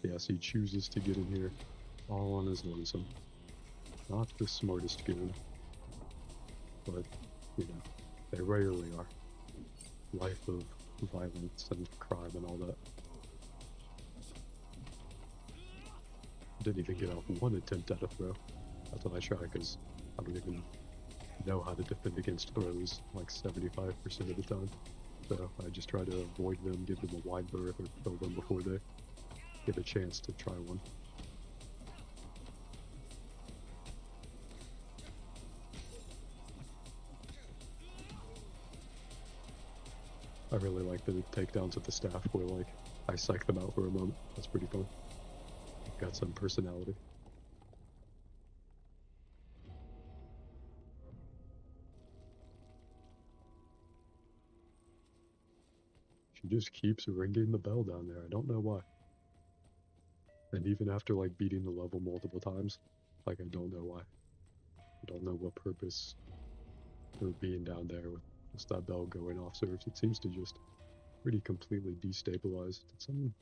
Yes, he chooses to get in here all on his lonesome. Not the smartest goon. But, you know, they rarely are. Life of violence and crime and all that. Didn't even get off one attempt at a throw. That's what I try, because I don't even know how to defend against throws like 75% of the time. So I just try to avoid them, give them a wide berth, or throw them before they get a chance to try one. I really like the takedowns of the staff where, like, I psych them out for a moment. That's pretty fun. Got some personality. She just keeps ringing the bell down there. I don't know why. And even after, like, beating the level multiple times, like, I don't know why. I don't know what purpose her being down there with just that bell going off serves. It seems to just pretty completely destabilize. Did some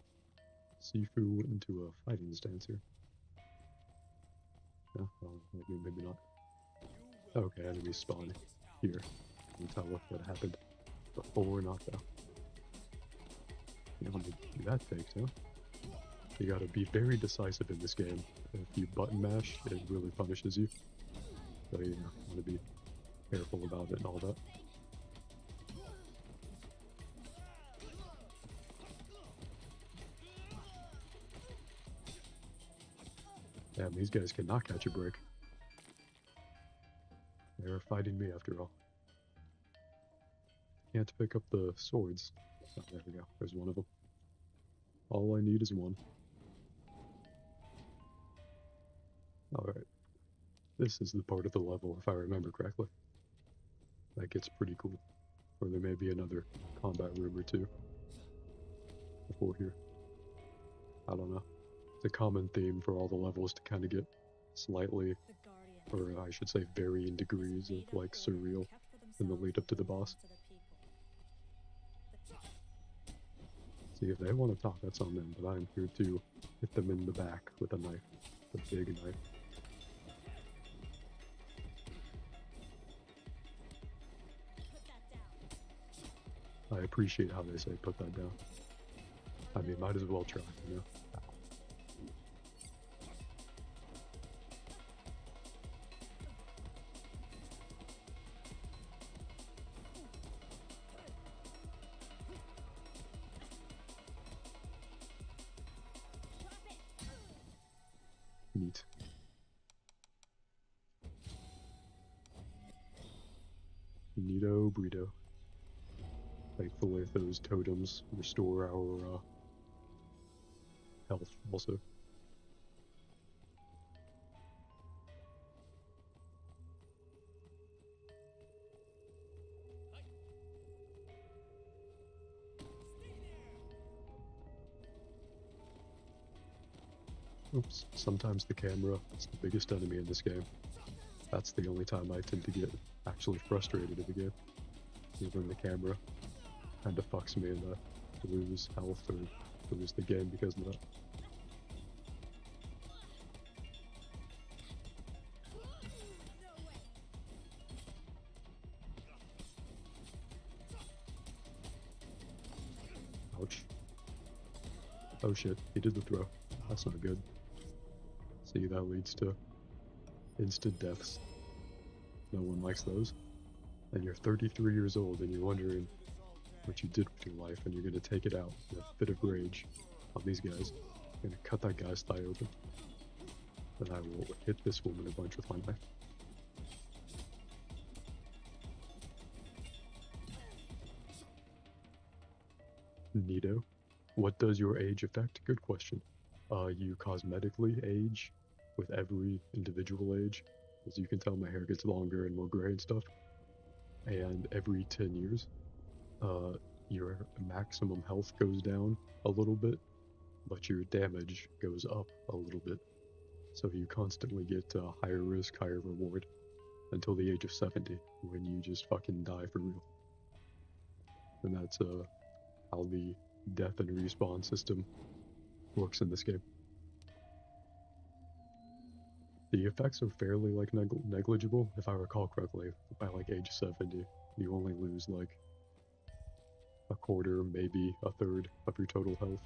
Sifu went into a fighting stance here? Yeah, well, maybe not. Okay, enemy spawn here. You can tell what happened before knockout. You don't need to do that fake, huh? You gotta be very decisive in this game. If you button mash, it really punishes you. So you know, want to be careful about it and all that. Damn, these guys cannot catch a break. They're fighting me after all. Can't pick up the swords. Oh, there we go. There's one of them. All I need is one. Alright. This is the part of the level, if I remember correctly. That gets pretty cool. Or there may be another combat room or two before here. I don't know. It's a common theme for all the levels to kind of get slightly, or I should say varying degrees of like surreal in the lead up to the boss. See, if they want to talk, that's on them, but I'm here to hit them in the back with a knife, a big knife. I appreciate how they say put that down. I mean, might as well try, you know? Neat. Neato burrito. Thankfully, those totems restore our health also. Oops, sometimes the camera is the biggest enemy in this game. That's the only time I tend to get actually frustrated in the game. Even the camera kind of fucks me and I lose health or lose the game because of that. Ouch. Oh shit, he did the throw. That's not good. See, that leads to instant deaths. No one likes those. And you're 33 years old and you're wondering what you did with your life, and you're gonna take it out in a fit of rage on these guys. I'm gonna cut that guy's thigh open. Then I will hit this woman a bunch with my knife. Neato. What does your age affect? Good question. You cosmetically age with every individual age. As you can tell, my hair gets longer and more gray and stuff. And every 10 years, your maximum health goes down a little bit, but your damage goes up a little bit. So you constantly get higher risk, higher reward until the age of 70, when you just fucking die for real. And that's how the death and respawn system works in this game. The effects are fairly like negligible, if I recall correctly. By like age 70, you only lose like a quarter, maybe a third of your total health,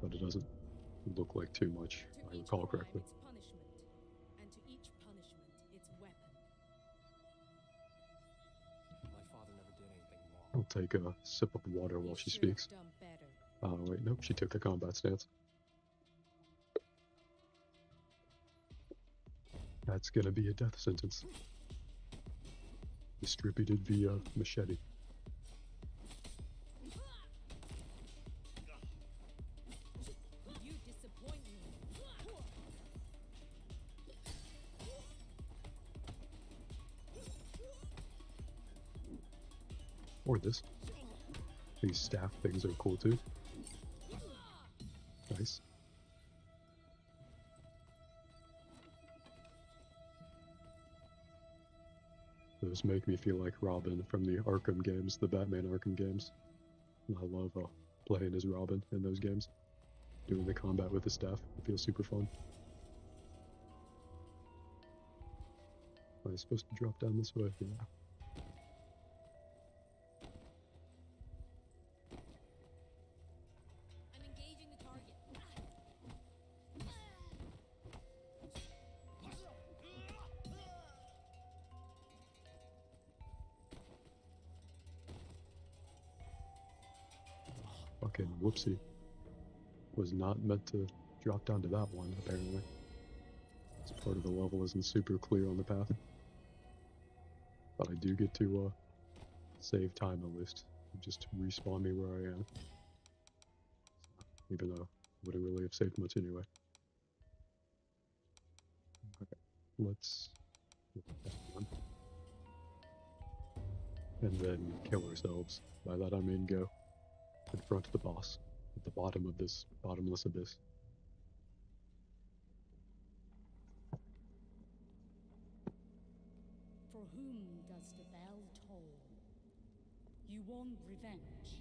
but it doesn't look like too much, if I recall correctly. Its punishment, and to each punishment its weapon. My father never did anything wrong. I'll take a sip of water while she speaks. Done better. Oh wait, nope, she took the combat stance. That's gonna be a death sentence. Distributed via machete. You disappoint me. Or this. These staff things are cool too. Nice. Those make me feel like Robin from the Arkham games, the Batman Arkham games. I love playing as Robin in those games. Doing the combat with the staff, it feels super fun. Am I supposed to drop down this way? Yeah. I'm engaging the target. Fucking whoopsie. Was not meant to drop down to that one, apparently. This part of the level isn't super clear on the path. But I do get to save time at least. Just respawn me where I am. Even though I wouldn't really have saved much anyway. Okay, let's look at that one. And then kill ourselves. By that I mean go confront the boss at the bottom of this bottomless abyss. For whom does the bell toll? You want revenge,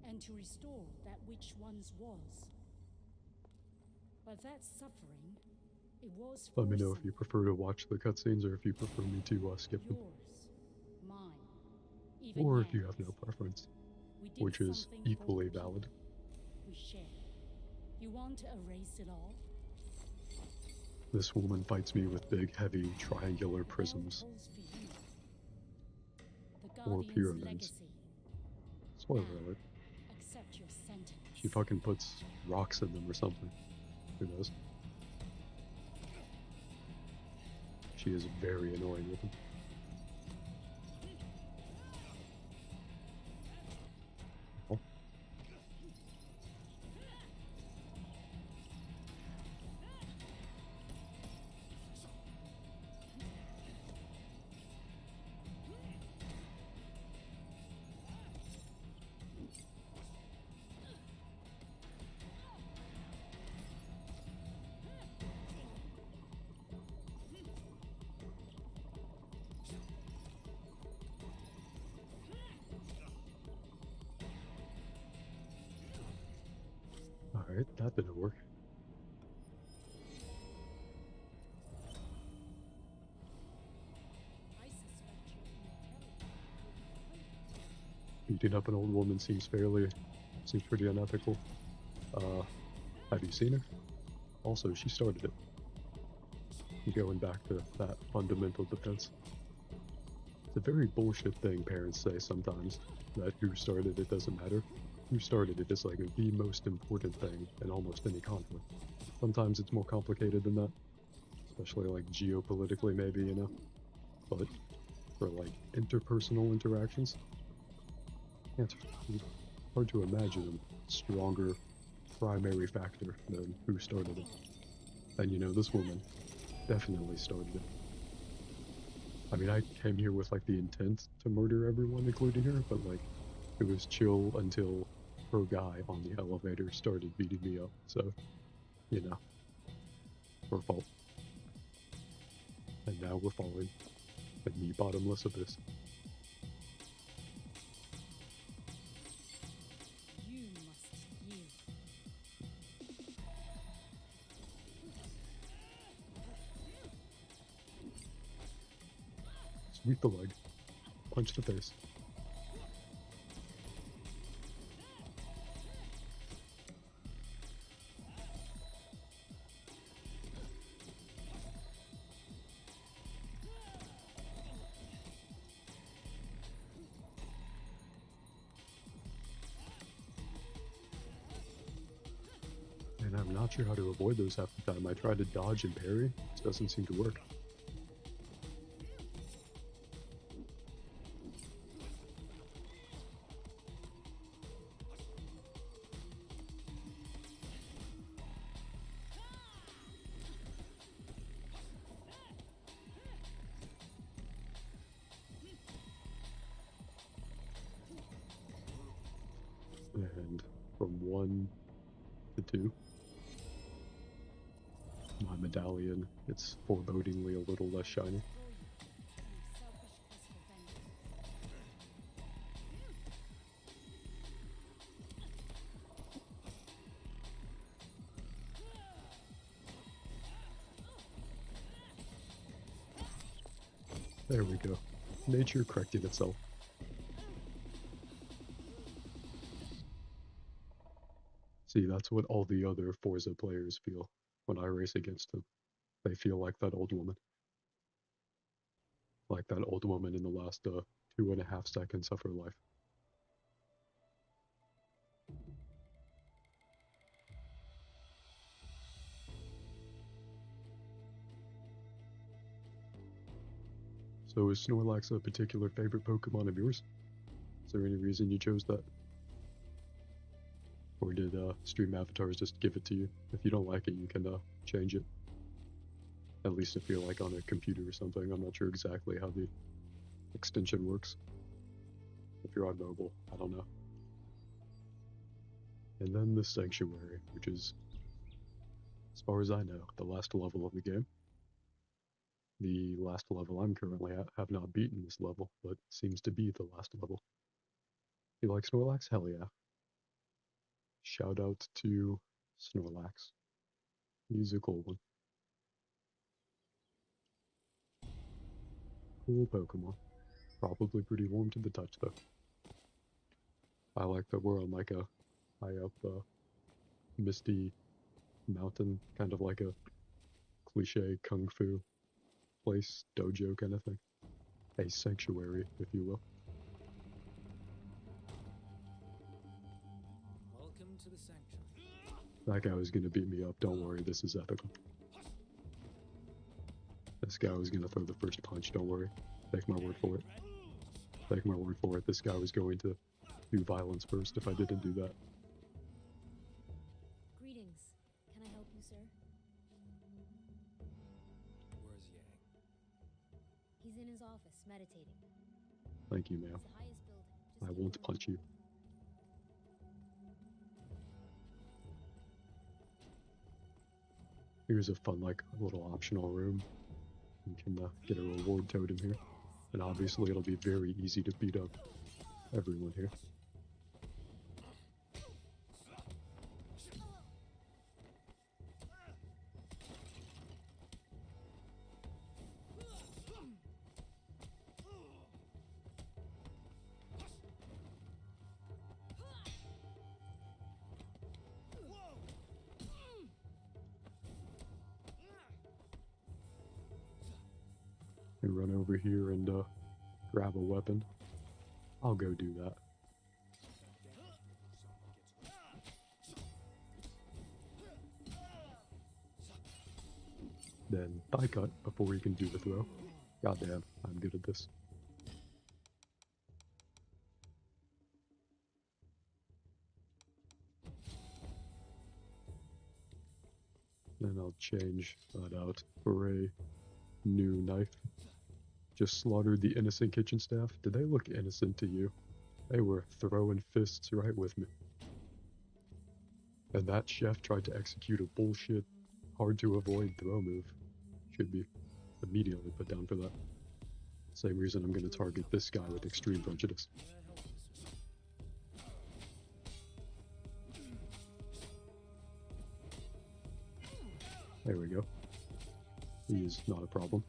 and to restore that which once was. But that suffering, it was for Let me know if some. you prefer to watch the cutscenes or if you prefer me to skip them. Yours, mine, even Or if you Yan's. have no preference, We did which is something for equally the people valid. we share. You want to erase it all? This woman fights me with big, heavy, triangular The bell prisms. tolls for you. The Or Guardian's pyramids. legacy. Spoiler Now, alert. accept your sentence. She fucking puts rocks in them or something. Who knows? She is very annoying with them. Oh. Alright, that didn't work. Beating up an old woman seems pretty unethical. Have you seen her? Also, she started it. Going back to that fundamental defense. It's a very bullshit thing parents say sometimes, that who started it doesn't matter. Who started it is like the most important thing in almost any conflict. Sometimes it's more complicated than that, especially like geopolitically maybe, you know? But for like interpersonal interactions, it's hard to imagine a stronger primary factor than who started it. And you know, this woman definitely started it. I mean, I came here with like the intent to murder everyone, including her, but like, it was chill until her guy on the elevator started beating me up, so, you know, her fault. And now we're falling in the bottomless abyss. You must yield. Sweep the leg. Punch the face. And I'm not sure how to avoid those half the time. I try to dodge and parry. It doesn't seem to work. And from 1 to 2, my medallion gets forebodingly a little less shiny. There we go. Nature corrected itself. See, that's what all the other Forza players feel when I race against them. They feel like that old woman. Like that old woman in the last 2.5 seconds of her life. So is Snorlax a particular favorite Pokemon of yours? Is there any reason you chose that? Or did Stream Avatars just give it to you? If you don't like it, you can change it. At least if you're like on a computer or something. I'm not sure exactly how the extension works. If you're on mobile, I don't know. And then the Sanctuary, which is, as far as I know, the last level of the game. The last level I'm currently at, have not beaten this level, but seems to be the last level. You like Snorlax? Hell yeah. Shout out to Snorlax. He's a cool one. Cool Pokemon. Probably pretty warm to the touch though. I like that we're on like a high up misty mountain, kind of like a cliche kung fu place, dojo kind of thing. A sanctuary, if you will. Welcome to the sanctuary. That guy was gonna beat me up, don't worry, this is ethical. This guy was gonna throw the first punch, don't worry. Take my word for it. Take my word for it, this guy was going to do violence first if I didn't do that. Greetings. Can I help you, sir? Where's Yang? He's in his office, meditating. Thank you, ma'am. It's the highest building. Just I keep won't an eye punch on you. him. Here's a fun, like, little optional room. You can get a reward totem here. And obviously it'll be very easy to beat up everyone here. run over here and grab a weapon, I'll go do that. Then thigh cut before he can do the throw. Goddamn, I'm good at this. Then I'll change that out for a new knife. Just slaughtered the innocent kitchen staff. Did they look innocent to you? They were throwing fists right with me. And that chef tried to execute a bullshit, hard to avoid throw move. Should be immediately put down for that. Same reason I'm going to target this guy with extreme prejudice. There we go. He is not a problem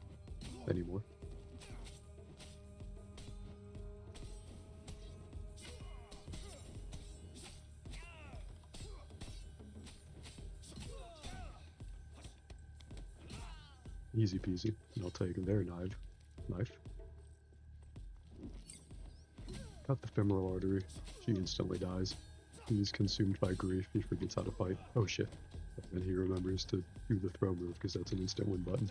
anymore. Easy peasy. And I'll take their knife. Cut the femoral artery. She instantly dies. He's consumed by grief. He forgets how to fight. Oh shit. And he remembers to do the throw move because that's an instant win button.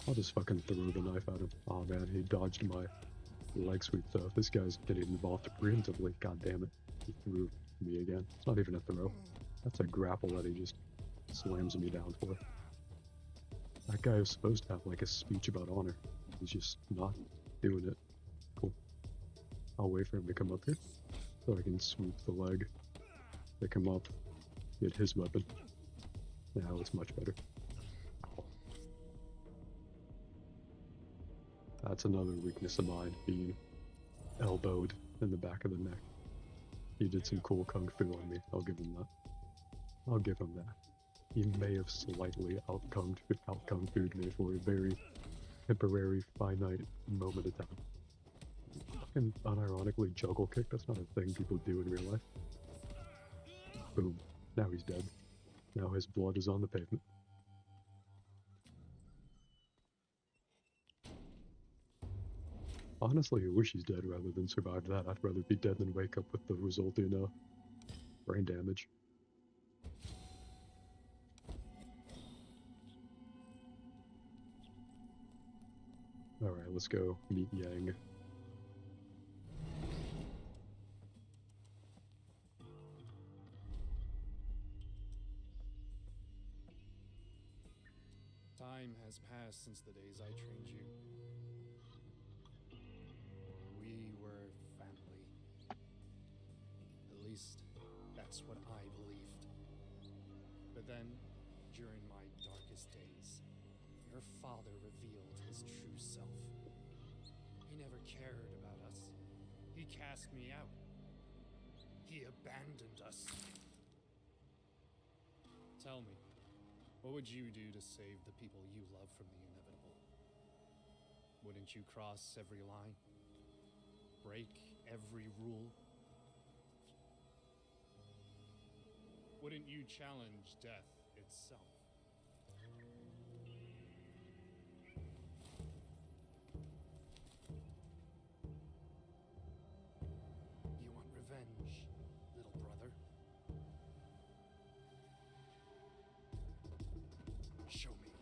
I'll just fucking throw the knife at him. Oh man, he dodged my leg sweep though. If this guy's getting involved preemptively, god damn it. He threw me again. It's not even a throw. That's a grapple that he just slams me down for. That guy was supposed to have like a speech about honor. He's just not doing it. Cool. I'll wait for him to come up here so I can sweep the leg, pick him up, get his weapon. Now it's much better. Ow. That's another weakness of mine, being elbowed in the back of the neck. He did some cool kung fu on me, I'll give him that. I'll give him that. He may have slightly out-kung fu'd me for a very temporary, finite moment of time. Fucking unironically juggle kick, that's not a thing people do in real life. Boom. Now he's dead. Now his blood is on the pavement. Honestly, I wish he's dead rather than survive that. I'd rather be dead than wake up with the resulting brain damage. Alright, let's go meet Yang. Time has passed since the days I trained you. We were family. At least, that's what I believed. But then, during my darkest days, your father revealed his true self. He never cared about us. He cast me out. He abandoned us. Tell me, what would you do to save the people you love from the inevitable? Wouldn't you cross every line? Break every rule? Wouldn't you challenge death itself? You want revenge, little brother? Show me.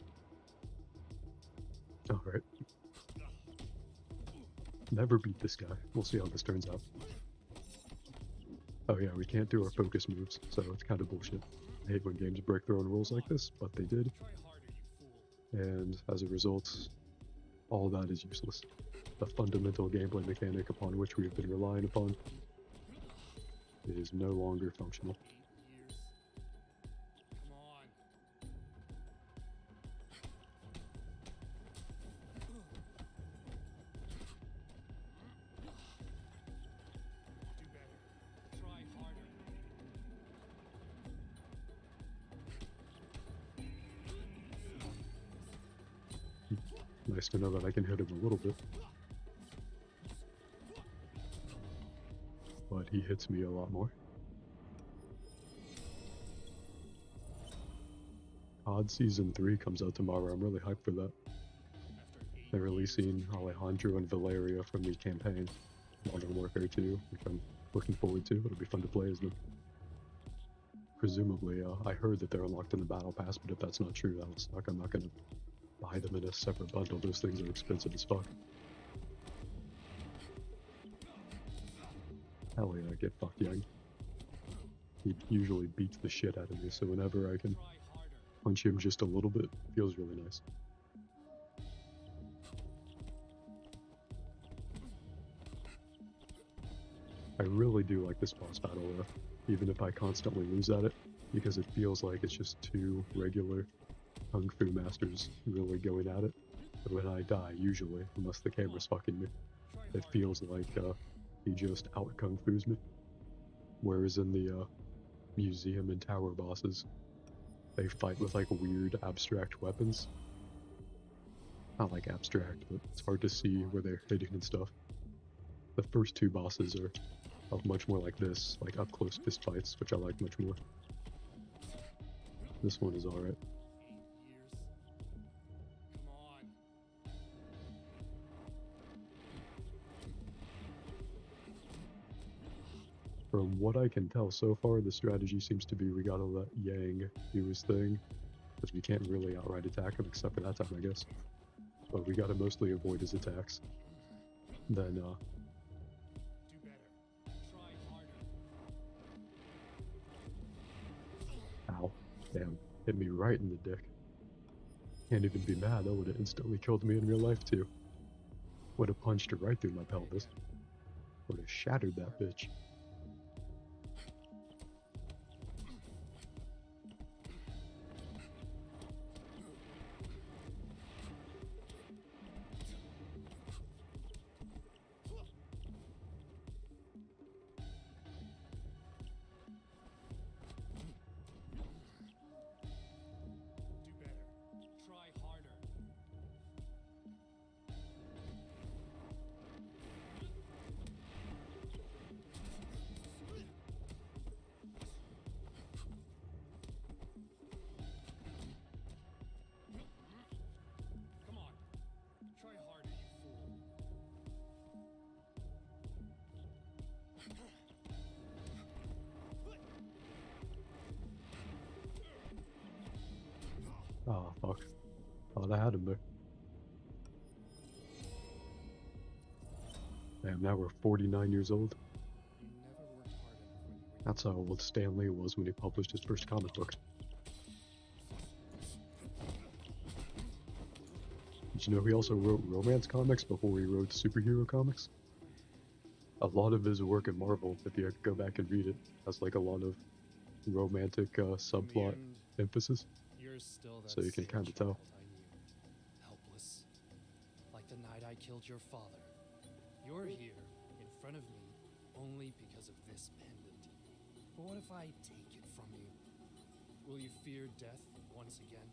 Alright. Never beat this guy. We'll see how this turns out. Oh yeah, we can't do our focus moves, so it's kind of bullshit. I hate when games break their own rules like this, but they did. And as a result, all that is useless. The fundamental gameplay mechanic upon which we have been relying upon is no longer functional. Nice to know that I can hit him a little bit. But he hits me a lot more. COD Season 3 comes out tomorrow. I'm really hyped for that. They're releasing Alejandro and Valeria from the campaign, Modern Warfare 2, which I'm looking forward to. It'll be fun to play as them. Presumably, I heard that they're unlocked in the Battle Pass, but if that's not true, that'll suck. I'm not gonna buy them in a separate bundle. Those things are expensive as fuck. Hell yeah, get fucked, Yang. He usually beats the shit out of me, so whenever I can punch him just a little bit, it feels really nice. I really do like this boss battle though, even if I constantly lose at it, because it feels like it's just two regular Kung Fu masters really going at it. But when I die, usually, unless the camera's fucking me, it feels like he just out Kung Fu's me. Whereas in the museum and tower bosses, they fight with like weird abstract weapons. Not like abstract, but it's hard to see where they're hitting and stuff. The first two bosses are much more like this, like up close fist fights, which I like much more. This one is alright. From what I can tell so far, the strategy seems to be we gotta let Yang do his thing, because we can't really outright attack him except for that time, I guess. But we gotta mostly avoid his attacks. Then, Do better. Try harder. Ow. Damn. Hit me right in the dick. Can't even be mad, that would've instantly killed me in real life too. Would've punched right through my pelvis. Would've shattered that bitch. Oh, fuck. Thought I had him there. Damn, now we're 49 years old. That's how old Stan Lee was when he published his first comic book. Did you know he also wrote romance comics before he wrote superhero comics? A lot of his work at Marvel, if you go back and read it, has like a lot of romantic subplot emphasis. So you can kind of tell. Helpless. Like the night I killed your father. You're here, in front of me, only because of this pendant. But what if I take it from you? Will you fear death once again?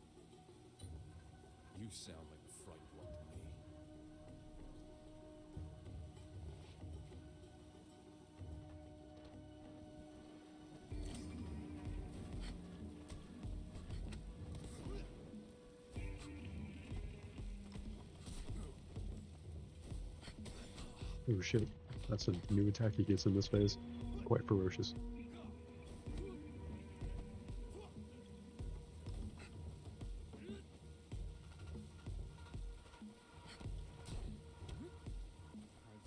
You sound like a frightened one to me. Oh shit, that's a new attack he gets in this phase. Quite ferocious. I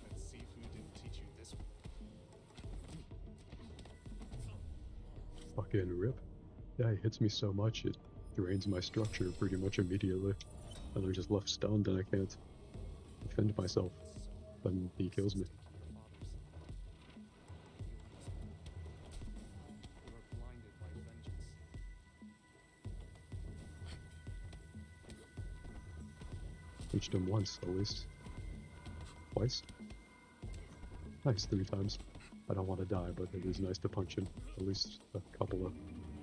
bet Sifu didn't teach you this one. Fucking rip. Yeah, he hits me so much it drains my structure pretty much immediately. And I'm just left stunned and I can't defend myself. Then he kills me. Punched him once, at least. Twice? Nice, 3 times. I don't want to die, but it is nice to punch him at least a couple of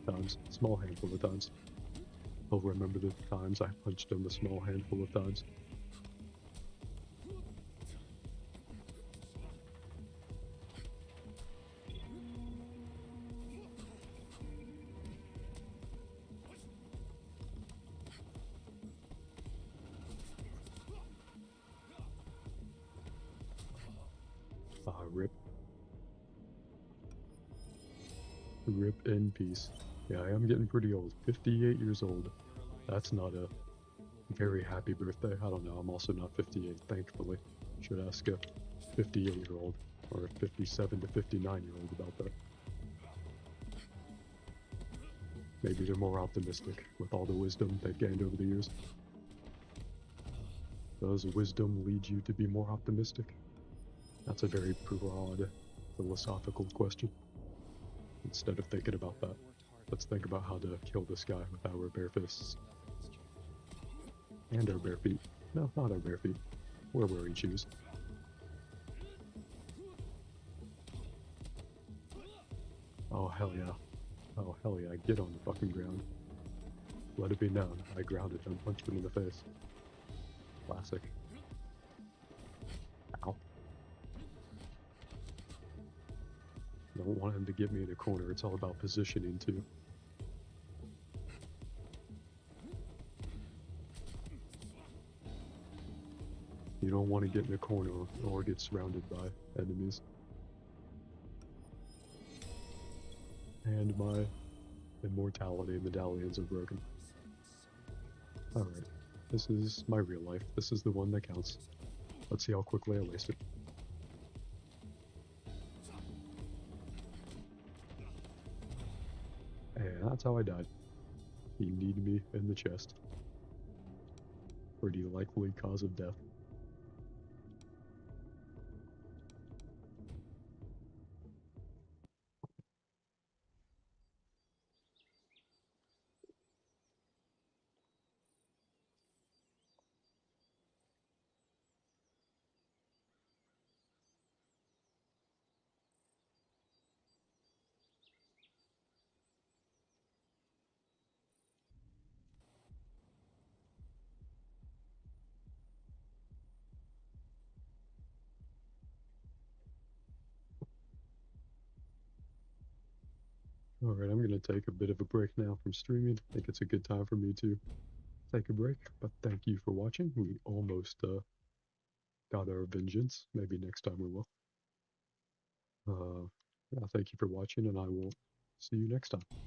times. Small handful of times. I'll remember the times I punched him a small handful of times. Rip. Rip in peace. Yeah, I am getting pretty old. 58 years old. That's not a very happy birthday. I don't know. I'm also not 58, thankfully. Should ask a 58-year-old or a 57 to 59-year-old about that. Maybe they're more optimistic with all the wisdom they've gained over the years. Does wisdom lead you to be more optimistic? That's a very broad philosophical question. Instead of thinking about that, let's think about how to kill this guy with our bare fists. And our bare feet. No, not our bare feet. We're wearing shoes. Oh, hell yeah. Oh, hell yeah. Get on the fucking ground. Let it be known. I grounded him, punched him in the face. Classic. Ow. Don't want him to get me in a corner. It's all about positioning, too. You don't want to get in a corner or get surrounded by enemies. And my immortality medallions are broken. Alright, this is my real life. This is the one that counts. Let's see how quickly I waste it. And that's how I died. He kneed me in the chest. Pretty likely cause of death. Alright, I'm gonna take a bit of a break now from streaming. I think it's a good time for me to take a break, but thank you for watching. We almost got our vengeance. Maybe next time we will. Yeah, thank you for watching, and I will see you next time.